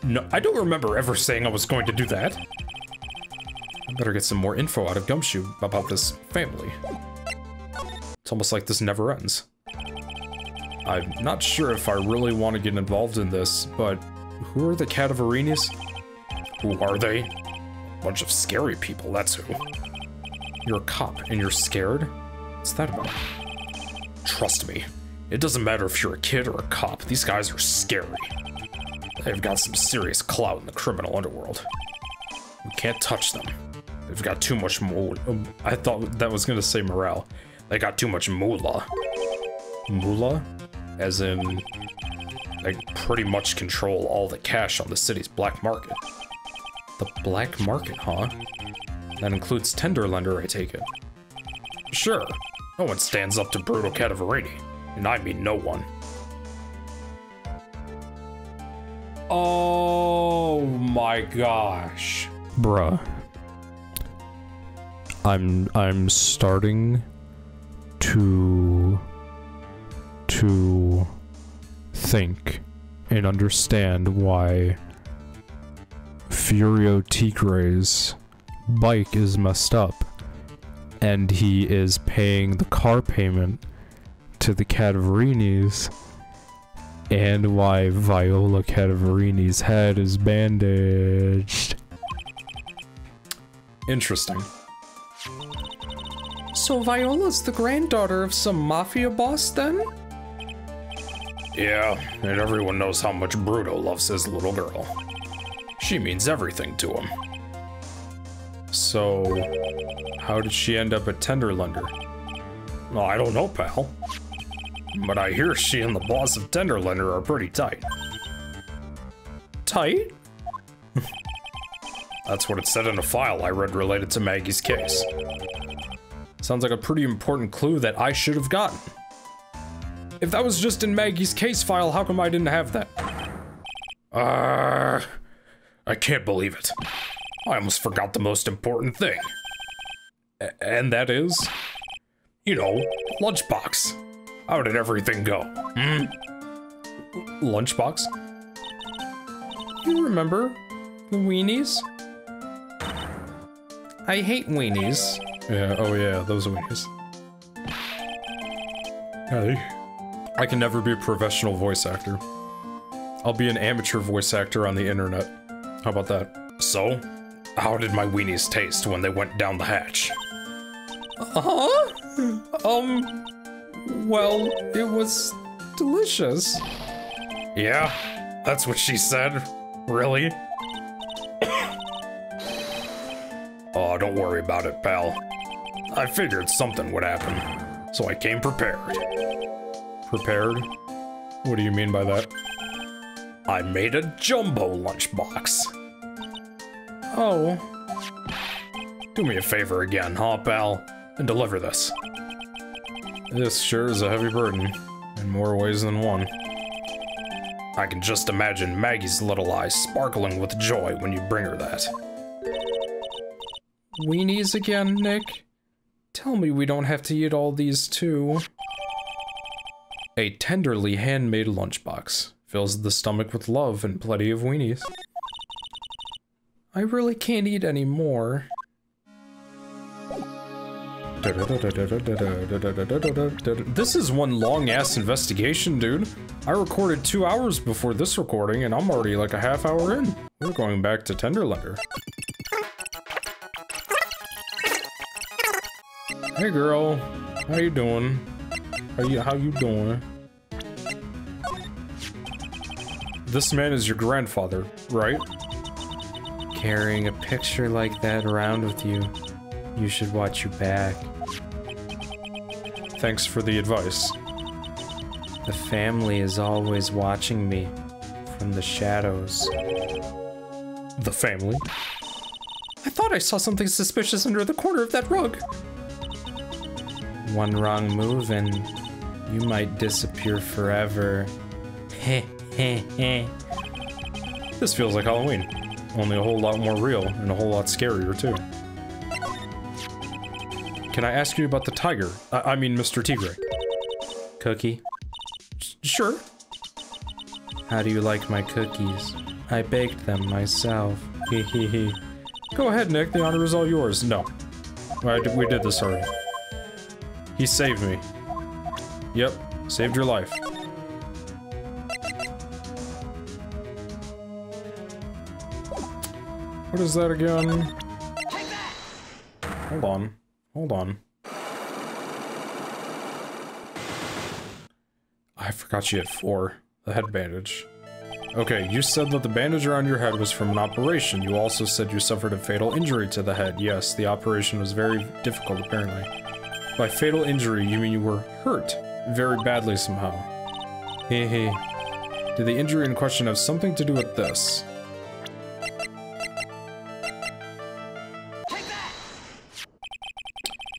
Speaker 1: No, I don't remember ever saying I was going to do that. I better get some more info out of Gumshoe about this family. It's almost like this never ends. I'm not sure if I really want to get involved in this, but who are the Cadaverinis?
Speaker 2: Who are they? A bunch of scary people, that's who.
Speaker 1: You're a cop and you're scared? What's that about?
Speaker 2: Trust me, it doesn't matter if you're a kid or a cop, these guys are scary. They've got some serious clout in the criminal underworld. We can't touch them. They've got too much
Speaker 1: I thought that was gonna say morale.
Speaker 2: They got too much moolah.
Speaker 1: Moolah?
Speaker 2: As in, they pretty much control all the cash on the city's black market.
Speaker 1: The black market, huh? That includes Tenderlender, I take it.
Speaker 2: Sure, no one stands up to Bruto Cadaverini, and I mean no one.
Speaker 1: Oh my gosh. Bruh. I'm starting to think and understand why Furio Tigre's bike is messed up and he is paying the car payment to the Cadaverinis, and why Viola Cadaverini's head is bandaged. Interesting. So Viola's the granddaughter of some mafia boss then?
Speaker 2: Yeah, and everyone knows how much Bruto loves his little girl. She means everything to him.
Speaker 1: So, how did she end up at Tenderlender?
Speaker 2: Well, I don't know, pal. But I hear she and the boss of Tenderlender are pretty tight.
Speaker 1: Tight?
Speaker 2: That's what it said in a file I read related to Maggie's case.
Speaker 1: Sounds like a pretty important clue that I should have gotten. If that was just in Maggie's case file, how come I didn't have that?
Speaker 2: I can't believe it. I almost forgot the most important thing.
Speaker 1: And that is?
Speaker 2: You know, Lunchbox. How did everything go?
Speaker 1: Lunchbox? You remember the weenies? I hate weenies. Yeah, oh yeah, those weenies. Hey. I can never be a professional voice actor. I'll be an amateur voice actor on the internet. How about that?
Speaker 2: So, how did my weenies taste when they went down the hatch?
Speaker 1: Well, it was delicious.
Speaker 2: Yeah? That's what she said? Really? Oh, don't worry about it, pal. I figured something would happen, so I came prepared.
Speaker 1: Prepared? What do you mean by that?
Speaker 2: I made a jumbo lunchbox.
Speaker 1: Oh.
Speaker 2: Do me a favor again, huh, pal? And deliver this.
Speaker 1: This sure is a heavy burden, in more ways than one.
Speaker 2: I can just imagine Maggie's little eyes sparkling with joy when you bring her that.
Speaker 1: Weenies again, Nick? Tell me we don't have to eat all these too. A tenderly handmade lunchbox, Fills the stomach with love and plenty of weenies.
Speaker 3: I really can't eat anymore.
Speaker 1: This is one long-ass investigation, dude. I recorded 2 hours before this recording, and I'm already like a half hour in. We're going back to Tenderlender. Hey, girl. How you doing? How you doing? This man is your grandfather, right?
Speaker 3: Carrying a picture like that around with you, you should watch your back.
Speaker 1: Thanks for the advice.
Speaker 3: The family is always watching me from the shadows.
Speaker 1: The family?
Speaker 3: I thought I saw something suspicious under the corner of that rug. One wrong move and you might disappear forever. Heh heh heh.
Speaker 1: This feels like Halloween. Only a whole lot more real and a whole lot scarier too. Can I ask you about the tiger? I mean Mr. Tigre.
Speaker 3: Cookie?
Speaker 1: Sure.
Speaker 3: How do you like my cookies? I baked them myself. Hee hee hee.
Speaker 1: Go ahead, Nick. The honor is all yours. No. We did this already. He saved me. Yep. Saved your life. What is that again? Hold on. Hold on. I forgot you had 4. The head bandage. Okay, you said that the bandage around your head was from an operation. You also said you suffered a fatal injury to the head. Yes, the operation was very difficult, apparently. By fatal injury, you mean you were hurt very badly somehow. Hehe. Did the injury in question have something to do with this?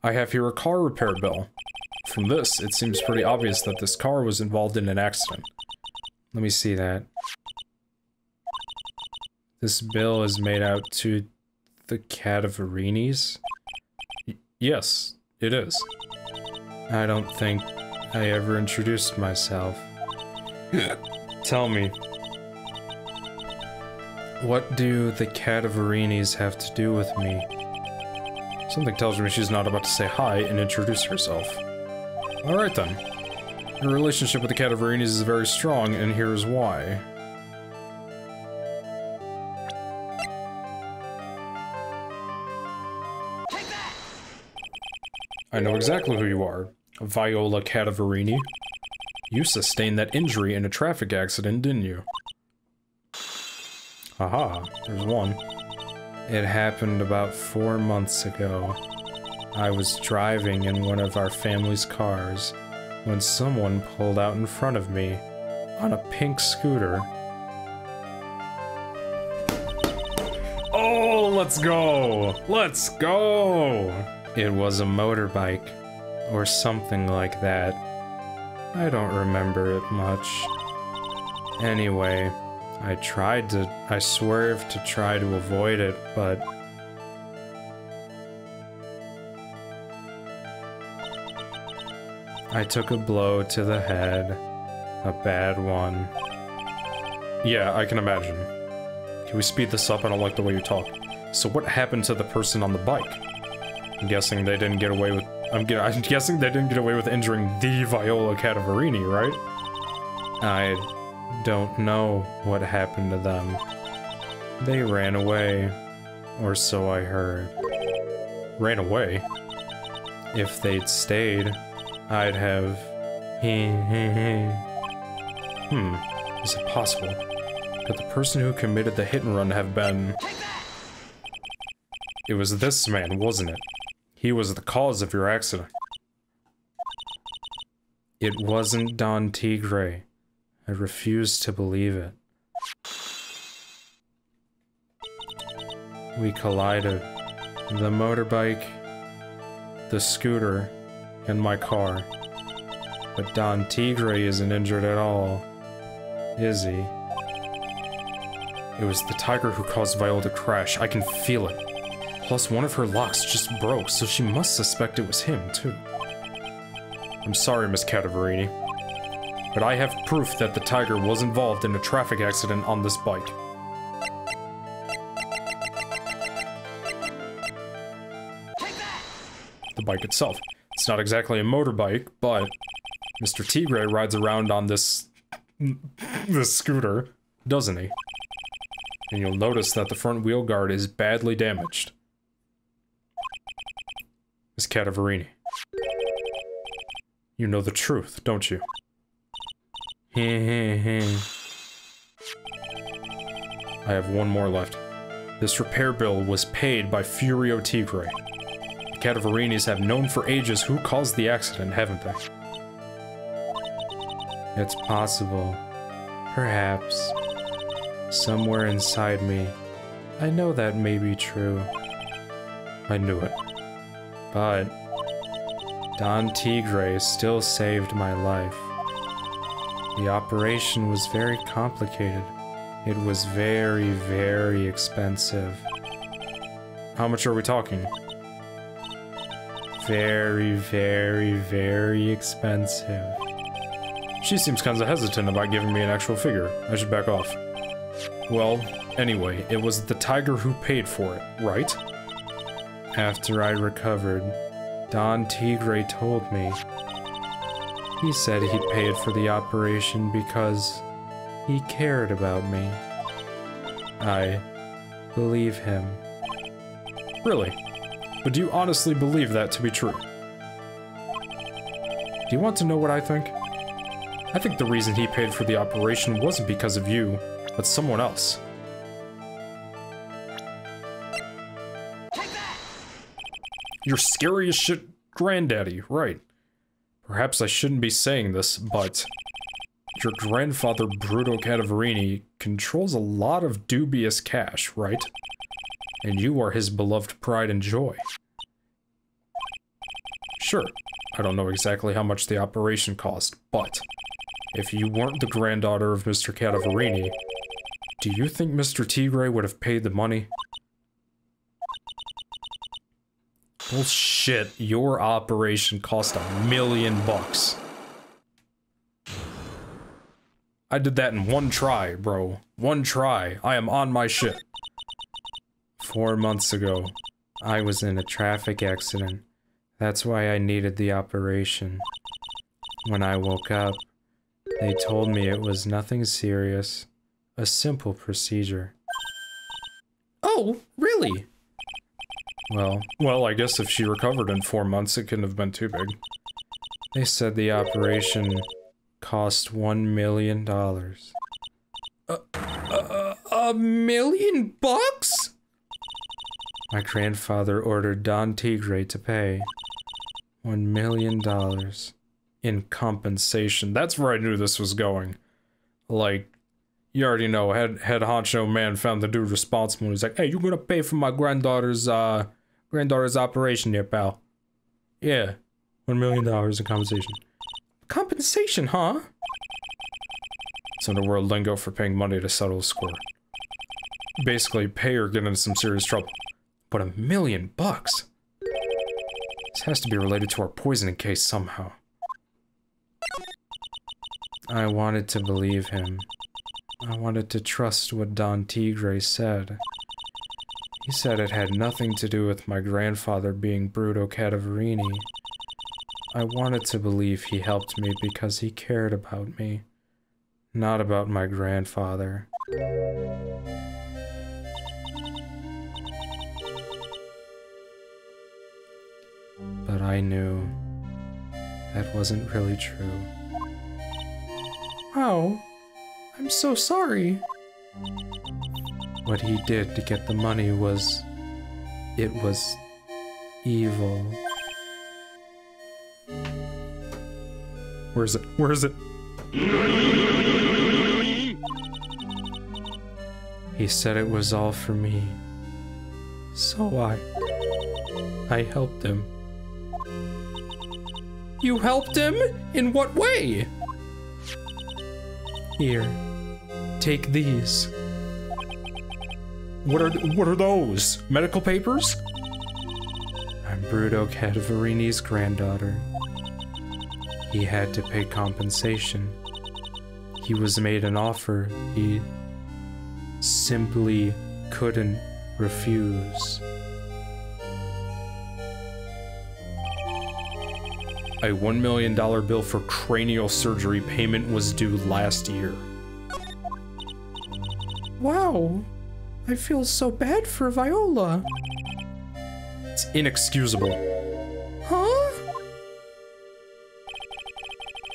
Speaker 1: I have here a car repair bill. From this, it seems pretty obvious that this car was involved in an accident.
Speaker 3: Let me see that. This bill is made out to the Cadaverinis?
Speaker 1: Yes, it is.
Speaker 3: I don't think I ever introduced myself.
Speaker 1: Tell me.
Speaker 3: What do the Cadaverinis have to do with me?
Speaker 1: Something tells me she's not about to say hi and introduce herself. Alright then. Your relationship with the Cadaverinis is very strong, and here's why. I know exactly who you are. Viola Cadaverini. You sustained that injury in a traffic accident, didn't you? Haha, there's one.
Speaker 3: It happened about 4 months ago. I was driving in one of our family's cars when someone pulled out in front of me on a pink scooter.
Speaker 1: Oh, let's go! Let's go!
Speaker 3: It was a motorbike, or something like that. I don't remember it much. Anyway, I swerved to try to avoid it, but I took a blow to the head. A bad one.
Speaker 1: Yeah, I can imagine. Can we speed this up? I don't like the way you talk. So what happened to the person on the bike? I'm guessing they didn't get away with... I'm guessing they didn't get away with injuring the Viola Cadaverini, right?
Speaker 3: I don't know what happened to them. They ran away. Or so I heard.
Speaker 1: Ran away?
Speaker 3: If they'd stayed, I'd have...
Speaker 1: Is it possible? Could the person who committed the hit and run have been... It was this man, wasn't it? He was the cause of your accident.
Speaker 3: It wasn't Don Tigre. I refuse to believe it. We collided. The motorbike, the scooter, and my car. But Don Tigre isn't injured at all, is he?
Speaker 1: It was the tiger who caused Viola to crash. I can feel it. Plus, one of her locks just broke, so she must suspect it was him, too. I'm sorry, Miss Cadaverini. but I have proof that the tiger was involved in a traffic accident on this bike. The bike itself. It's not exactly a motorbike, but Mr. Tigre rides around on this scooter, doesn't he? And you'll notice that the front wheel guard is badly damaged. Miss Cadaverini. You know the truth, don't you? I have one more left. This repair bill was paid by Furio Tigre. The Cadaverinis have known for ages who caused the accident, haven't they? It's possible. Perhaps. Somewhere inside me, I know that may be true. I knew it. But Don Tigre still saved my life. The operation was very complicated. It was very, very expensive. How much are we talking? Very, very, very expensive. She seems kinda hesitant about giving me an actual figure. I should back off. Well, anyway, it was the tiger who paid for it, right? After I recovered, Don Tigre told me. He said he paid for the operation because he cared about me. I believe him. Really? But do you honestly believe that to be true? Do you want to know what I think? I think the reason he paid for the operation wasn't because of you, but someone else. You're scary as shit, granddaddy, right? Perhaps I shouldn't be saying this, but your grandfather Bruto Cadaverini controls a lot of dubious cash, right? And you are his beloved pride and joy. Sure, I don't know exactly how much the operation cost, but if you weren't the granddaughter of Mr. Cadaverini, do you think Mr. Tigre would have paid the money? Bullshit, your operation cost $1 million. I did that in one try, bro. One try. I am on my shit. 4 months ago, I was in a traffic accident. That's why I needed the operation. When I woke up, they told me it was nothing serious. A simple procedure.
Speaker 3: Oh, really?
Speaker 1: Well, I guess if she recovered in 4 months, it couldn't have been too big. They said the operation cost $1 million.
Speaker 3: $1 million bucks?
Speaker 1: My grandfather ordered Don Tigre to pay $1 million in compensation. That's where I knew this was going. Like, you already know, head honcho man found the dude responsible. He's like, hey, you gonna pay for my granddaughter's operation here, pal? Yeah, $1 million in compensation.
Speaker 3: Compensation, huh?
Speaker 1: It's underworld lingo for paying money to settle a score. Basically, pay or get into some serious trouble. But $1 million bucks? This has to be related to our poisoning case somehow. I wanted to believe him. I wanted to trust what Don Tigre said. He said it had nothing to do with my grandfather being Bruto Cadaverini. I wanted to believe he helped me because he cared about me, not about my grandfather. But I knew that wasn't really true.
Speaker 3: Oh, I'm so sorry.
Speaker 1: What he did to get the money was... it was... evil. Where is it? Where is it? He said it was all for me. So I helped him.
Speaker 3: You helped him? In what way?
Speaker 1: Here, take these. What are those? Medical papers? I'm Bruto Cadaverini's granddaughter. He had to pay compensation He was made an offer he simply couldn't refuse. A $1 million bill for cranial surgery payment was due last year.
Speaker 3: Wow, I feel so bad for Viola.
Speaker 1: It's inexcusable.
Speaker 3: Huh?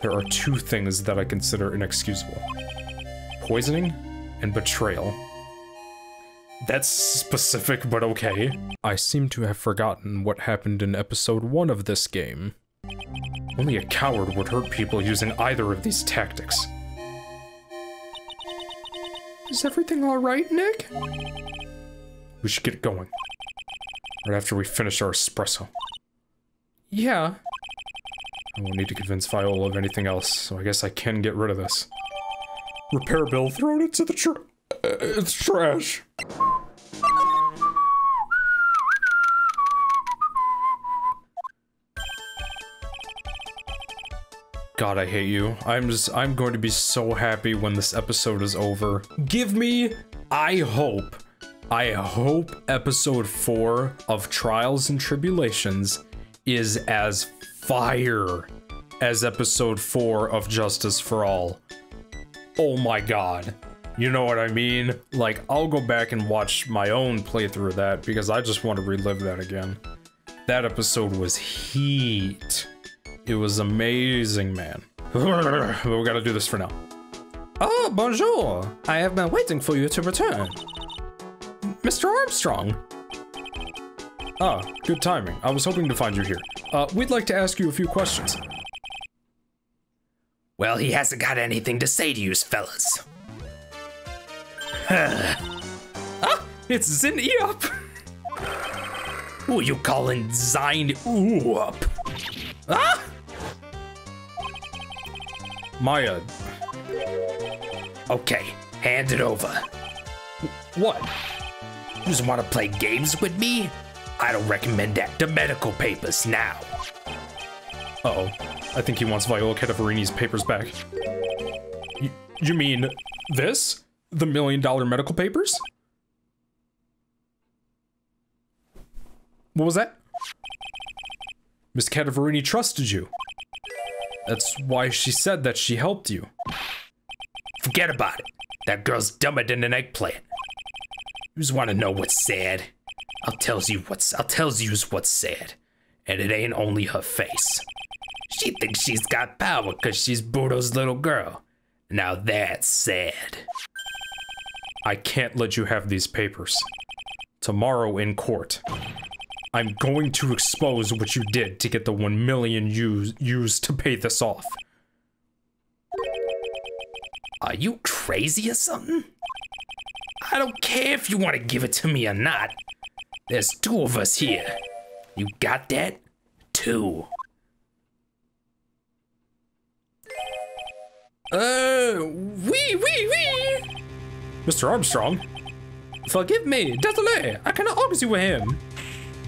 Speaker 1: There are two things that I consider inexcusable. Poisoning and betrayal. That's specific, but okay. I seem to have forgotten what happened in episode 1 of this game. Only a coward would hurt people using either of these tactics.
Speaker 3: Is everything alright, Nick?
Speaker 1: We should get going. Right after we finish our espresso.
Speaker 3: Yeah.
Speaker 1: I won't need to convince Viola of anything else, so I guess I can get rid of this. Repair bill thrown into the it's trash. God, I hate you. I'm going to be so happy when this episode is over. Give me, I hope episode 4 of Trials and Tribulations is as fire as episode 4 of Justice for All. Oh my god. You know what I mean? Like, I'll go back and watch my own playthrough of that because I just want to relive that again. That episode was heat. It was amazing, man. But we gotta do this for now.
Speaker 3: Oh, bonjour. I have been waiting for you to return. Mr. Armstrong.
Speaker 1: Ah, good timing. I was hoping to find you here. We'd like to ask you a few questions.
Speaker 3: Well, he hasn't got anything to say to you, fellas.
Speaker 1: It's Zin Eop!
Speaker 3: Who you calling Zine Oop? Ah!
Speaker 1: Maya.
Speaker 3: Okay, hand it over.
Speaker 1: What?
Speaker 3: You just want to play games with me? I don't recommend that. The medical papers now.
Speaker 1: Uh-oh. I think he wants Viola Cadaverini's papers back. You mean this? The $1 million medical papers? What was that? Miss Cadaverini trusted you. That's why she said that she helped you.
Speaker 3: Forget about it. That girl's dumber than an eggplant. You just want to know what's sad? I'll tell you what's sad. And it ain't only her face. She thinks she's got power because she's Budo's little girl. Now that's sad.
Speaker 1: I can't let you have these papers. Tomorrow in court, I'm going to expose what you did to get the 1 million used to pay this off.
Speaker 3: Are you crazy or something? I don't care if you want to give it to me or not. There's 2 of us here. You got that? 2. Oui.
Speaker 1: Mr. Armstrong?
Speaker 3: Forgive me, désolé, I cannot argue with him.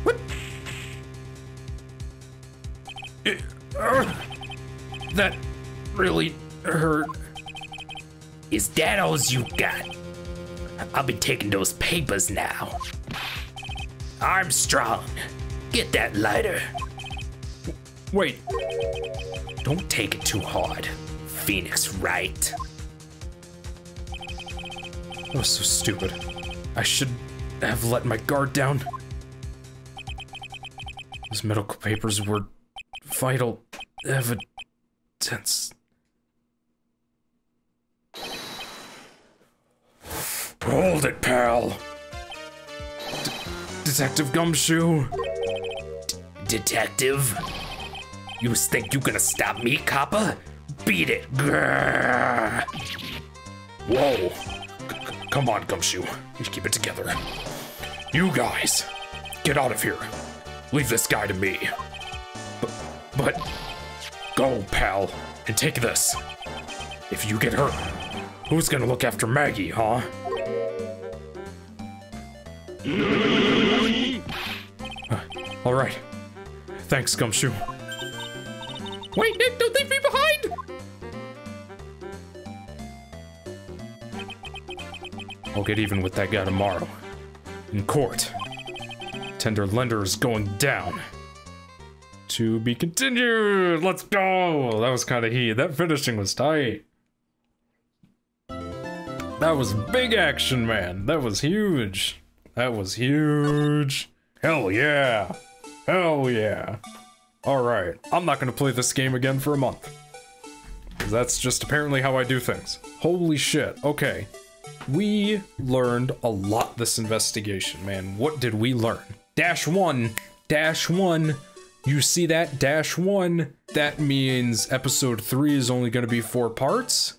Speaker 3: What?
Speaker 1: That really hurt.
Speaker 3: Is that all you got? I'll be taking those papers now. Armstrong, get that lighter.
Speaker 1: Wait.
Speaker 3: Don't take it too hard. Phoenix Wright.
Speaker 1: That was so stupid. I should have let my guard down. Those medical papers were vital evidence. Hold it, pal. Detective Gumshoe.
Speaker 3: Detective? You think you gonna stop me, copper? Beat it. Grrr.
Speaker 1: Whoa. Come on, Gumshoe. We keep it together. You guys, get out of here. Leave this guy to me. But go, pal, and take this. If you get hurt, who's gonna look after Maggie, huh? All right. Thanks, Gumshoe.
Speaker 3: Wait, Nick, don't leave me behind!
Speaker 1: I'll get even with that guy tomorrow. In court. Tender Lender is going down. To be continued! Let's go! That was kind of heat. That finishing was tight. That was big action, man. That was huge. That was huge. Hell yeah. Hell yeah. Alright, I'm not gonna play this game again for a month. 'Cause that's just apparently how I do things. Holy shit, okay. We learned a lot this investigation, man. What did we learn? -1. -1. You see that? -1. That means episode 3 is only gonna be 4 parts?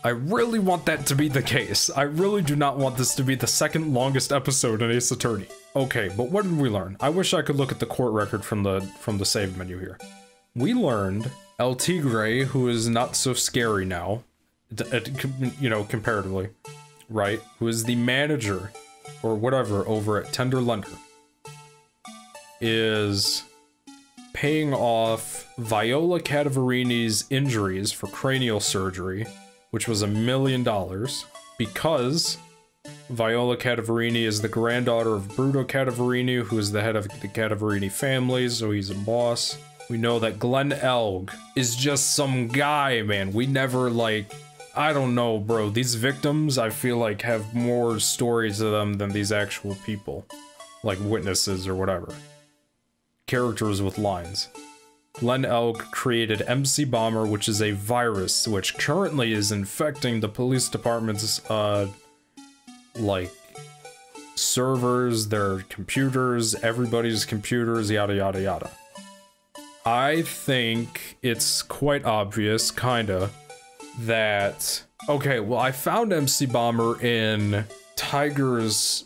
Speaker 1: I really want that to be the case. I really do not want this to be the second longest episode in Ace Attorney. Okay, but what did we learn? I wish I could look at the court record from the save menu here. We learned El Tigre, who is not so scary now, you know, comparatively, right? Who is the manager, or whatever, over at Tender Lender, is paying off Viola Cadaverini's injuries for cranial surgery, which was $1 million, because Viola Cadaverini is the granddaughter of Bruto Cadaverini, who is the head of the Cadaverini family, so he's a boss. We know that Glenn Elg is just some guy, man. We never, like, I don't know, bro. These victims, I feel like, have more stories to them than these actual people. Like witnesses or whatever. Characters with lines. Glenn Elg created MC Bomber, which is a virus which currently is infecting the police department's, like, servers, their computers, everybody's computers, yada yada yada. I think it's quite obvious, kinda, that... Okay, well, I found MC Bomber in Tiger's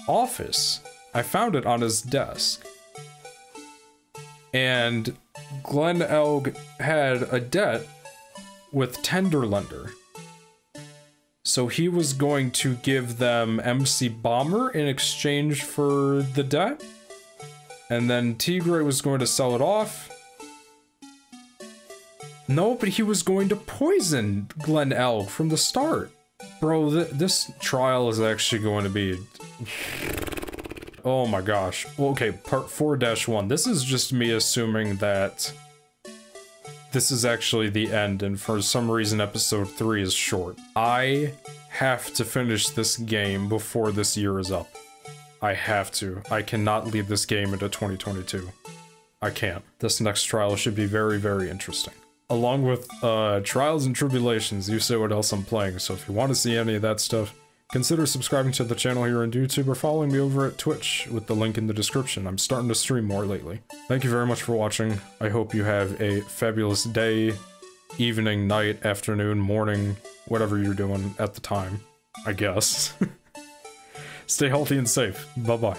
Speaker 1: office. I found it on his desk. And Glenn Elg had a debt with Tender Lender. So he was going to give them MC Bomber in exchange for the debt? And then Tigre was going to sell it off? No, but he was going to poison Glenn Elg from the start. Bro, this trial is actually going to be... Oh my gosh. Well, okay, part 4-1. This is just me assuming that this is actually the end, and for some reason episode 3 is short. I have to finish this game before this year is up. I have to. I cannot leave this game into 2022. I can't. This next trial should be very, very interesting. Along with Trials and Tribulations, you say what else I'm playing, so if you want to see any of that stuff, consider subscribing to the channel here on YouTube or following me over at Twitch with the link in the description. I'm starting to stream more lately. Thank you very much for watching. I hope you have a fabulous day, evening, night, afternoon, morning, whatever you're doing at the time, I guess. Stay healthy and safe. Bye-bye.